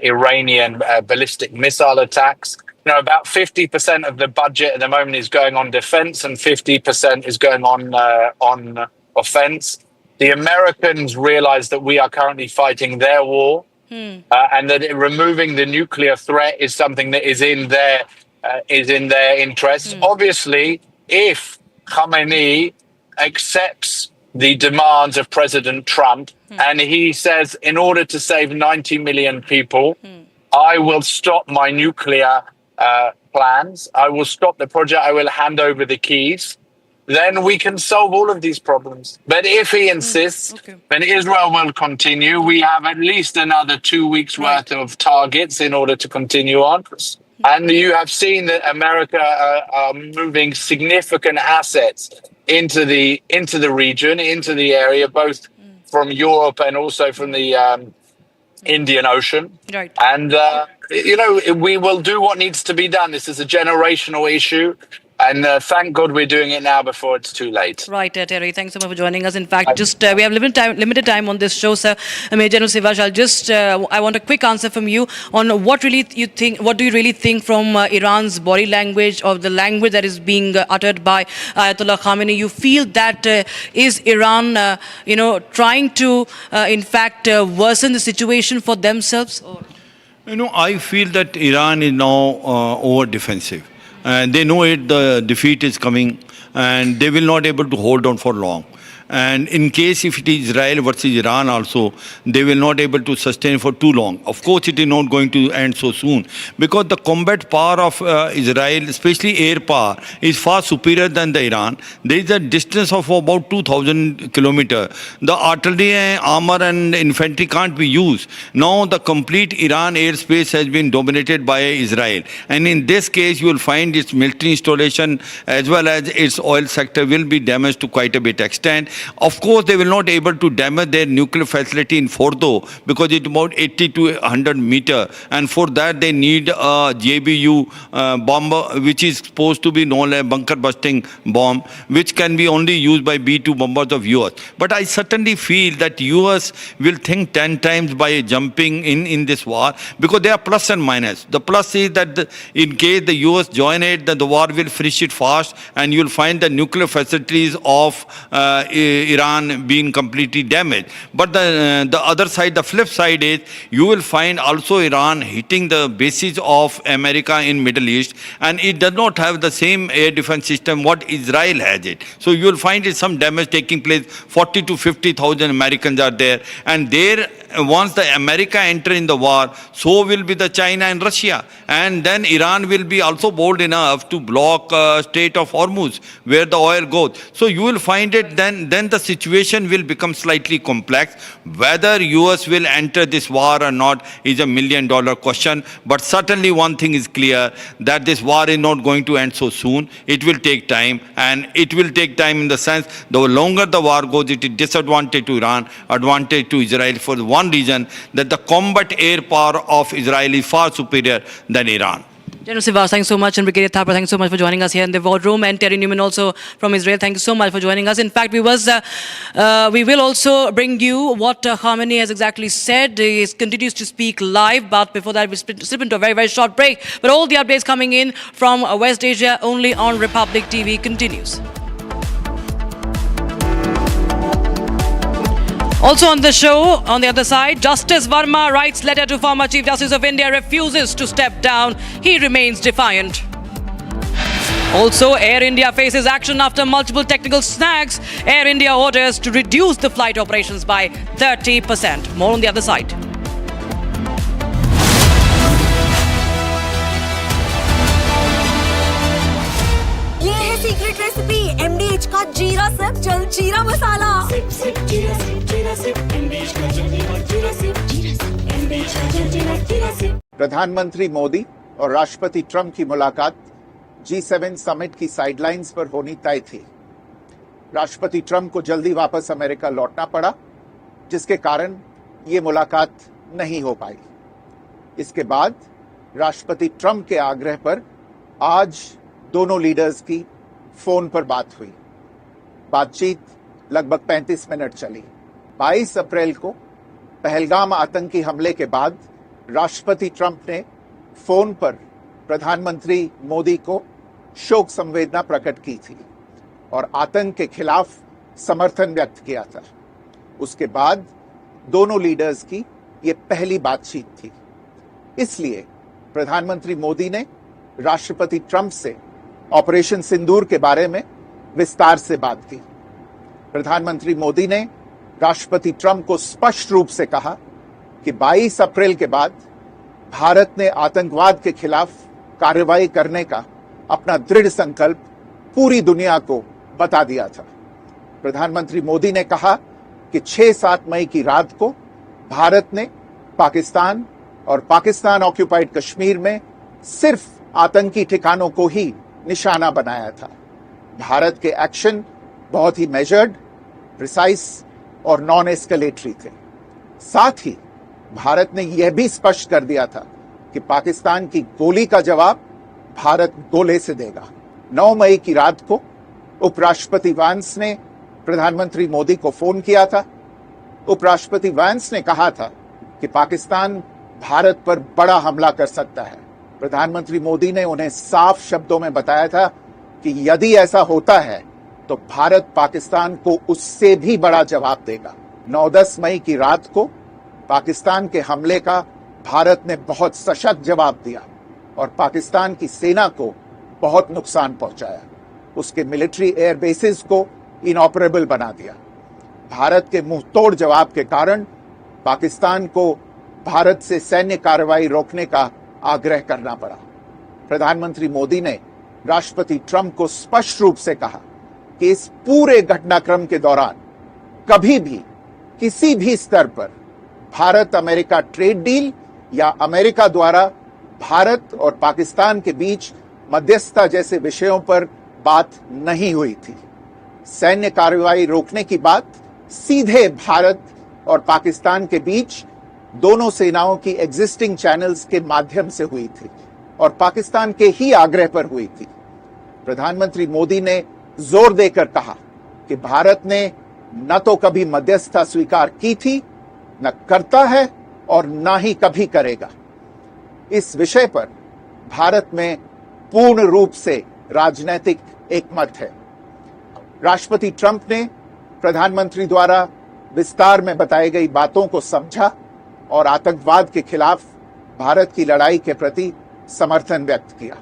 Iranian ballistic missile attacks. About 50% of the budget at the moment is going on defense and 50% is going on offense. The Americans realize that we are currently fighting their war, and that removing the nuclear threat is something that is in their interest. Obviously, if Khamenei accepts the demands of President Trump and he says, in order to save 90 million people, I will stop my nuclear plans, I will stop the project, I will hand over the keys, then we can solve all of these problems. But if he insists, then Israel will continue. We have at least another 2 weeks worth of targets in order to continue on. And you have seen that America are moving significant assets into the region, into the area, both from Europe and also from the Indian Ocean. Right. And we will do what needs to be done. This is a generational issue. And thank God we're doing it now before it's too late. Right, Terry. Thanks so much for joining us. In fact, we have limited time on this show, sir. Major General Sivach, I want a quick answer from you on what do you really think from Iran's body language, or the language that is being uttered by Ayatollah Khamenei? You feel that is Iran, trying to, in fact, worsen the situation for themselves? Or? I feel that Iran is now over defensive. They know the defeat is coming, and they will not able to hold on for long. And in case if it is Israel versus Iran also, they will not able to sustain for too long. Of course, it is not going to end so soon, because the combat power of Israel, especially air power, is far superior than the Iran. There is a distance of about 2,000 kilometers. The artillery, armor and infantry can't be used. Now the complete Iran airspace has been dominated by Israel. And in this case, you will find its military installation as well as its oil sector will be damaged to quite a bit extent. Of course, they will not able to damage their nuclear facility in Fordo, because it's about 80 to 100 meters, and for that they need a JBU bomber, which is supposed to be known as bunker busting bomb, which can be only used by B-2 bombers of US. But I certainly feel that US will think 10 times by jumping in this war, because there are plus and minus. The plus is that in case the US join it, then the war will finish it fast, and you will find the nuclear facilities of Iran being completely damaged. But the other side, the flip side is, you will find also Iran hitting the bases of America in Middle East, and it does not have the same air defense system what Israel has it. So you will find some damage taking place. 40 to 50,000 Americans are there, and there, once the America enter in the war, so will be the China and Russia, and then Iran will be also bold enough to block Strait of Hormuz, where the oil goes. So you will find it then the situation will become slightly complex. Whether US will enter this war or not is $1 million question. But certainly one thing is clear, that this war is not going to end so soon. It will take time, and it will take time in the sense, the longer the war goes, it is disadvantage to Iran, advantage to Israel, for the one reason that the combat air power of Israel is far superior than Iran. General Sivas, thanks so much, and Brigadier Thapar, thanks so much for joining us here in the war room, and Terry Newman also from Israel, thank you so much for joining us. In fact, we will also bring you what Khamenei has exactly said. He continues to speak live, but before that, we'll slip into a very, very short break. But all the updates coming in from West Asia only on Republic TV continues. Also on the show, on the other side, Justice Verma writes letter to former Chief Justice of India, refuses to step down. He remains defiant. Also, Air India faces action after multiple technical snags. Air India orders to reduce the flight operations by 30%. More on the other side. ये है secret recipe MDH का जीरा SIP जल जीरा मसाला। प्रधानमंत्री मोदी और राष्ट्रपति Trump की मुलाकात G7 समिट की साइडलाइंस पर होनी तय थी। राष्ट्रपति ट्रंप को जल्दी वापस अमेरिका लौटना पड़ा, जिसके कारण ये मुलाकात नहीं हो पाई। इसके बाद राष्ट्रपति ट्रंप के आग्रह पर आज दोनों लीडर्स की फोन पर बात हुई। बातचीत लगभग 35 मिनट चली। 22 अप्रैल को पहलगाम आतंकी हमले के बाद राष्ट्रपति ट्रंप ने फोन पर प्रधानमंत्री मोदी को शोक संवेदना प्रकट की थी और आतंक के खिलाफ समर्थन व्यक्त किया था। उसके बाद दोनों लीडर्स की ये पहली बातचीत थी। इसलिए प्रधानमंत्री मोदी ने राष्ट्रपति ट्रंप से ऑपरेशन सिंदूर के बारे में विस्तार से बात की। प्रधानमंत्री मोदी ने राष्ट्रपति ट्रंप को स्पष्ट रूप से कहा कि 22 अप्रैल के बाद भारत ने आतंकवाद के खिलाफ कार्रवाई करने का अपना दृढ़ संकल्प पूरी दुनिया को बता दिया था। प्रधानमंत्री मोदी ने कहा कि 6-7 मई की रात को भारत ने पाकिस्तान और पाकिस्तान ऑक्यूपाइड कश्मीर में सिर्फ आतंकी ठिकानों को ही निशाना बनाया था। भारत के एक्शन बहुत ही मेजर्ड, प्रिसाइज और नॉन एस्केलेटरी थे। साथ ही भारत ने यह भी स्पष्ट कर दिया था कि पाकिस्तान की गोली का जवाब भारत गोले से देगा। 9 मई की रात को उपराष्ट्रपति वैंस ने प्रधानमंत्री मोदी को फोन किया था। उपराष्ट्रपति वैंस ने कहा था कि पाकिस्तान भारत पर बड़ा हमला कर सकता है। प्रधानमंत्री मोदी ने उन्हें साफ शब्दों में बताया था कि यदि ऐसा होता है तो भारत पाकिस्तान को उससे भी बड़ा जवाब देगा। 9-10 मई की रात को पाकिस्तान के हमले का भारत ने बहुत सशक्त जवाब दिया और पाकिस्तान की सेना को बहुत नुकसान पहुंचाया, उसके मिलिट्री एयर बेसिस को इनऑपरेबल बना दिया। भारत के मुंहतोड़ जवाब के कारण पाकिस्तान को भारत से सैन्य कार्रवाई रोकने का आग्रह करना पड़ा। प्रधानमंत्री मोदी ने राष्ट्रपति ट्रंप को स्पष्ट रूप से कहा कि इस पूरे घटनाक्रम के दौरान कभी भी किसी भी स्तर पर भारत अमेरिका ट्रेड डील या अमेरिका द्वारा भारत और पाकिस्तान के बीच मध्यस्थता जैसे विषयों पर बात नहीं हुई थी। सैन्य कार्रवाई रोकने की बात सीधे भारत और पाकिस्तान के बीच दोनों सेनाओं की एग्जिस्टिंग चैनल्स के माध्यम से हुई थी और पाकिस्तान के ही आग्रह पर हुई थी। प्रधानमंत्री मोदी ने जोर देकर कहा कि भारत ने न तो कभी मध्यस्थता स्वीकार की थी, न करता है और न ही कभी करेगा। इस विषय पर भारत में पूर्ण रूप से राजनीतिक एकमत है। राष्ट्रपति ट्रंप ने प्रधानमंत्री द्वारा विस्तार में बताई गई बातों को समझा और आतंकवाद के खिलाफ भारत की लड़ाई के प्रति समर्थन व्यक्त किया।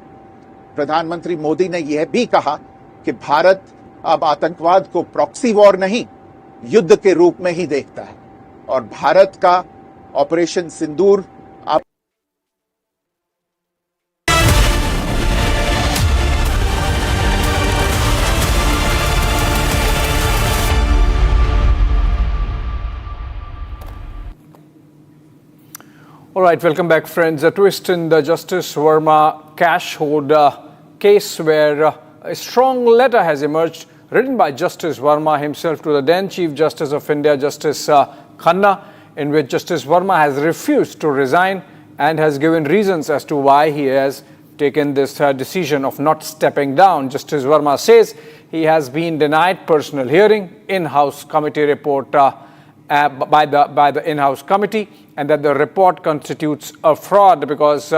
प्रधानमंत्री मोदी ने यह भी कहा कि भारत अब आतंकवाद को प्रॉक्सी वॉर नहीं, युद्ध के रूप में ही देखता है और भारत का ऑपरेशन सिंदूर अब All right, welcome back, friends. A twist in the Justice Verma cash hoard case where a strong letter has emerged written by Justice Verma himself to the then Chief Justice of India, Justice Khanna, in which Justice Verma has refused to resign and has given reasons as to why he has taken this decision of not stepping down. Justice Verma says he has been denied personal hearing, in-house committee report by the in-house committee, and that the report constitutes a fraud because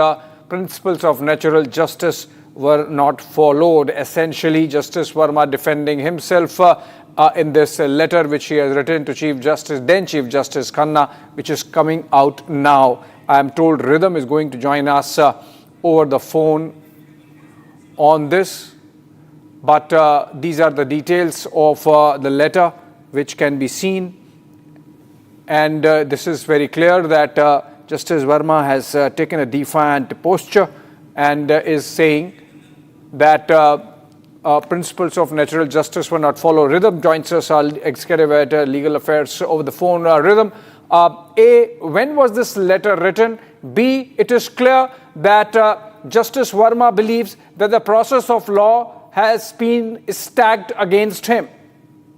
principles of natural justice were not followed. Essentially, Justice Verma defending himself in this letter which he has written to then Chief Justice Khanna, which is coming out now. I am told Rhythm is going to join us over the phone on this, but these are the details of the letter which can be seen. And this is very clear that Justice Verma has taken a defiant posture and is saying that principles of natural justice were not followed. Rhythm joins us, our executive editor, legal affairs, over the phone. Rhythm, A, when was this letter written? B, it is clear that Justice Verma believes that the process of law has been stacked against him.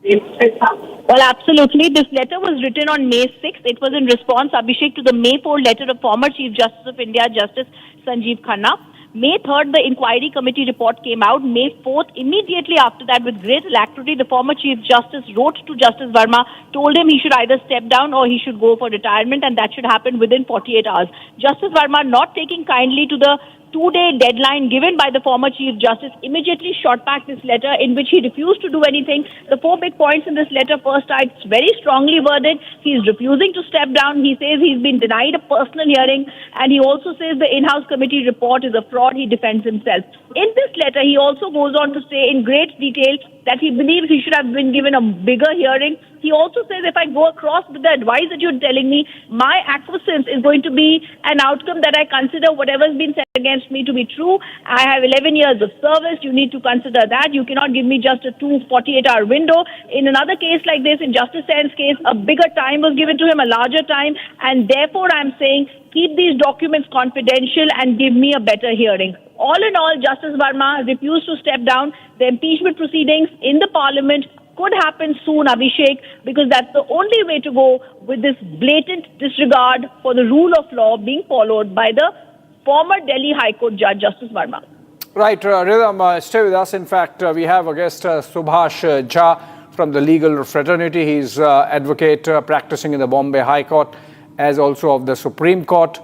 Well, absolutely. This letter was written on May 6th. It was in response, Abhishek, to the May 4th letter of former Chief Justice of India, Justice Sanjeev Khanna. May 3rd, the inquiry committee report came out. May 4th, immediately after that, with great alacrity, the former Chief Justice wrote to Justice Verma, told him he should either step down or he should go for retirement, and that should happen within 48 hours. Justice Verma, not taking kindly to the two-day deadline given by the former Chief Justice, immediately shot back this letter in which he refused to do anything. The 4 big points in this letter: first, it's very strongly worded. He is refusing to step down. He says he's been denied a personal hearing, and he also says the in-house committee report is a fraud. He defends himself. In this letter, he also goes on to say in great detail that he believes he should have been given a bigger hearing. He also says, if I go across with the advice that you're telling me, my acquiescence is going to be an outcome that I consider whatever's been said against me to be true. I have 11 years of service. You need to consider that. You cannot give me just a 48-hour window. In another case like this, in Justice Sen's case, a bigger time was given to him, a larger time. And therefore, I'm saying, keep these documents confidential and give me a better hearing. All in all, Justice Verma refused to step down. The impeachment proceedings in the parliament could happen soon, Abhishek, because that's the only way to go with this blatant disregard for the rule of law being followed by the former Delhi High Court Judge, Justice Verma. Right, Rhythm, stay with us. In fact, we have a guest, Subhash Jha from the legal fraternity. He's advocate practicing in the Bombay High Court as also of the Supreme Court.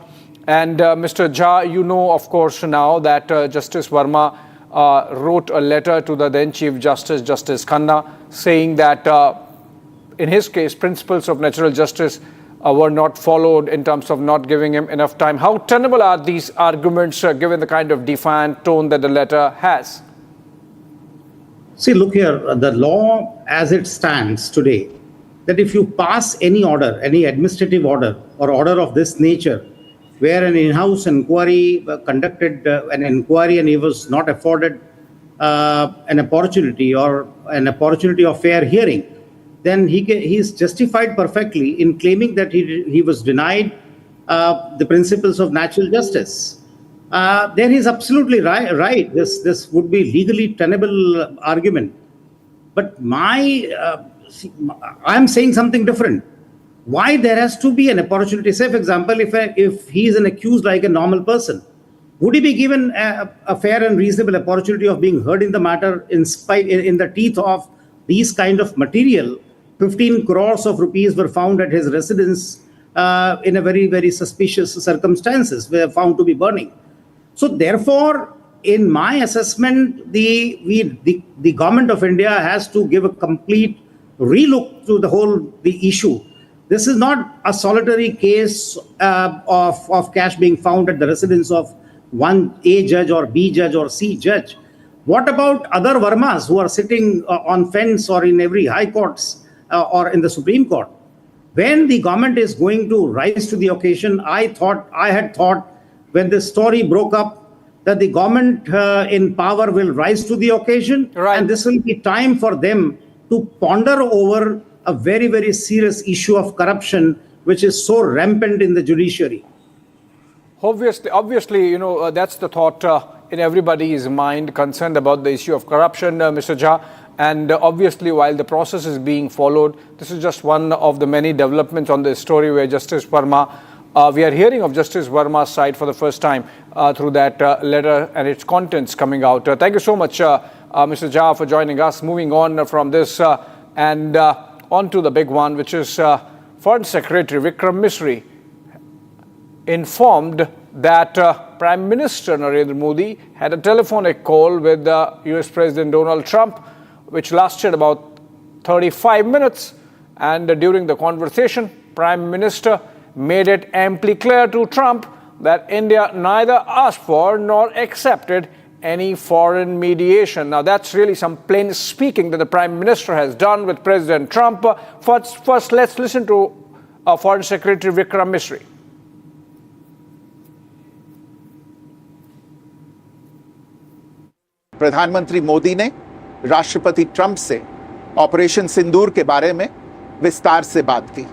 And Mr. Jha, you know, of course, now that Justice Verma wrote a letter to the then Chief Justice, Justice Khanna, saying that in his case, principles of natural justice were not followed in terms of not giving him enough time. How tenable are these arguments given the kind of defiant tone that the letter has? See, look here, the law as it stands today, that if you pass any order, any administrative order or order of this nature, where an in-house inquiry conducted an inquiry and he was not afforded an opportunity of fair hearing, then he is justified perfectly in claiming that he was denied the principles of natural justice. Then he's absolutely right. This would be legally tenable argument. But I'm saying something different. Why there has to be an opportunity? Say, for example, if he is an accused like a normal person, would he be given a fair and reasonable opportunity of being heard in the matter in the teeth of these kind of material? 15 crores of rupees were found at his residence in a very, very suspicious circumstances, were found to be burning. So therefore, in my assessment, the government of India has to give a complete relook to the issue. This is not a solitary case of cash being found at the residence of one A judge or B judge or C judge. What about other Varmas who are sitting on fence or in every high courts or in the Supreme Court? When the government is going to rise to the occasion, I had thought when this story broke up that the government in power will rise to the occasion, and this will be time for them to ponder over a very, very serious issue of corruption, which is so rampant in the judiciary. Obviously, that's the thought in everybody's mind, concerned about the issue of corruption, Mr. Jha. And obviously, while the process is being followed, this is just one of the many developments on this story where Justice Verma, we are hearing of Justice Verma's side for the first time through that letter and its contents coming out. Thank you so much, Mr. Jha, for joining us. Moving on from this and on to the big one, which is Foreign Secretary Vikram Misri informed that Prime Minister Narendra Modi had a telephonic call with US President Donald Trump, which lasted about 35 minutes. And during the conversation, Prime Minister made it amply clear to Trump that India neither asked for nor accepted any foreign mediation. Now, that's really some plain speaking that the Prime Minister has done with President Trump. First, let's listen to Foreign Secretary Vikram Misri. प्रधानमंत्री मोदी ने राष्ट्रपति Trump से operation सिंदूर के बारे में विस्तार से बात की।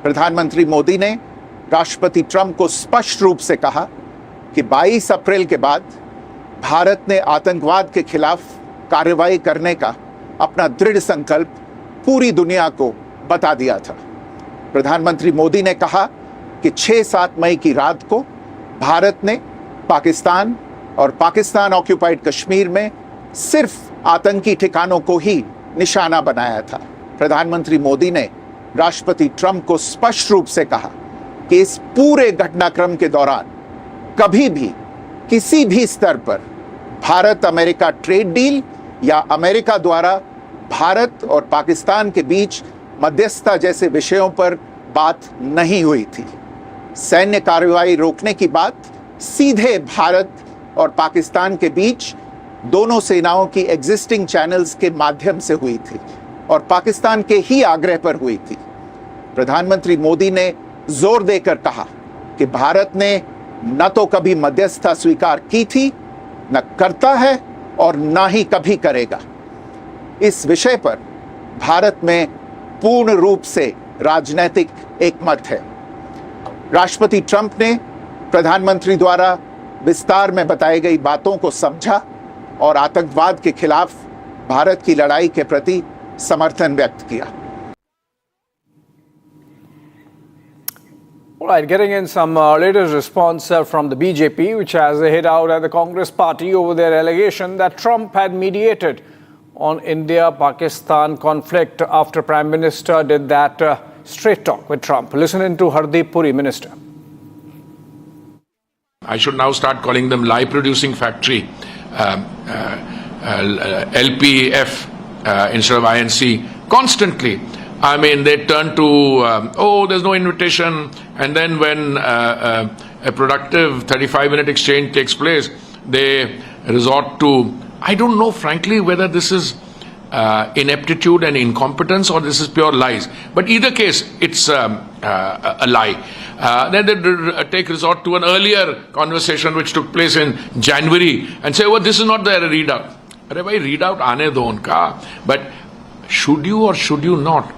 प्रधानमंत्री मोदी ने राष्ट्रपति ट्रंप को स्पष्ट रूप से कहा कि 22 अप्रैल के बाद भारत ने आतंकवाद के खिलाफ कार्रवाई करने का अपना दृढ़ संकल्प पूरी दुनिया को बता दिया था। प्रधानमंत्री मोदी ने कहा कि 6-7 मई की रात को भारत ने पाकिस्तान और पाकिस्तान ऑक्यूपाइड कश्मीर में सिर्फ आतंकी ठिकानों को ही निशाना बनाया था। प्रधानमंत्री मोदी ने राष्ट्रपति ट्रंप को स्पष्ट रूप से कहा कि इस पूरे घटनाक्रम के दौरान कभी भी किसी भी स्तर पर भारत अमेरिका ट्रेड डील या अमेरिका द्वारा भारत और पाकिस्तान के बीच मध्यस्थता जैसे विषयों पर बात नहीं हुई थी। सैन्य कार्रवाई रोकने की बात सीधे भारत और पाकिस्तान के बीच दोनों सेनाओं की एग्जिस्टिंग चैनल्स के माध्यम से हुई थी और पाकिस्तान के ही आग्रह पर हुई थी। प्रधानमंत्री मोदी ने जोर देकर कहा कि भारत ने न तो कभी मध्यस्थता स्वीकार की थी, न करता है और न ही कभी करेगा। इस विषय पर भारत में पूर्ण रूप से राजनीतिक एकमत है। राष्ट्रपति ट्रंप ने प्रधानमंत्री द्वारा विस्तार में बताई गई बातों को समझा और आतंकवाद के खिलाफ भारत की लड़ाई के प्रति समर्थन व्यक्त किया। All right, getting in some latest response from the BJP, which has hit out at the Congress party over their allegation that Trump had mediated on India-Pakistan conflict after Prime Minister did that straight talk with Trump. Listen in to Hardeep Puri, Minister. I should now start calling them lie-producing factory, LPF instead of INC, constantly I mean, they turn to, oh, there's no invitation. And then when a productive 35-minute exchange takes place, they resort to, I don't know, frankly, whether this is ineptitude and incompetence or this is pure lies. But either case, it's a lie. Then they take resort to an earlier conversation which took place in January and say, oh, this is not the readout. Arre bhai, readout aane do unka. But should you or should you not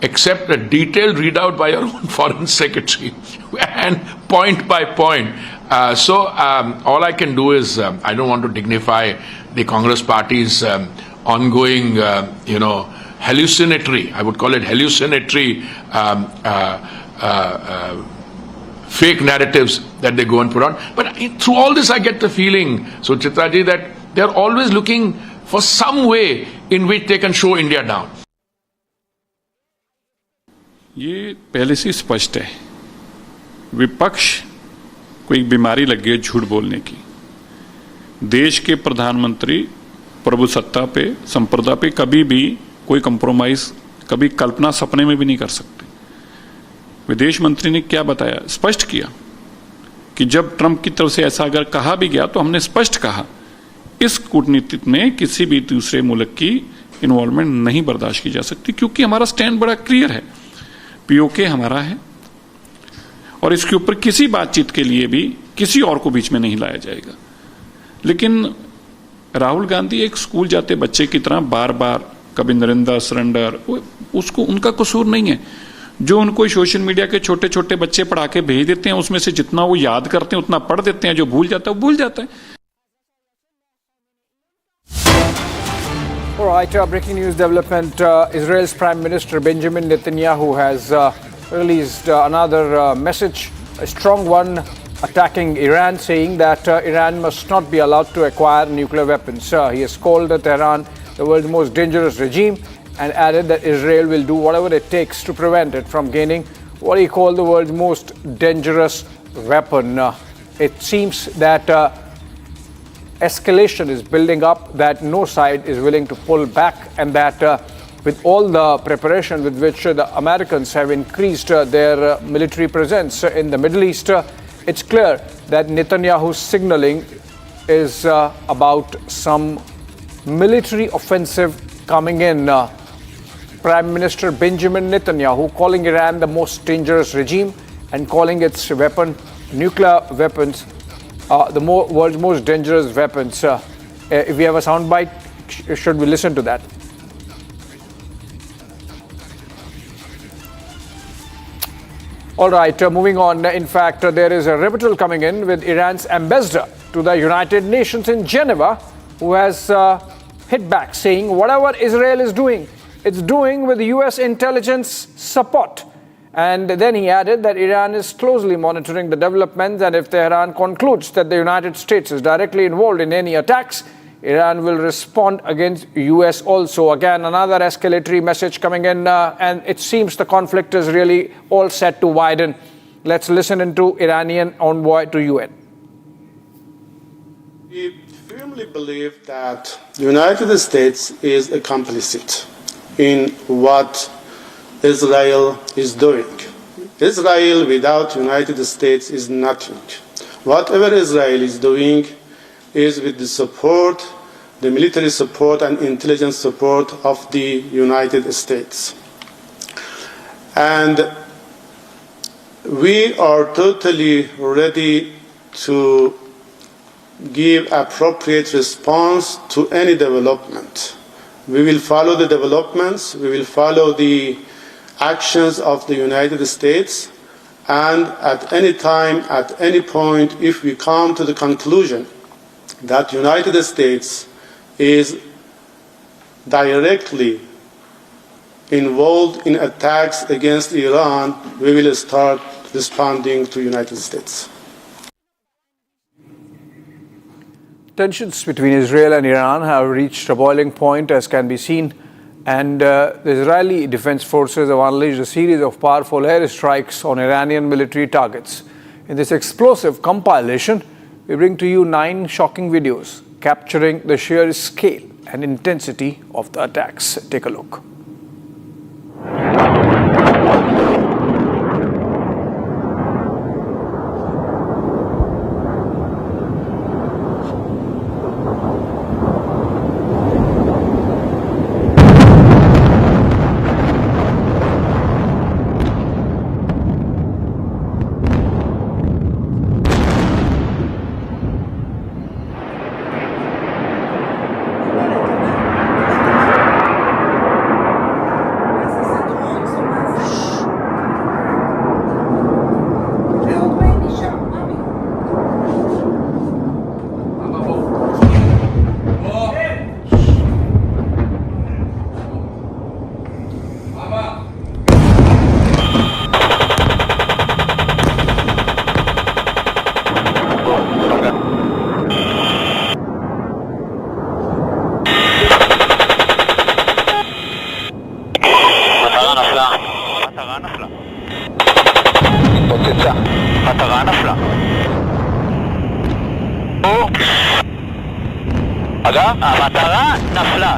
accept a detailed readout by your own foreign secretary and point by point? So all I can do is, I don't want to dignify the Congress party's ongoing, hallucinatory, I would call it hallucinatory fake narratives that they go and put on. But through all this, I get the feeling, so Chitraji, that they're always looking for some way in which they can show India down. ये पहले से स्पष्ट है, विपक्ष को एक बीमारी लग गई है झूठ बोलने की। देश के प्रधानमंत्री प्रभु सत्ता पे, संप्रदा पे कभी भी कोई कंप्रोमाइज, कभी कल्पना सपने में भी नहीं कर सकते। विदेश मंत्री ने क्या बताया, स्पष्ट किया कि जब ट्रंप की तरफ से ऐसा अगर कहा भी गया तो हमने स्पष्ट कहा इस कूटनीति में किसी भी दूसरे मुल्क की इन्वॉल्वमेंट नहीं बर्दाश्त की जा सकती, क्योंकि हमारा स्टैंड बड़ा क्लियर है, पीओके हमारा है और इसके ऊपर किसी बातचीत के लिए भी किसी और को बीच में नहीं लाया जाएगा। लेकिन राहुल गांधी एक स्कूल जाते बच्चे की तरह बार बार कभी नरेंद्र सरेंडर, उसको उनका कसूर नहीं है। जो उनको सोशल मीडिया के छोटे छोटे बच्चे पढ़ा के भेज देते हैं, उसमें से जितना वो याद करते हैं उतना पढ़ देते हैं, जो भूल जाता है वो भूल जाता है। All right, breaking news development. Israel's Prime Minister Benjamin Netanyahu has released another message, a strong one, attacking Iran, saying that Iran must not be allowed to acquire nuclear weapons. He has called Tehran the world's most dangerous regime and added that Israel will do whatever it takes to prevent it from gaining what he called the world's most dangerous weapon. It seems that escalation is building up, that no side is willing to pull back, and that with all the preparation with which the Americans have increased their military presence in the Middle East, it's clear that Netanyahu's signaling is about some military offensive coming in. Prime Minister Benjamin Netanyahu calling Iran the most dangerous regime and calling its weapon, nuclear weapons, the world's most dangerous weapons. If we have a soundbite, should we listen to that? All right, moving on. In fact, there is a rebuttal coming in with Iran's ambassador to the United Nations in Geneva, who has hit back, saying whatever Israel is doing, it's doing with US intelligence support. And then he added that Iran is closely monitoring the developments, and if Tehran concludes that the United States is directly involved in any attacks, Iran will respond against US also. Again, another escalatory message coming in, and it seems the conflict is really all set to widen. Let's listen into Iranian envoy to UN. We firmly believe that the United States is a complicit in what Israel is doing. Israel without United States is nothing. Whatever Israel is doing is with the support, the military support and intelligence support of the United States. And we are totally ready to give appropriate response to any development. We will follow the developments, we will follow the actions of the United States, and at any time, at any point, if we come to the conclusion that the United States is directly involved in attacks against Iran, we will start responding to the United States. Tensions between Israel and Iran have reached a boiling point, as can be seen, and the Israeli Defense Forces have unleashed a series of powerful airstrikes on Iranian military targets. In this explosive compilation, we bring to you 9 shocking videos capturing the sheer scale and intensity of the attacks. Take a look. המטרה נפלה.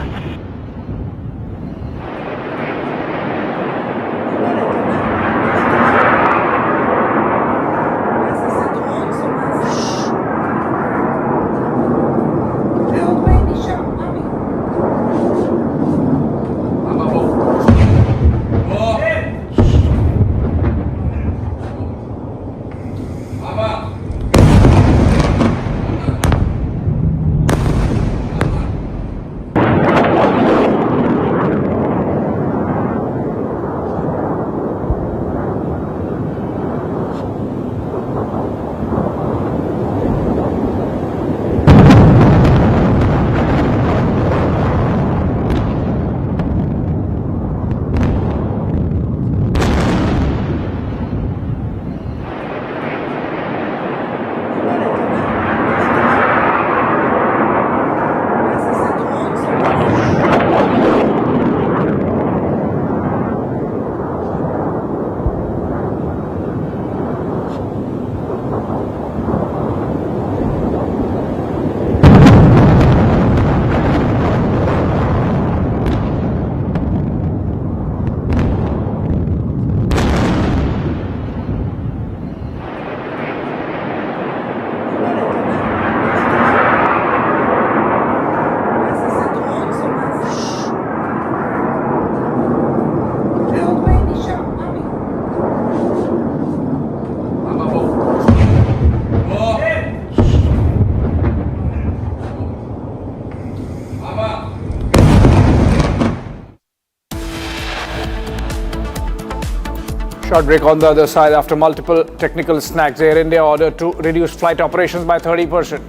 Short break on the other side. After multiple technical snags, Air India ordered to reduce flight operations by 30%.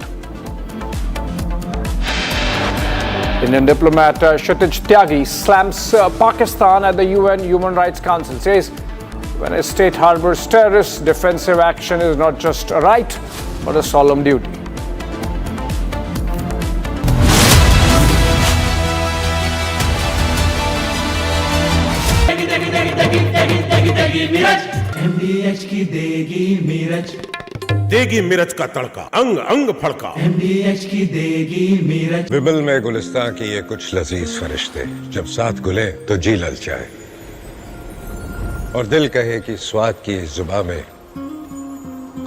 Indian diplomat Kshitij Tyagi slams Pakistan at the UN Human Rights Council. Says when a state harbors terrorists, defensive action is not just a right, but a solemn duty. MDH की देगी मीरज, देगी मिर्च का तड़का, अंग अंग फड़का। MDH की देगी मीरज। विमल में गुलिस्तां की ये कुछ लजीज फरिश्ते जब साथ घुले तो जी ललचाए और दिल कहे कि स्वाद की इस जुबान में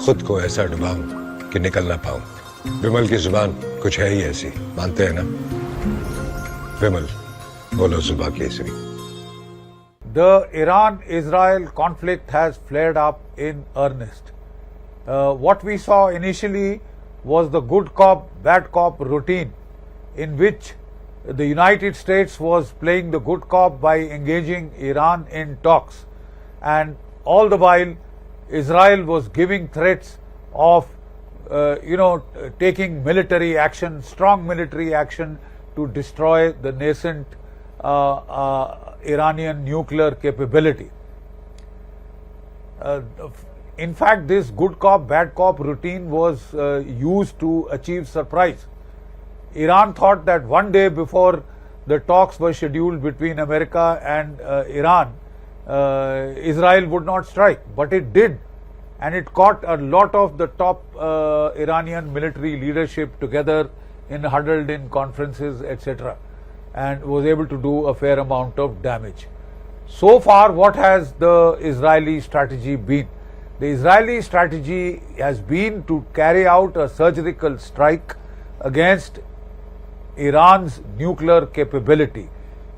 खुद को ऐसा डुबाऊं कि निकल ना पाऊं। विमल की जुबान कुछ है ही ऐसी, मानते हैं ना? विमल, बोलो जुबान Kesari. The Iran-Israel conflict has flared up in earnest. What we saw initially was the good cop, bad cop routine in which the United States was playing the good cop by engaging Iran in talks, and all the while Israel was giving threats of taking military action, strong military action to destroy the nascent Iranian nuclear capability. In fact, this good cop, bad cop routine was used to achieve surprise. Iran thought that one day before the talks were scheduled between America and Iran, Israel would not strike, but it did, and it caught a lot of the top Iranian military leadership together huddled in conferences, etc., and was able to do a fair amount of damage. So far, what has the Israeli strategy been? The Israeli strategy has been to carry out a surgical strike against Iran's nuclear capability,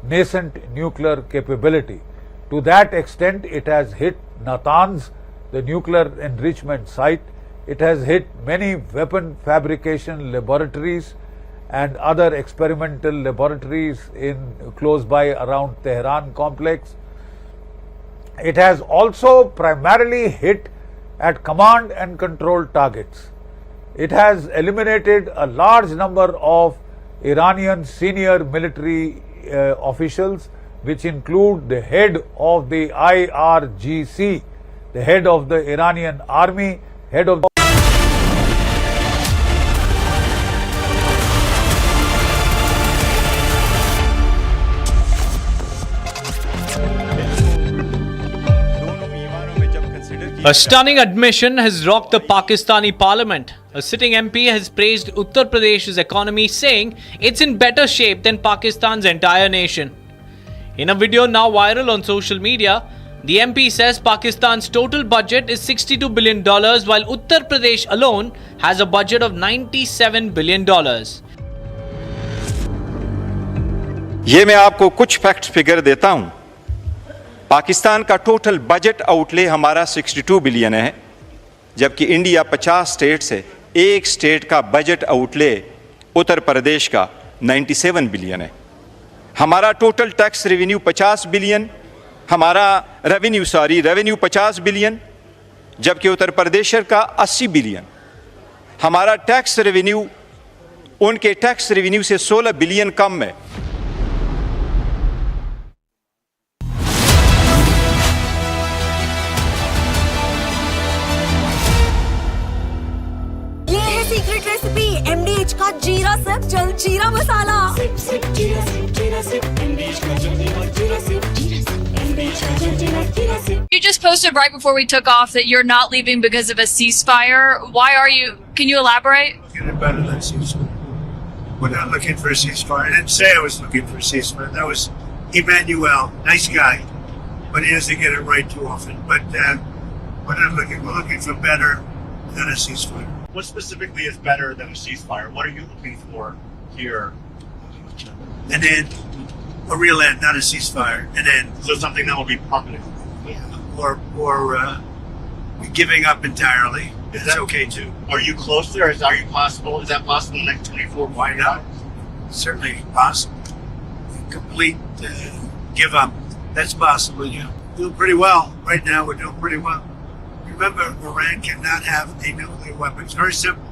nascent nuclear capability. To that extent, it has hit Natanz, the nuclear enrichment site. It has hit many weapon fabrication laboratories and other experimental laboratories close by around Tehran complex. It has also primarily hit at command and control targets. It has eliminated a large number of Iranian senior military officials, which include the head of the IRGC, the head of the Iranian army, head of the A stunning admission has rocked the Pakistani parliament. A sitting MP has praised Uttar Pradesh's economy, saying it's in better shape than Pakistan's entire nation. In a video now viral on social media, the MP says Pakistan's total budget is $62 billion, while Uttar Pradesh alone has a budget of $97 billion. ये मैं आपको कुछ fact figure देता हूं। पाकिस्तान का total budget outlay हमारा 62 billion है, जबकि इंडिया 50 स्टेट से एक स्टेट का बजट आउटले उत्तर प्रदेश का 97 बिलियन है। हमारा total tax revenue 50 billion, revenue 50 billion, जबकि उत्तर प्रदेश का 80 बिलियन। हमारा टैक्स रेवेन्यू उनके टैक्स रेवेन्यू से 16 बिलियन कम है। सीक्रेट रेसिपी MDH का जीरा सिप जल जीरा मसाला। You just posted right before we took off that you're not leaving because of a ceasefire. Why are you? Can you elaborate? Getting better than ceasefire. We're not looking for a ceasefire. I didn't say I was looking for a ceasefire. That was Emmanuel, nice guy, but he doesn't get it right too often. But we're not looking. We're looking for better than a ceasefire. What specifically is better than a ceasefire? What are you looking for here? An end, a real end, not a ceasefire. An end. So something that will be permanent. Or giving up entirely. Is that okay too? Are you close there? Is that possible in the next 24? Why not? Certainly possible. Complete give up. That's possible. Yeah, doing pretty well right now. We're doing pretty well. Remember, Iran cannot have a nuclear weapon. It's very simple.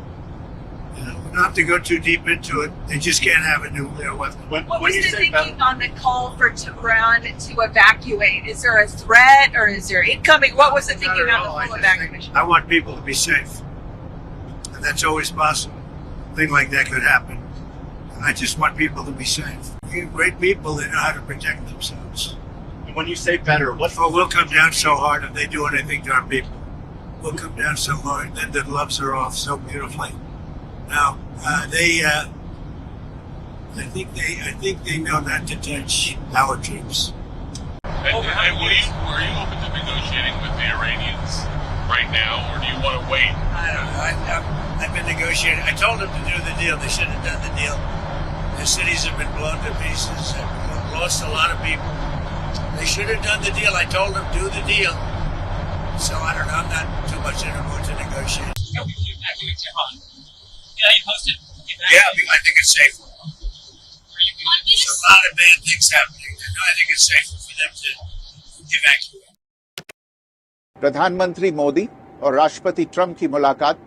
We don't have to go too deep into it. They just can't have a nuclear weapon. What was the thinking on the call for Tehran to evacuate? Is there a threat or is there incoming? What was the thinking on the full evacuation? I want people to be safe. And that's always possible. A thing like that could happen. I just want people to be safe. We have great people that know how to protect themselves. And when you say better, we'll come down so hard if they do anything to our people. We'll come down so hard, then the gloves are off so beautifully. Now, I think they know not to touch our troops. Are you open to negotiating with the Iranians right now, or do you want to wait? I don't know. I've been negotiating. I told them to do the deal. They should have done the deal. Their cities have been blown to pieces. They've lost a lot of people. They should have done the deal. I told them do the deal. So I don't know. I'm not too much in a mood to negotiate. Yeah, you posted. Yeah, I think it's safer. There's a lot of bad things happening. I think it's safer for them to evacuate. प्रधानमंत्री मोदी और राष्ट्रपति Trump की मुलाकात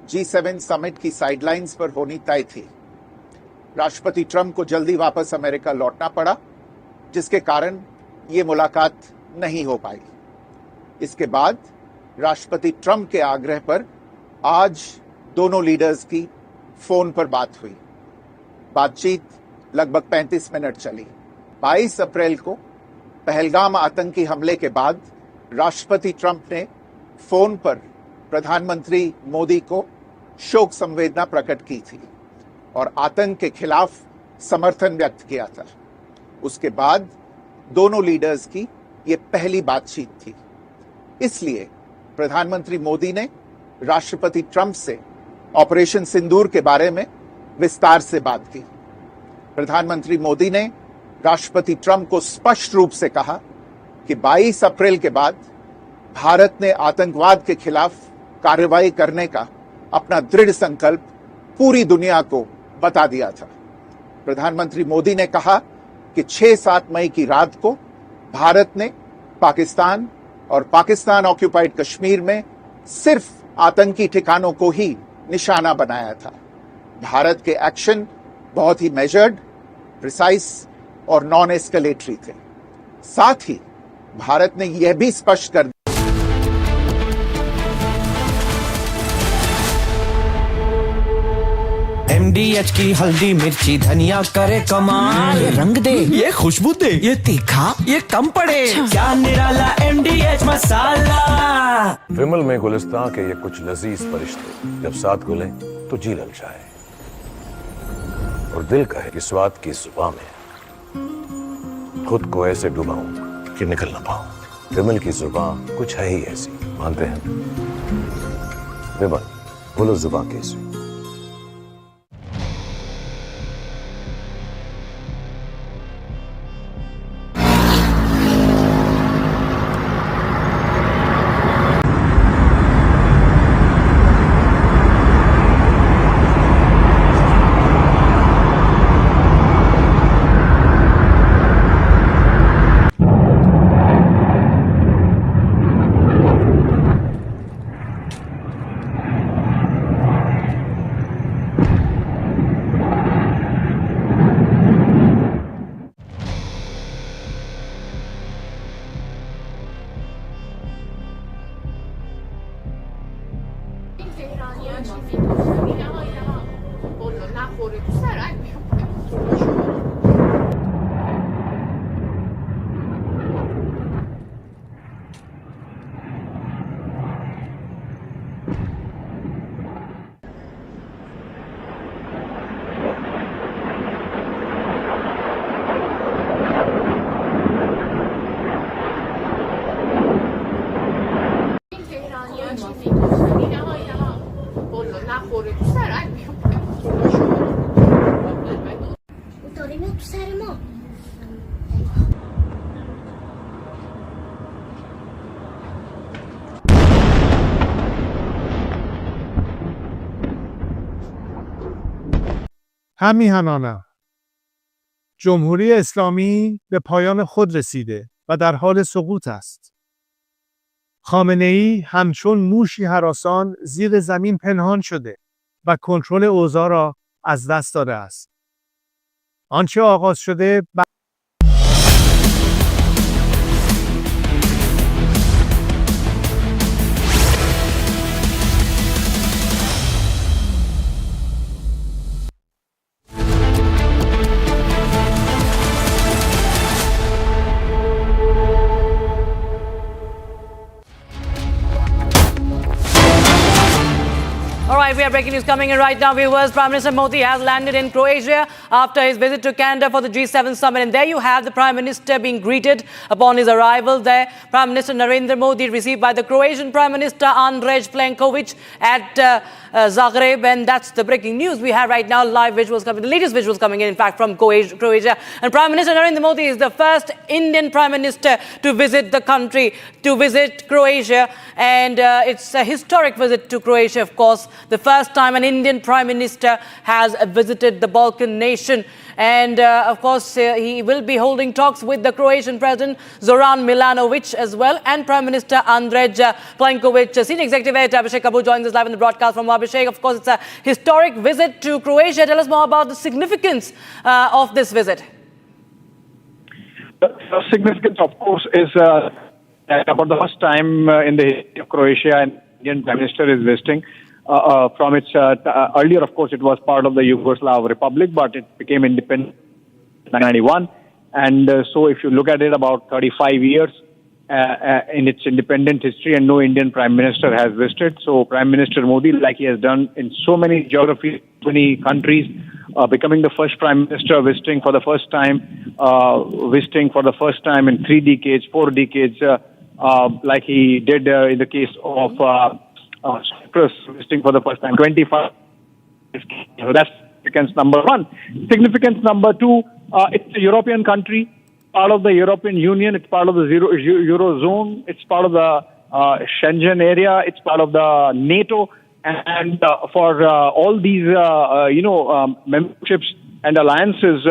G7 summit की sidelines पर होनी तय थी। राष्ट्रपति ट्रंप को जल्दी वापस अमेरिका लौटना पड़ा, जिसके कारण ये मुलाकात नहीं हो पाई। इसके बाद राष्ट्रपति ट्रंप के आग्रह पर आज दोनों लीडर्स की फोन पर बात हुई। बातचीत लगभग 35 मिनट चली। 22 अप्रैल को पहलगाम आतंकी हमले के बाद राष्ट्रपति ट्रंप ने फोन पर प्रधानमंत्री मोदी को शोक संवेदना प्रकट की थी और आतंक के खिलाफ समर्थन व्यक्त किया था। उसके बाद दोनों लीडर्स की ये पहली बातचीत थी। इसलिए प्रधानमंत्री मोदी ने राष्ट्रपति ट्रंप से ऑपरेशन सिंदूर के बारे में विस्तार से बात की। प्रधानमंत्री मोदी ने राष्ट्रपति ट्रंप को स्पष्ट रूप से कहा कि 22 अप्रैल के बाद भारत ने आतंकवाद के खिलाफ कार्रवाई करने का अपना दृढ़ संकल्प पूरी दुनिया को बता दिया था। प्रधानमंत्री मोदी ने कहा कि 6-7 मई की रात को भारत ने पाकिस्तान और पाकिस्तान ऑक्युपाइड कश्मीर में सिर्फ आतंकी ठिकानों को ही निशाना बनाया था। भारत के एक्शन बहुत ही मेजर्ड, प्रिसाइज और नॉन एस्केलेटरी थे। साथ ही भारत ने यह भी स्पष्ट कर MDH की हल्दी मिर्ची धनिया करे कमाल, ये रंग दे, ये खुशबू दे, ये तीखा, ये कम पड़े, क्या निराला MDH मसाला। विमल में गुलिस्तां के ये कुछ लजीज फरिश्ते जब साथ घुले तो जी ललचाए और दिल कहे कि स्वाद की जुबान में खुद को ऐसे डुबाऊं कि निकल ना पाऊं। विमल की जुबान कुछ है ही ऐसी, मानते हैं? विमल, बोलो जुबान कैसी? همیهنانم جمهوری اسلامی به پایان خود رسیده و در حال سقوط است. خامنه‌ای همچون موشی هراسان زیر زمین پنهان شده و کنترل اوضاع را از دست داده است. آنچه آغاز شده All right, we have breaking news coming in right now, viewers. Prime Minister Modi has landed in Croatia after his visit to Canada for the G7 summit. And there you have the Prime Minister being greeted upon his arrival there. Prime Minister Narendra Modi received by the Croatian Prime Minister Andrej Plenković at Zagreb. And that's the breaking news we have right now. Live visuals coming, the latest visuals coming in fact, from Croatia. And Prime Minister Narendra Modi is the first Indian Prime Minister to visit the country, to visit Croatia. And it's a historic visit to Croatia, of course. The first time an Indian Prime Minister has visited the Balkan nation. And of course, he will be holding talks with the Croatian President Zoran Milanovic as well, and Prime Minister Andrej Plenković. Senior Executive Editor Abhishek Kapoor joins us live in the broadcast from Abhishek. Of course, it's a historic visit to Croatia. Tell us more about the significance of this visit. The significance, of course, is about the first time in the history of Croatia an Indian Prime Minister is visiting. From its earlier, of course, it was part of the Yugoslav Republic, but it became independent in 1991. And so if you look at it, about 35 years in its independent history, and no Indian Prime Minister has visited. So Prime Minister Modi, like he has done in so many geographies, so many countries, becoming the first Prime Minister visiting for the first time in 3 decades, 4 decades, like he did in the case of Cyprus, visiting for the first time, 25. So that's significance number one. Significance number two, it's a European country, part of the European Union, it's part of the Eurozone, it's part of the Schengen area, it's part of the NATO, and for all these, memberships and alliances,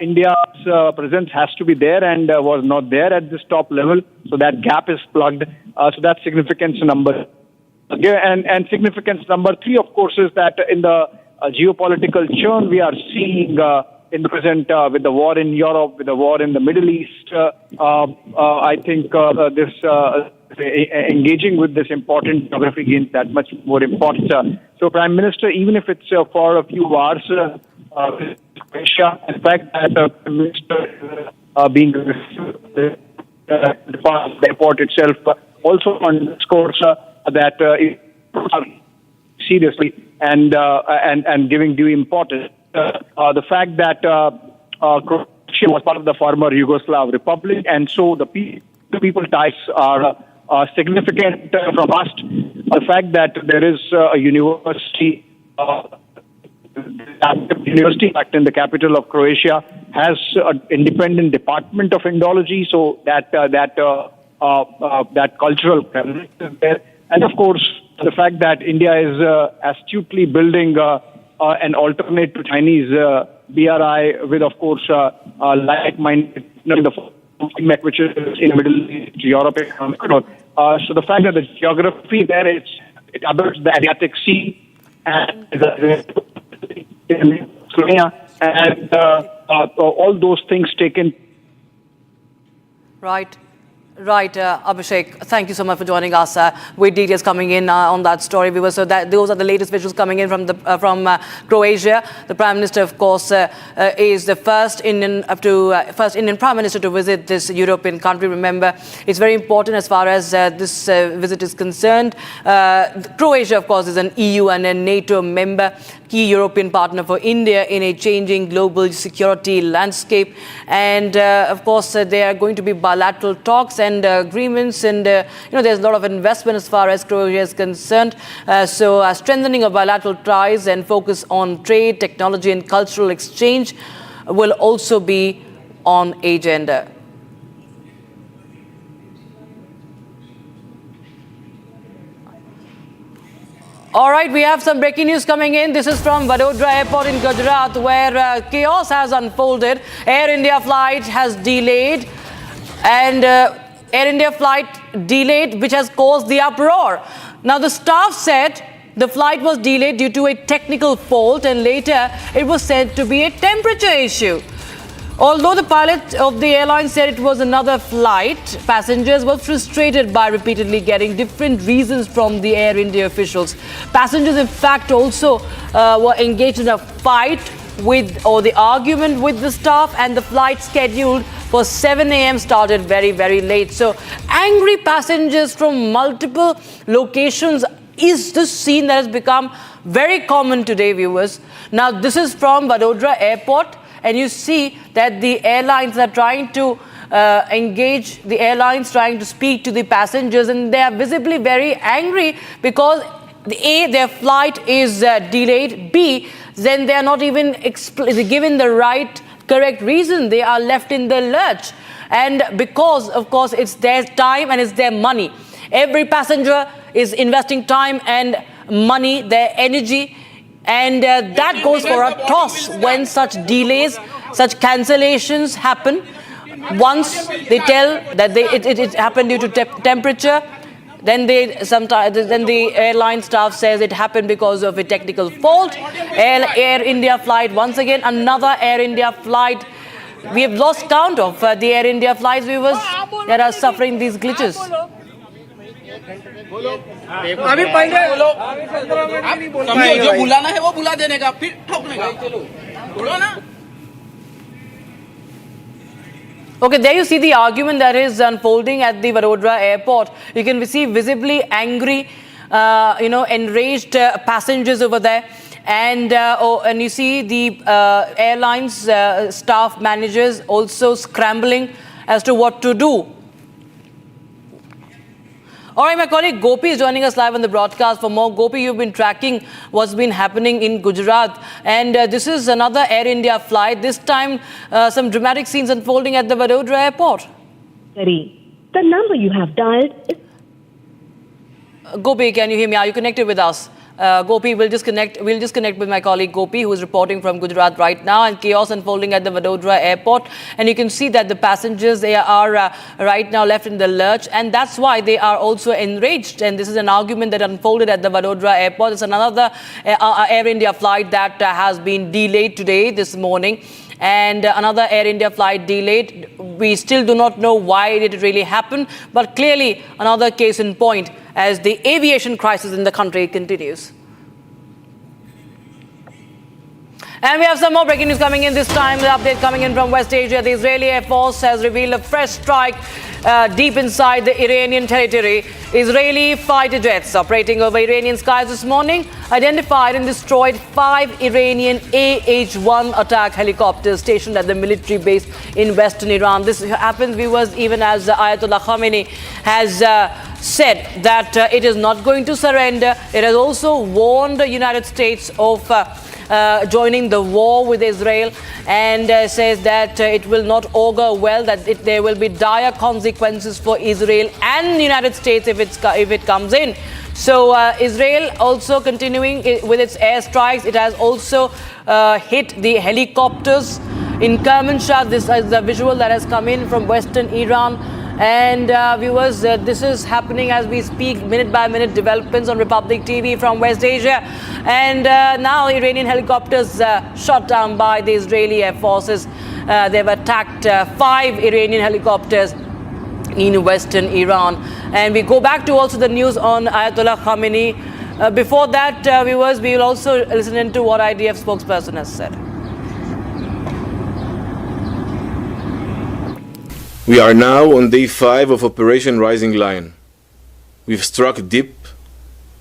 India's presence has to be there and was not there at this top level, so that gap is plugged. So that's significance number. And significance number three, of course, is that in the geopolitical churn we are seeing in the present with the war in Europe, with the war in the Middle East, I think engaging with this important geography gains that much more importance. So Prime Minister, even if it's for a few hours, Croatia, in fact, that Prime Minister being the airport itself also underscores that seriously and giving due importance. The fact that Croatia was part of the former Yugoslav Republic, and so the people ties are significant from past. The fact that there is a university fact in the capital of Croatia has an independent department of Indology, so that cultural presence is there. And of course, the fact that India is astutely building an alternate to Chinese BRI with, of course, like-minded, which is in the Middle East, Europe, so the fact that the geography there it abuts the Adriatic Sea and Slovenia and all those things taken. Right. Right, Abhishek, thank you so much for joining us. With details coming in on that story. Those are the latest visuals coming in from Croatia. The Prime Minister, of course, is the first Indian Prime Minister to visit this European country. Remember, it's very important as far as this visit is concerned. Croatia, of course, is an EU and a NATO member, key European partner for India in a changing global security landscape. And of course, there are going to be bilateral talks and agreements, and there's a lot of investment as far as Croatia is concerned. So strengthening of bilateral ties and focus on trade, technology and cultural exchange will also be on agenda. All right, we have some breaking news coming in. This is from Vadodara Airport in Gujarat, where chaos has unfolded. Air India flight has delayed, and Air India flight delayed, which has caused the uproar. Now, the staff said the flight was delayed due to a technical fault, and later it was said to be a temperature issue. Although the pilot of the airline said it was another flight, passengers were frustrated by repeatedly getting different reasons from the Air India officials. Passengers, in fact, also were engaged in a fight or the argument with the staff, and the flight scheduled for 7 a.m. started very, very late. So angry passengers from multiple locations is the scene that has become very common today, viewers. Now, this is from Vadodara Airport. And you see that the airlines are trying to engage, the airlines trying to speak to the passengers, and they are visibly very angry because A, their flight is delayed, B, then they are not even given the correct reason. They are left in the lurch. And because, of course, it's their time and it's their money. Every passenger is investing time and money, their energy, and that goes for a toss when such delays, such cancellations happen. Once they tell that it happened due to temperature, then the airline staff says it happened because of a technical fault. Air India flight, once again, another Air India flight. We have lost count of the Air India flights, viewers, that are suffering these glitches. अभी पहले जो बुलाना है वो बुला देने का फिर ठोकने का बोलो ना. Okay, there you see the argument that is unfolding at the Vadodara airport. You can see visibly angry, enraged passengers over there. And you see the airlines staff managers also scrambling as to what to do. All right, my colleague Gopi is joining us live on the broadcast. For more, Gopi, you've been tracking what's been happening in Gujarat. And this is another Air India flight. This time, some dramatic scenes unfolding at the Vadodara airport. The number you have dialed is... Gopi, can you hear me? Are you connected with us? Gopi, we'll just connect with my colleague Gopi, who is reporting from Gujarat right now, and chaos unfolding at the Vadodara airport. And you can see that the passengers, they are right now left in the lurch, and that's why they are also enraged. And this is an argument that unfolded at the Vadodara airport. It's another Air India flight that has been delayed today, this morning. And another Air India flight delayed. We still do not know why did it really happen, but clearly another case in point as the aviation crisis in the country continues. And we have some more breaking news coming in this time. The update coming in from West Asia. The Israeli Air Force has revealed a fresh strike deep inside the Iranian territory. Israeli fighter jets operating over Iranian skies this morning identified and destroyed 5 Iranian AH-1 attack helicopters stationed at the military base in western Iran. This happens, viewers, even as Ayatollah Khamenei has said that it is not going to surrender. It has also warned the United States of joining the war with Israel, and says that it will not augur well, that there will be dire consequences for Israel and the United States if it comes in. So Israel also continuing with its airstrikes. It has also hit the helicopters in Kermanshah. This is the visual that has come in from western Iran. And viewers, this is happening as we speak, minute by minute developments on Republic TV from West Asia. And now Iranian helicopters shot down by the Israeli Air Forces. They've attacked 5 Iranian helicopters in western Iran. And we go back to also the news on Ayatollah Khamenei. Before that, viewers, we will also listen into what IDF spokesperson has said. We are now on day 5 of Operation Rising Lion. We've struck deep,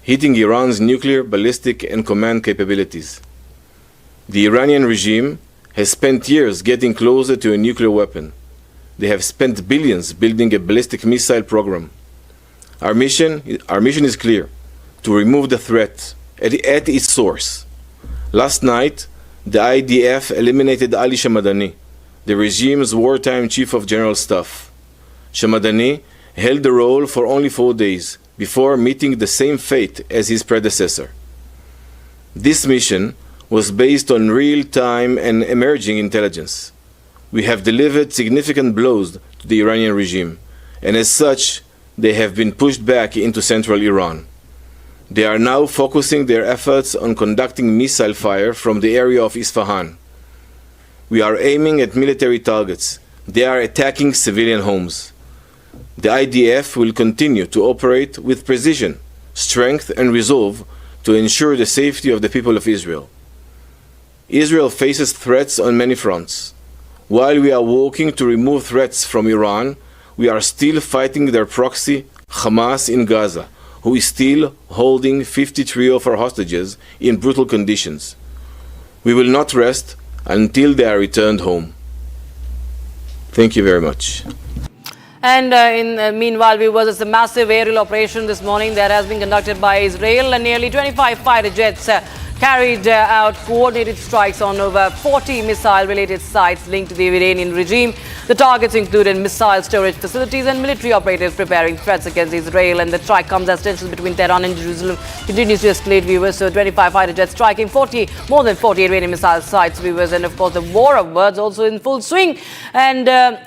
hitting Iran's nuclear, ballistic, and command capabilities. The Iranian regime has spent years getting closer to a nuclear weapon. They have spent billions building a ballistic missile program. Our mission is clear: to remove the threat at its source. Last night, the IDF eliminated Ali Shamadani, the regime's wartime chief of general staff. Shamadani held the role for only 4 days before meeting the same fate as his predecessor. This mission was based on real-time and emerging intelligence. We have delivered significant blows to the Iranian regime, and as such, they have been pushed back into central Iran. They are now focusing their efforts on conducting missile fire from the area of Isfahan. We are aiming at military targets. They are attacking civilian homes. The IDF will continue to operate with precision, strength, and resolve to ensure the safety of the people of Israel. Israel faces threats on many fronts. While we are working to remove threats from Iran, we are still fighting their proxy, Hamas, in Gaza, who is still holding 53 of our hostages in brutal conditions. We will not rest until they are returned home. Thank you very much. And meanwhile, viewers, it's a massive aerial operation this morning that has been conducted by Israel, and nearly 25 fighter jets carried out coordinated strikes on over 40 missile-related sites linked to the Iranian regime. The targets included missile storage facilities and military operatives preparing threats against Israel. And the strike comes as tensions between Tehran and Jerusalem continues to escalate, viewers. So 25 fighter jets striking more than 40 Iranian missile sites, viewers. And of course, the war of words also in full swing. And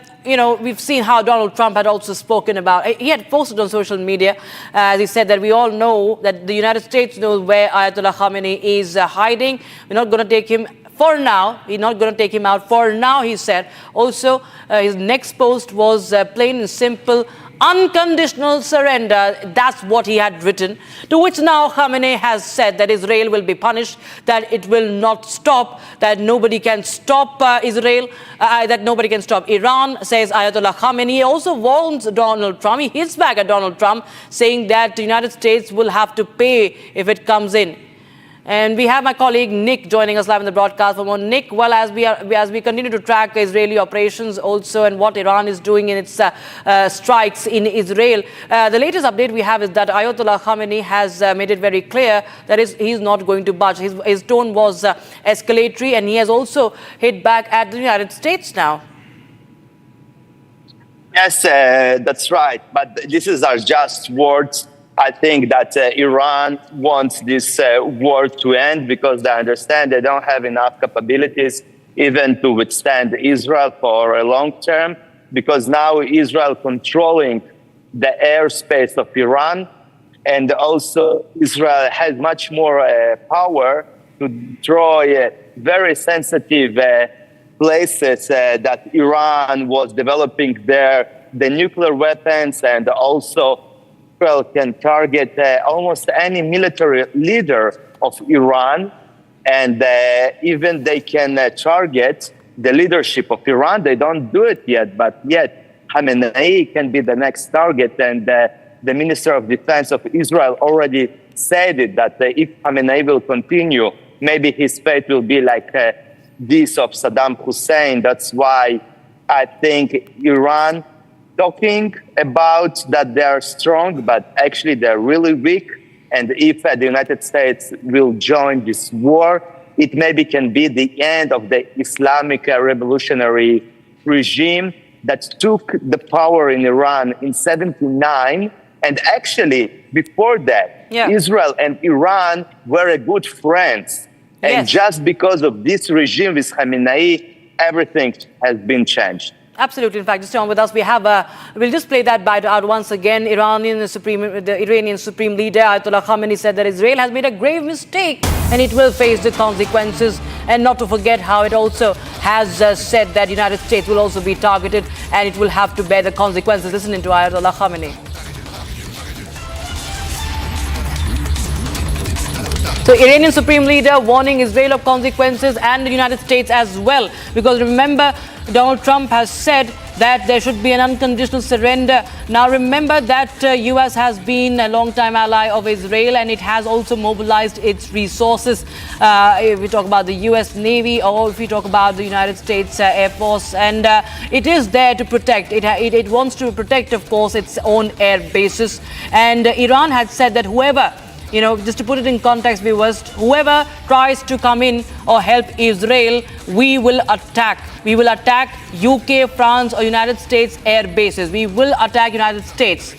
we've seen how Donald Trump had also spoken about, he had posted on social media, as he said that we all know that the United States knows where Ayatollah Khamenei is hiding. We're not going to take him for now. We're not going to take him out for now, he said. Also, his next post was plain and simple: unconditional surrender. That's what he had written. To which now Khamenei has said that Israel will be punished, that it will not stop, that nobody can stop Israel, that nobody can stop Iran, says Ayatollah Khamenei. He also warns Donald Trump. He hits back at Donald Trump, saying that the United States will have to pay if it comes in. And we have my colleague Nick joining us live in the broadcast for more. Nick, well, as we continue to track Israeli operations also and what Iran is doing in its strikes in Israel, the latest update we have is that Ayatollah Khamenei has made it very clear that he's not going to budge. His tone was escalatory, and he has also hit back at the United States now. Yes, that's right. But this is our just words. I think that Iran wants this war to end because they understand they don't have enough capabilities even to withstand Israel for a long term, because now Israel controlling the airspace of Iran, and also Israel has much more power to destroy very sensitive places that Iran was developing there, the nuclear weapons, and also Israel can target almost any military leader of Iran and even they can target the leadership of Iran. They don't do it yet, but yet Khamenei can be the next target. And the Minister of Defense of Israel already said it, that if Khamenei will continue, maybe his fate will be like this of Saddam Hussein. That's why I think Iran talking about that they are strong, but actually they're really weak. And if the United States will join this war, it maybe can be the end of the Islamic revolutionary regime that took the power in Iran in 1979. And actually, before that, Israel and Iran were good friends. And just because of this regime with Khamenei, everything has been changed. Absolutely. In fact, just on with us, we have we'll just play that bite out once again. The Iranian Supreme Leader Ayatollah Khamenei said that Israel has made a grave mistake and it will face the consequences. And not to forget how it also has said that the United States will also be targeted and it will have to bear the consequences. Listening to Ayatollah Khamenei. So Iranian Supreme Leader warning Israel of consequences and the United States as well. Because remember, Donald Trump has said that there should be an unconditional surrender. Now remember that US has been a long-time ally of Israel and it has also mobilized its resources. If we talk about the US Navy or if we talk about the United States Air Force, and it is there to protect. It wants to protect, of course, its own air bases. And Iran had said that whoever, just to put it in context, viewers, whoever tries to come in or help Israel, we will attack. We will attack UK, France or United States air bases. We will attack United States.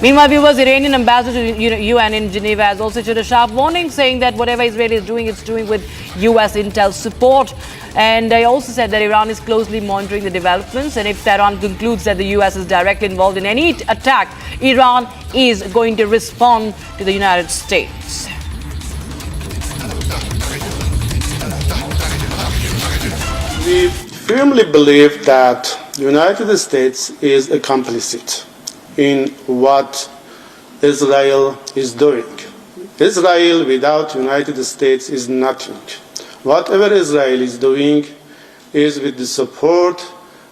Meanwhile, viewers, Iranian ambassador to UN in Geneva has also issued a sharp warning saying that whatever Israel is doing, it's doing with US intel support. And they also said that Iran is closely monitoring the developments, and if Tehran concludes that the US is directly involved in any attack, Iran is going to respond to the United States. We firmly believe that the United States is complicit in what Israel is doing. Israel without the United States is nothing. Whatever Israel is doing is with the support,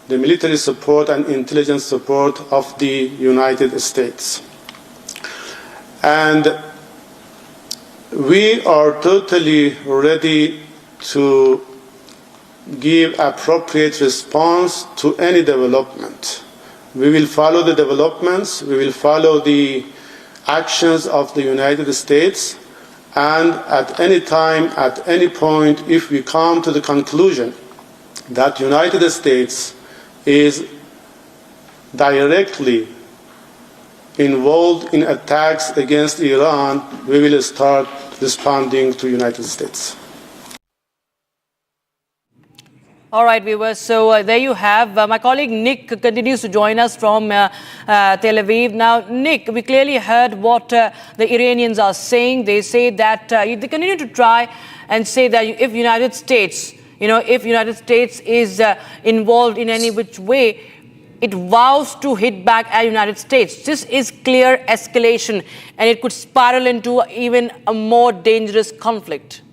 the military support and intelligence support of the United States. And we are totally ready to give appropriate response to any development. We will follow the developments, we will follow the actions of the United States, and at any time, at any point, if we come to the conclusion that the United States is directly involved in attacks against Iran, we will start responding to the United States. All right, viewers. So there you have. My colleague Nick continues to join us from Tel Aviv. Now, Nick, we clearly heard what the Iranians are saying. They say that they continue to try and say that if United States, if United States is involved in any which way, it vows to hit back at United States. This is clear escalation, and it could spiral into even a more dangerous conflict.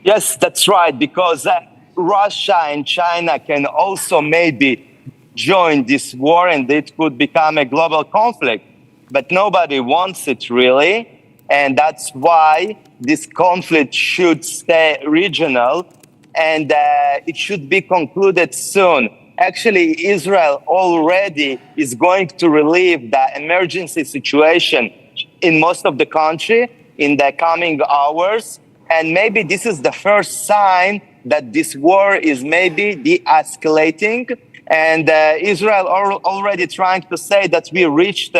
Yes, that's right, because Russia and China can also maybe join this war and it could become a global conflict. But nobody wants it really. And that's why this conflict should stay regional and it should be concluded soon. Actually, Israel already is going to relieve the emergency situation in most of the country in the coming hours. And maybe this is the first sign that this war is maybe de-escalating. And Israel already trying to say that we reached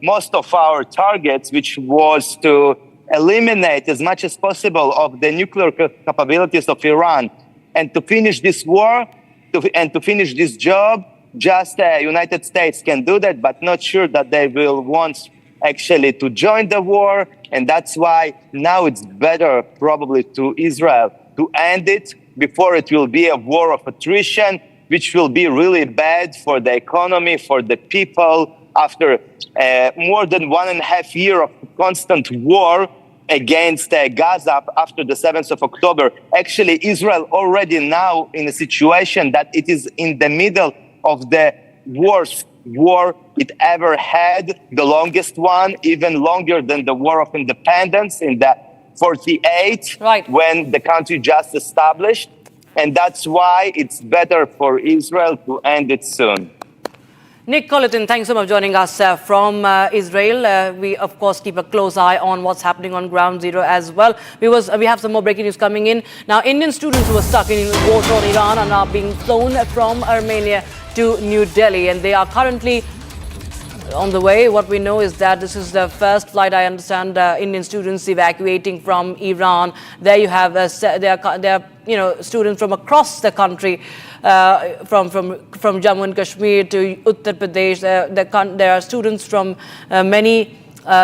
most of our targets, which was to eliminate as much as possible of the nuclear capabilities of Iran. And to finish this war and to finish this job, just the United States can do that, but not sure that they will want actually to join the war. And that's why now it's better probably to Israel to end it before it will be a war of attrition, which will be really bad for the economy, for the people. After more than 1.5 years of constant war against Gaza after the 7th of October. Actually, Israel already now in a situation that it is in the middle of the worst war it ever had, the longest one, even longer than the War of Independence in the 48, when the country just established. And that's why it's better for Israel to end it soon. Nick Colleton, thanks so much for joining us from Israel. We, of course, keep a close eye on what's happening on ground zero as well. We have some more breaking news coming in. Now, Indian students who were stuck in war-torn Iran are now being flown from Armenia to New Delhi, and they are currently on the way. What we know is that this is the first flight, I understand, Indian students evacuating from Iran. There you have, there are students from across the country, from Jammu and Kashmir to Uttar Pradesh. There are students from many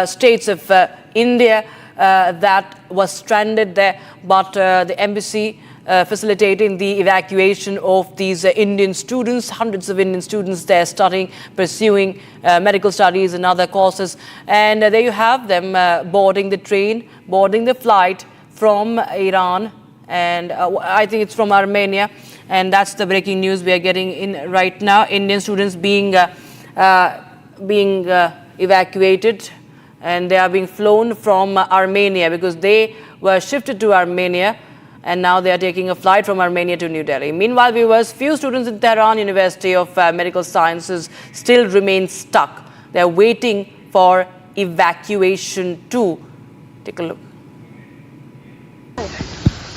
states of India that was stranded there, but the embassy facilitating the evacuation of these Indian students, hundreds of Indian students there studying, pursuing medical studies and other courses. And there you have them boarding the train, boarding the flight from Iran, and I think it's from Armenia. And that's the breaking news we are getting in right now. Indian students being evacuated, and they are being flown from Armenia because they were shifted to Armenia, and now they are taking a flight from Armenia to New Delhi. Meanwhile, viewers, few students in Tehran University of Medical Sciences still remain stuck. They're waiting for evacuation too. Take a look.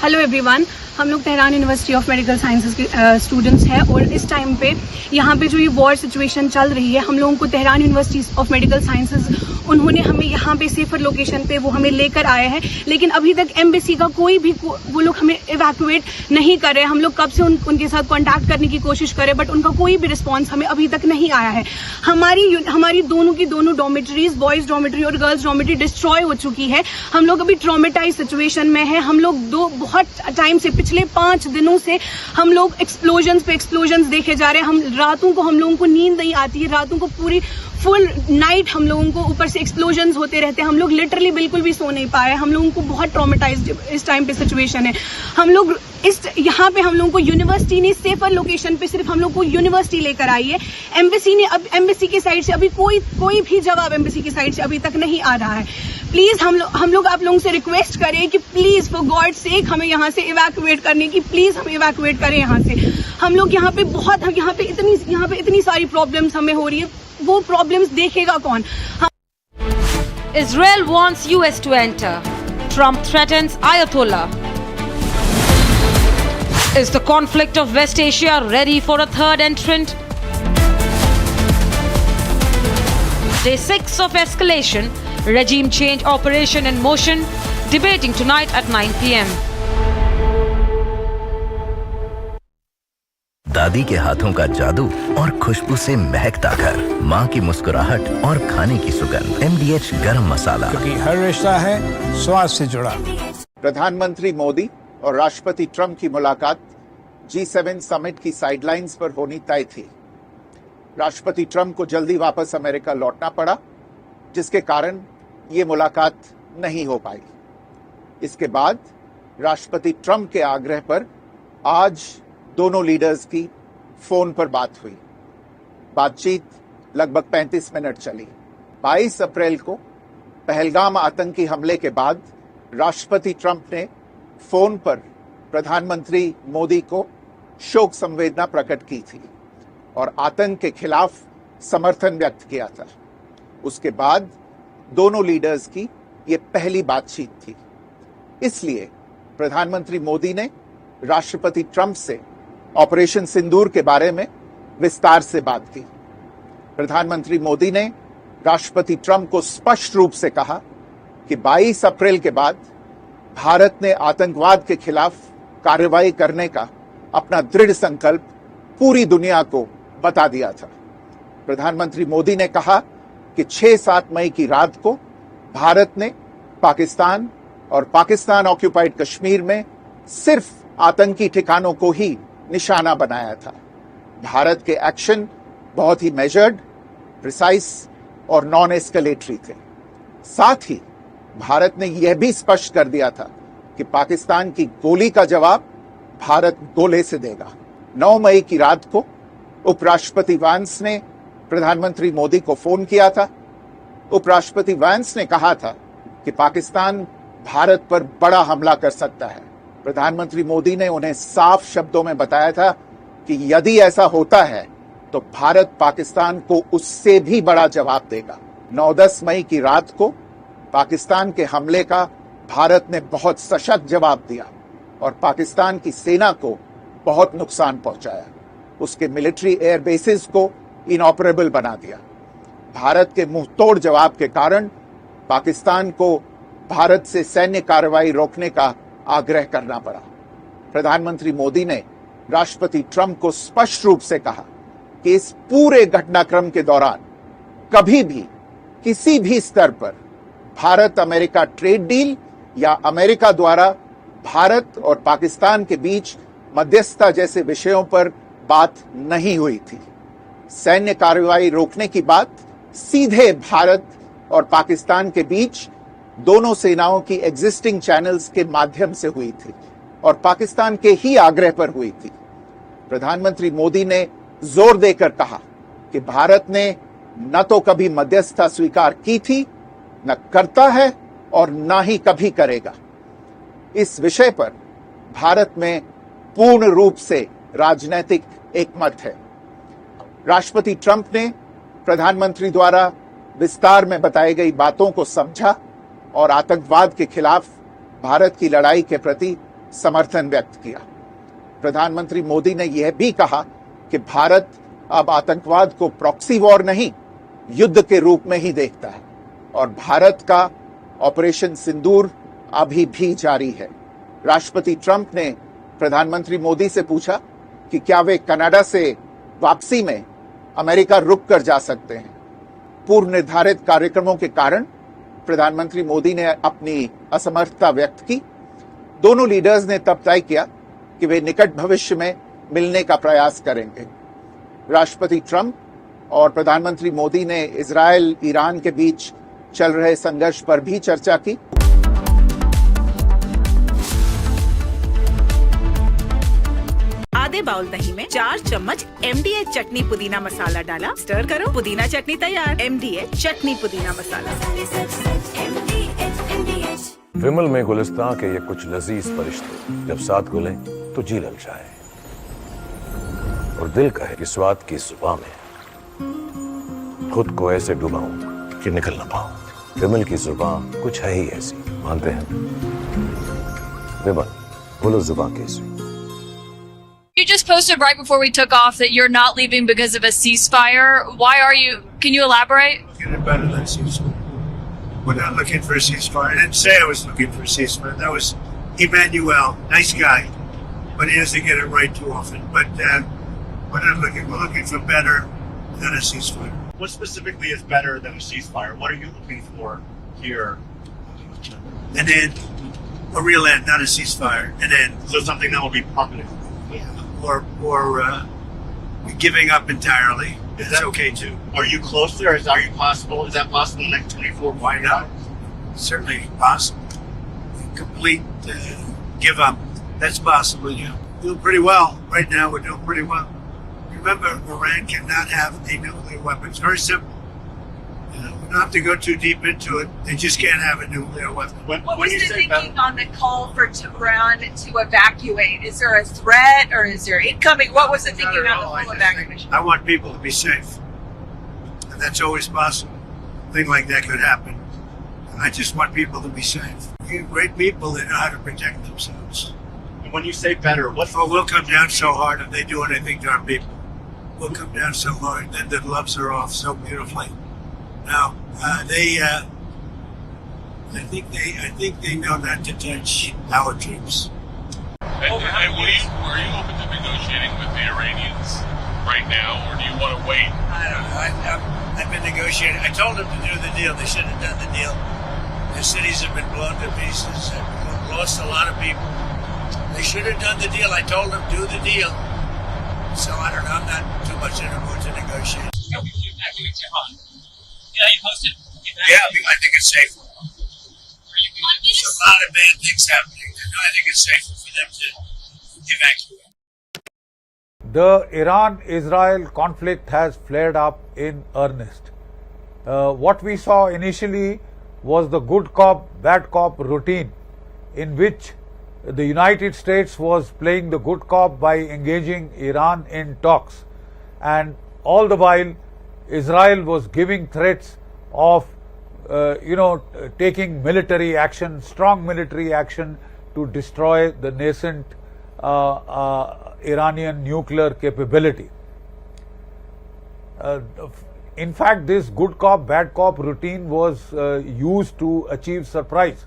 Hello everyone, हम लोग Tehran university of medical sciences के students हैं और इस time पे यहाँ पे जो ये वॉर सिचुएशन चल रही है, हम लोगों को Tehran university of medical sciences उन्होंने हमें यहाँ पे सेफर लोकेशन पे वो हमें लेकर आए हैं, लेकिन अभी तक एम्बेसी का कोई भी वो लोग हमें इवैक्यूएट नहीं कर रहे। हम लोग कब से उनके साथ कॉन्टैक्ट करने की कोशिश करें, बट उनका कोई भी रिस्पॉन्स हमें अभी तक नहीं आया है। हमारी दोनों डॉर्मेटरीज, बॉयज़ डॉर्मेटरी और गर्ल्स डॉर्मेटरी डिस्ट्रॉय हो चुकी है। हम लोग अभी ट्रॉमेटाइज सिचुएशन में है। हम लोग बहुत टाइम से, पिछले 5 दिनों से हम लोग एक्सप्लोजन्स पे एक्सप्लोजन्स देखे जा रहे हैं। रातों को हम लोगों को नींद नहीं आती है, रातों को पूरी फुल नाइट हम लोगों को ऊपर से एक्सप्लोजन्स होते रहते हैं। हम लोग लिटरली बिल्कुल भी सो नहीं पाए। हम लोगों को बहुत ट्रॉमेटाइज्ड इस टाइम पे सिचुएशन है। हम लोग यहाँ पे हम लोगों को यूनिवर्सिटी ने सेफर लोकेशन पे सिर्फ हम लोग को यूनिवर्सिटी लेकर आई है। एम्बेसी की साइड से अभी कोई भी जवाब एम्बेसी की साइड से अभी तक नहीं आ रहा है। प्लीज हम लोग आप लोगों से रिक्वेस्ट करें कि प्लीज फॉर गॉड सेक हमें यहाँ से इवैक्यूएट करने की, प्लीज हम इवैक्यूएट करें यहाँ से। हम लोग यहाँ पे इतनी सारी प्रॉब्लम्स हमें हो रही है, वो प्रॉब्लम्स देखेगा कौन? Israel wants US to enter. Trump threatens Ayatollah. Is the conflict of West Asia ready for a third entrant? Day 6 of escalation, regime change operation in motion, debating tonight at 9 p.m. दादी के हाथों का जादू और खुशबू से महकता घर, माँ की मुस्कुराहट और खाने की सुगंध। MDH गरम मसाला, क्योंकि हर रिश्ता है स्वाद से जुड़ा। प्रधानमंत्री मोदी और राष्ट्रपति ट्रंप की मुलाकात G7 समिट की साइडलाइंस पर होनी तय थी। राष्ट्रपति ट्रंप को जल्दी वापस अमेरिका लौटना पड़ा, जिसके कारण ये मुलाकात नहीं हो पाई। इसके बाद राष्ट्रपति ट्रंप के आग्रह पर आज दोनों लीडर्स की फोन पर बात हुई। बातचीत लगभग 35 मिनट चली। 22 अप्रैल को पहलगाम आतंकी हमले के बाद राष्ट्रपति ट्रंप ने फोन पर प्रधानमंत्री मोदी को शोक संवेदना प्रकट की थी और आतंक के खिलाफ समर्थन व्यक्त किया था। उसके बाद दोनों लीडर्स की ये पहली बातचीत थी। इसलिए प्रधानमंत्री मोदी ने राष्ट्रपति ट्रंप से ऑपरेशन सिंदूर के बारे में विस्तार से बात की। प्रधानमंत्री मोदी ने राष्ट्रपति ट्रंप को स्पष्ट रूप से कहा कि 22 अप्रैल के बाद भारत ने आतंकवाद के खिलाफ कार्रवाई करने का अपना दृढ़ संकल्प पूरी दुनिया को बता दिया था। प्रधानमंत्री मोदी ने कहा कि 6-7 मई की रात को भारत ने पाकिस्तान और पाकिस्तान ऑक्यूपाइड कश्मीर में सिर्फ आतंकी ठिकानों को ही निशाना बनाया था। भारत के एक्शन बहुत ही मेजर्ड, प्रिसाइज और नॉन एस्केलेटरी थे। साथ ही भारत ने यह भी स्पष्ट कर दिया था कि पाकिस्तान की गोली का जवाब भारत गोले से देगा। 9 मई की रात को उपराष्ट्रपति वैंस ने प्रधानमंत्री मोदी को फोन किया था। उपराष्ट्रपति वैंस ने कहा था कि पाकिस्तान भारत पर बड़ा हमला कर सकता है। प्रधानमंत्री मोदी ने उन्हें साफ शब्दों में बताया था कि यदि ऐसा होता है तो भारत पाकिस्तान को उससे भी बड़ा जवाब देगा। 9-10 मई की रात को पाकिस्तान के हमले का भारत ने बहुत सशक्त जवाब दिया और पाकिस्तान की सेना को बहुत नुकसान पहुंचाया। उसके मिलिट्री एयर बेसिस को इनऑपरेबल बना दिया। भारत के मुंहतोड़ जवाब के कारण पाकिस्तान को भारत से सैन्य कार्रवाई रोकने का आग्रह करना पड़ा। प्रधानमंत्री मोदी ने राष्ट्रपति ट्रंप को स्पष्ट रूप से कहा कि इस पूरे घटनाक्रम के दौरान कभी भी किसी भी स्तर पर भारत अमेरिका ट्रेड डील या अमेरिका द्वारा भारत और पाकिस्तान के बीच मध्यस्थता जैसे विषयों पर बात नहीं हुई थी। सैन्य कार्रवाई रोकने की बात सीधे भारत और पाकिस्तान के बीच दोनों सेनाओं की एग्जिस्टिंग चैनल्स के माध्यम से हुई थी और पाकिस्तान के ही आग्रह पर हुई थी। प्रधानमंत्री मोदी ने जोर देकर कहा कि भारत ने न तो कभी मध्यस्थता स्वीकार की थी, न करता है और न ही कभी करेगा। इस विषय पर भारत में पूर्ण रूप से राजनीतिक एकमत है। राष्ट्रपति ट्रंप ने प्रधानमंत्री द्वारा विस्तार में बताई गई बातों को समझा और आतंकवाद के खिलाफ भारत की लड़ाई के प्रति समर्थन व्यक्त किया। प्रधानमंत्री मोदी ने यह भी कहा कि भारत अब आतंकवाद को प्रॉक्सी वॉर नहीं, युद्ध के रूप में ही देखता है और भारत का ऑपरेशन सिंदूर अभी भी जारी है। राष्ट्रपति ट्रंप ने प्रधानमंत्री मोदी से पूछा कि क्या वे कनाडा से वापसी में अमेरिका रुक कर जा सकते हैं। पूर्व निर्धारित कार्यक्रमों के कारण प्रधानमंत्री मोदी ने अपनी असमर्थता व्यक्त की। दोनों लीडर्स ने तब तय किया कि वे निकट भविष्य में मिलने का प्रयास करेंगे। राष्ट्रपति ट्रंप और प्रधानमंत्री मोदी ने इजराइल ईरान के बीच चल रहे संघर्ष पर भी चर्चा की। आधे बाउल दही में 4 चम्मच MDH चटनी पुदीना मसाला डाला, स्टर करो, पुदीना चटनी तैयार। MDH चटनी पुदीना मसाला। विमल में गुलिस्तां के ये कुछ लजीज फरिश्ते जब साथ घुले तो जी ललचाए और दिल कहे कि स्वाद की जुबान में खुद को ऐसे डुबाऊं कि निकल ना पाऊं। विमल की जुबान कुछ है ही ऐसी, मानते हैं? विमल, बोलो जुबान कैसी? You just posted right before we took off that you're not leaving because of a ceasefire. Why are you? Can you elaborate? Looking better than ceasefire. We're not looking for a ceasefire. I didn't say I was looking for a ceasefire. That was Emmanuel, nice guy, but he doesn't get it right too often. But we're not looking. We're looking for better than a ceasefire. What specifically is better than a ceasefire? What are you looking for here? An end, a real end, not a ceasefire. An end. So something that will be permanent. Or giving up entirely. Is that okay too? Are you close there? Is that possible in the next 24? Why not? Certainly possible. Complete give up. That's possible. Yeah, doing pretty well right now. We're doing pretty well. Remember, Iran cannot have a nuclear weapon. It's very simple. We don't have to go too deep into it. They just can't have a nuclear weapon. What was the thinking on the call for Tehran to evacuate? Is there a threat or is there incoming? What was the thinking on the full evacuation? I want people to be safe. And that's always possible. A thing like that could happen. I just want people to be safe. You're great people that know how to protect themselves. And when you say better, we'll come down so hard if they do anything to our people. We'll come down so hard. Then the gloves are off so beautifully. Now, I think they know not to touch our troops. And are you open to negotiating with the Iranians right now, or do you want to wait? I don't know. I've been negotiating. I told them to do the deal. They should have done the deal. Their cities have been blown to pieces. They've lost a lot of people. They should have done the deal. I told them do the deal. So I don't know. I'm not too much in a mood to negotiate. Yeah, you posted. Yeah, I think it's safer. There's a lot of bad things happening. I think it's safer for them to evacuate. The Iran-Israel conflict has flared up in earnest. What we saw initially was the good cop, bad cop routine, in which the United States was playing the good cop by engaging Iran in talks, and all the while Israel was giving threats of taking military action, strong military action to destroy the nascent Iranian nuclear capability. In fact, this good cop, bad cop routine was used to achieve surprise.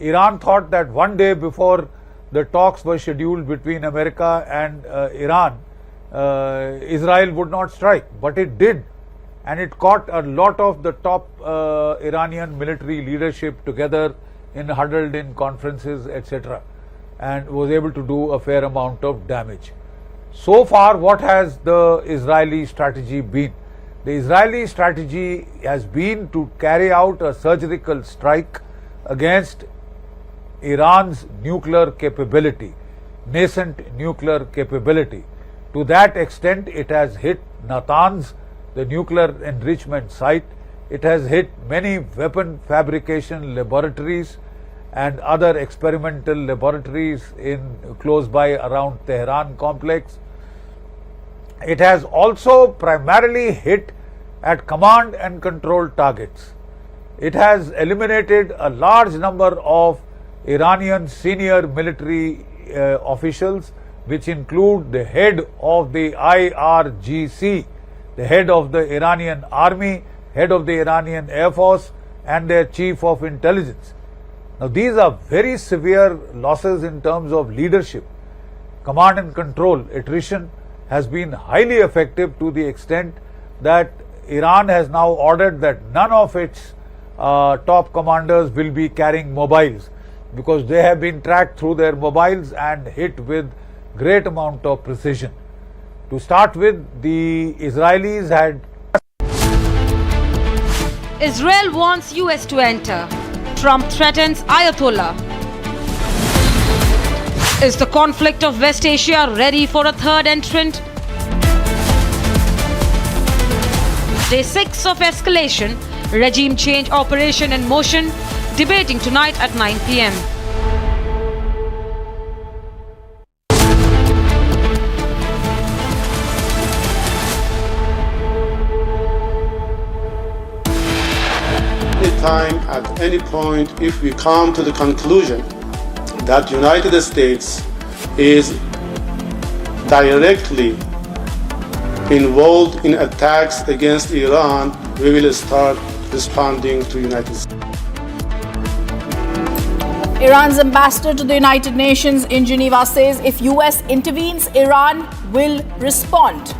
Iran thought that one day before the talks were scheduled between America and Iran, Israel would not strike, but it did, and it caught a lot of the top Iranian military leadership together huddled in conferences, etc., and was able to do a fair amount of damage. So far, what has the Israeli strategy been? The Israeli strategy has been to carry out a surgical strike against Iran's nuclear capability, nascent nuclear capability. To that extent, it has hit Natanz, the nuclear enrichment site. It has hit many weapon fabrication laboratories and other experimental laboratories close by around Tehran complex. It has also primarily hit at command and control targets. It has eliminated a large number of Iranian senior military officials, which include the head of the IRGC, the head of the Iranian army, head of the Iranian Air Force, and their chief of intelligence. Now, these are very severe losses in terms of leadership. Command and control attrition has been highly effective to the extent that Iran has now ordered that none of its top commanders will be carrying mobiles, because they have been tracked through their mobiles and hit with great amount of precision. To start with, the Israelis had... Israel wants US to enter. Trump threatens Ayatollah. Is the conflict of West Asia ready for a third entrant? Day 6 of escalation, regime change operation in motion, debating tonight at 9 p.m. Anytime, at any point, if we come to the conclusion that United States is directly involved in attacks against Iran, we will start responding to United States. Iran's ambassador to the United Nations in Geneva says if US intervenes, Iran will respond.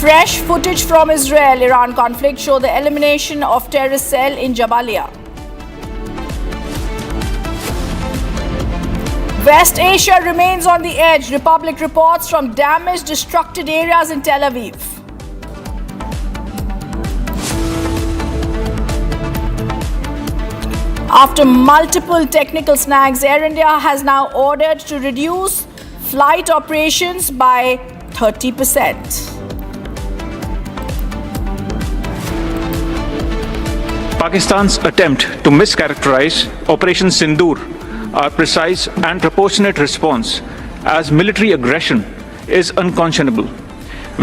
Fresh footage from Israel-Iran conflict show the elimination of terrorist cell in Jabalia. West Asia remains on the edge. Republic reports from damaged, destructed areas in Tel Aviv. After multiple technical snags, Air India has now ordered to reduce flight operations by 30%. Pakistan's attempt to mischaracterize Operation Sindoor, our precise and proportionate response as military aggression, is unconscionable.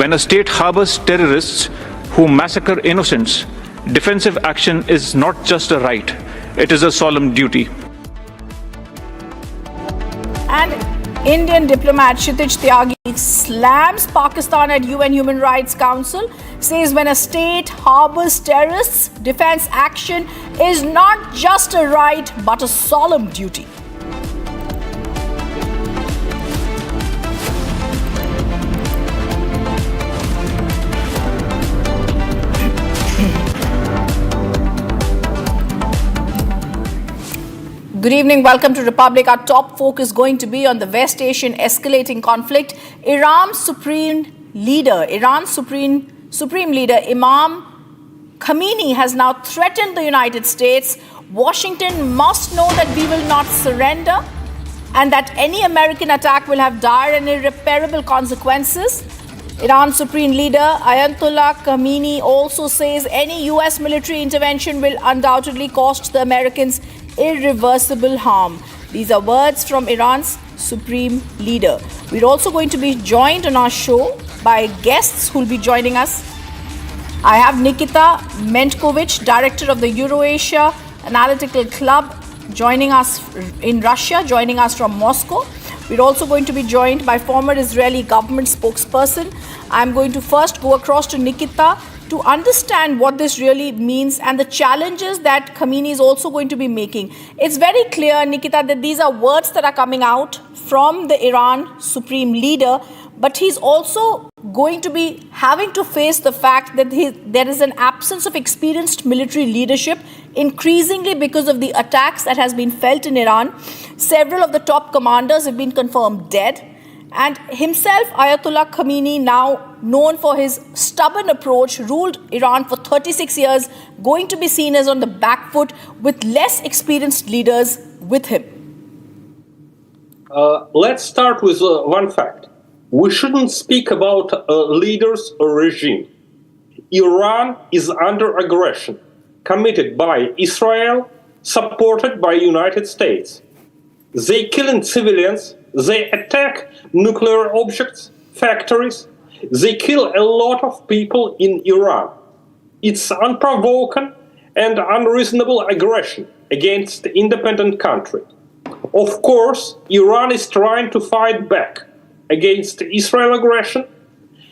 When a state harbors terrorists who massacre innocents, defensive action is not just a right, it is a solemn duty. And Indian diplomat Kshitij Tyagi slams Pakistan at UN Human Rights Council, says when a state harbors terrorists, defense action is not just a right but a solemn duty. Good evening, welcome to Republic. Our top focus is going to be on the West Asian escalating conflict. Iran's supreme Supreme Leader Imam Khamenei has now threatened the United States. Washington must know that we will not surrender and that any American attack will have dire and irreparable consequences. Iran Supreme Leader Ayatollah Khamenei also says any US military intervention will undoubtedly cost the Americans irreversible harm. These are words from Iran's Supreme Leader. We're also going to be joined on our show by guests who will be joining us. I have Nikita Mentkovich, Director of the Eurasia Analytical Club, joining us in Russia, joining us from Moscow. We're also going to be joined by former Israeli government spokesperson. I'm going to first go across to Nikita to understand what this really means and the challenges that Khamenei is also going to be making. It's very clear, Nikita, that these are words that are coming out from the Iran Supreme Leader, but he's also going to be having to face the fact that there is an absence of experienced military leadership, increasingly because of the attacks that has been felt in Iran. Several of the top commanders have been confirmed dead. And himself, Ayatollah Khamenei, now known for his stubborn approach, ruled Iran for 36 years, going to be seen as on the back foot with less experienced leaders with him. Let's start with one fact. We shouldn't speak about leaders or regime. Iran is under aggression, committed by Israel, supported by United States. They kill civilians, they attack nuclear objects, factories, they kill a lot of people in Iran. It's unprovoked and unreasonable aggression against the independent country. Of course, Iran is trying to fight back against Israel aggression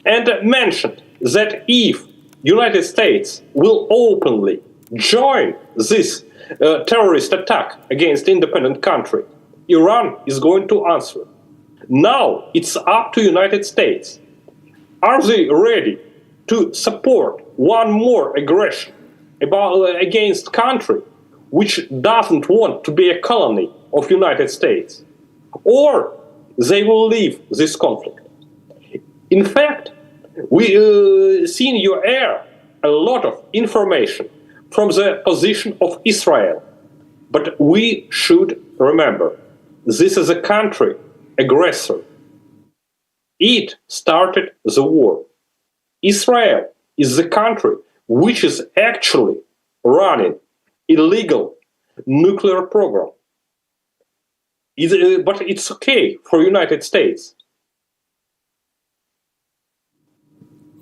and mentioned that if United States will openly join this terrorist attack against independent country, Iran is going to answer. Now it's up to United States. Are they ready to support one more aggression against country which doesn't want to be a colony of United States? Or they will leave this conflict? In fact, we see in your air a lot of information from the position of Israel. But we should remember, this is a country aggressor. It started the war. Israel is the country which is actually running illegal nuclear program. But it's okay for United States.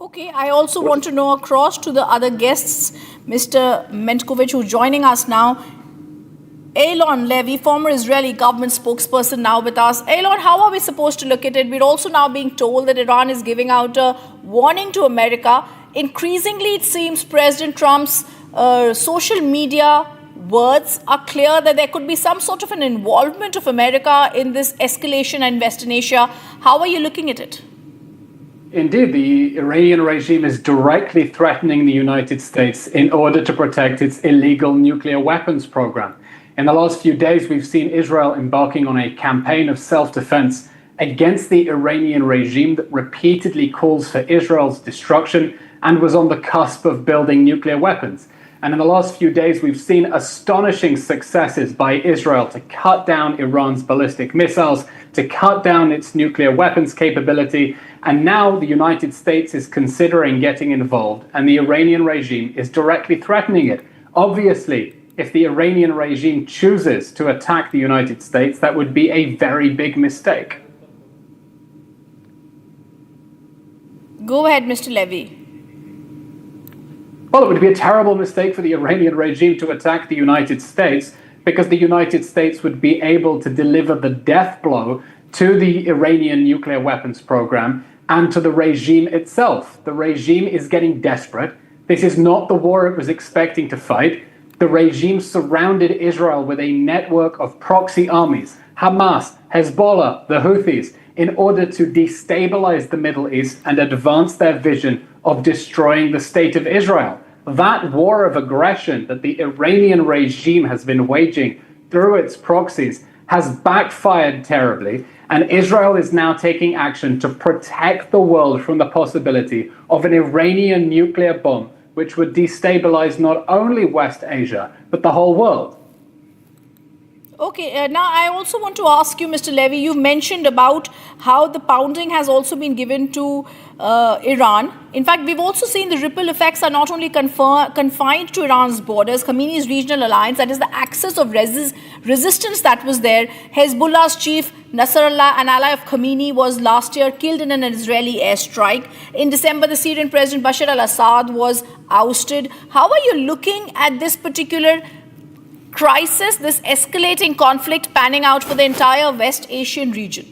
Okay, I also want to know across to the other guests, Mr. Mentkovich, who's joining us now. Eylon Levy, former Israeli government spokesperson, now with us. Eylon, how are we supposed to look at it? We're also now being told that Iran is giving out a warning to America. Increasingly, it seems President Trump's social media words are clear that there could be some sort of an involvement of America in this escalation in Western Asia. How are you looking at it? Indeed, the Iranian regime is directly threatening the United States in order to protect its illegal nuclear weapons program. In the last few days, we've seen Israel embarking on a campaign of self-defense against the Iranian regime that repeatedly calls for Israel's destruction and was on the cusp of building nuclear weapons. And in the last few days, we've seen astonishing successes by Israel to cut down Iran's ballistic missiles, to cut down its nuclear weapons capability. And now the United States is considering getting involved, and the Iranian regime is directly threatening it. Obviously, if the Iranian regime chooses to attack the United States, that would be a very big mistake. Go ahead, Mr. Levy. Well, it would be a terrible mistake for the Iranian regime to attack the United States, because the United States would be able to deliver the death blow to the Iranian nuclear weapons program and to the regime itself. The regime is getting desperate. This is not the war it was expecting to fight. The regime surrounded Israel with a network of proxy armies, Hamas, Hezbollah, the Houthis, in order to destabilize the Middle East and advance their vision of destroying the state of Israel. That war of aggression that the Iranian regime has been waging through its proxies has backfired terribly, and Israel is now taking action to protect the world from the possibility of an Iranian nuclear bomb, which would destabilize not only West Asia, but the whole world. Okay, now I also want to ask you, Mr. Levy, you mentioned about how the pounding has also been given to Iran. In fact, we've also seen the ripple effects are not only confined to Iran's borders. Khamenei's regional alliance, that is the axis of resistance that was there. Hezbollah's chief, Nasrallah, an ally of Khamenei, was last year killed in an Israeli airstrike. In December, the Syrian President Bashar al-Assad was ousted. How are you looking at this particular crisis, this escalating conflict panning out for the entire West Asian region?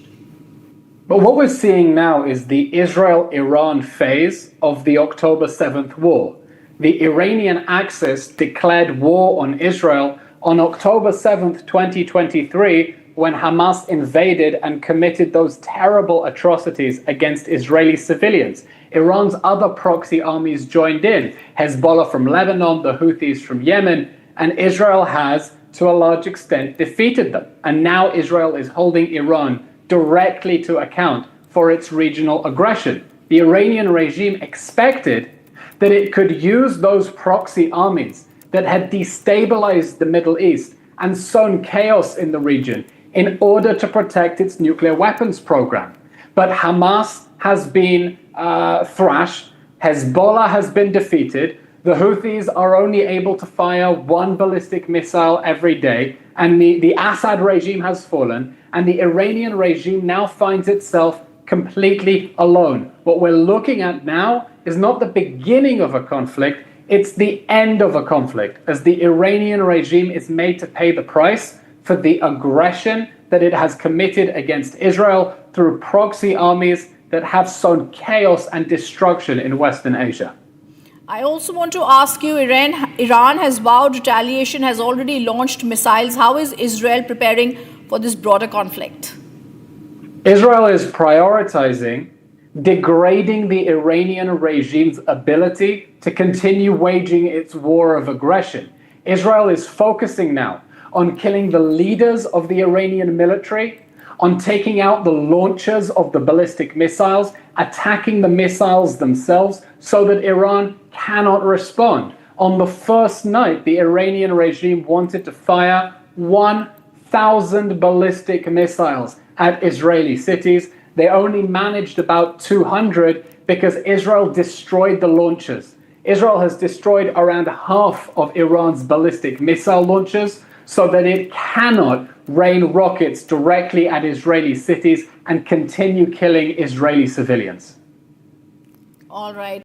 But what we're seeing now is the Israel-Iran phase of the October 7th war. The Iranian axis declared war on Israel on October 7th, 2023, when Hamas invaded and committed those terrible atrocities against Israeli civilians. Iran's other proxy armies joined in, Hezbollah from Lebanon, the Houthis from Yemen, and Israel has, to a large extent, defeated them. And now Israel is holding Iran directly to account for its regional aggression. The Iranian regime expected that it could use those proxy armies that had destabilized the Middle East and sown chaos in the region in order to protect its nuclear weapons program. But Hamas has been thrashed, Hezbollah has been defeated, the Houthis are only able to fire one ballistic missile every day, and the Assad regime has fallen, and the Iranian regime now finds itself completely alone. What we're looking at now is not the beginning of a conflict, it's the end of a conflict, as the Iranian regime is made to pay the price for the aggression that it has committed against Israel through proxy armies that have sown chaos and destruction in Western Asia. I also want to ask you, Iran has vowed retaliation, has already launched missiles. How is Israel preparing for this broader conflict? Israel is prioritizing degrading the Iranian regime's ability to continue waging its war of aggression. Israel is focusing now on killing the leaders of the Iranian military, on taking out the launchers of the ballistic missiles, attacking the missiles themselves so that Iran cannot respond. On the first night, the Iranian regime wanted to fire 1,000 ballistic missiles at Israeli cities. They only managed about 200 because Israel destroyed the launchers. Israel has destroyed around half of Iran's ballistic missile launchers so that it cannot rain rockets directly at Israeli cities and continue killing Israeli civilians. All right.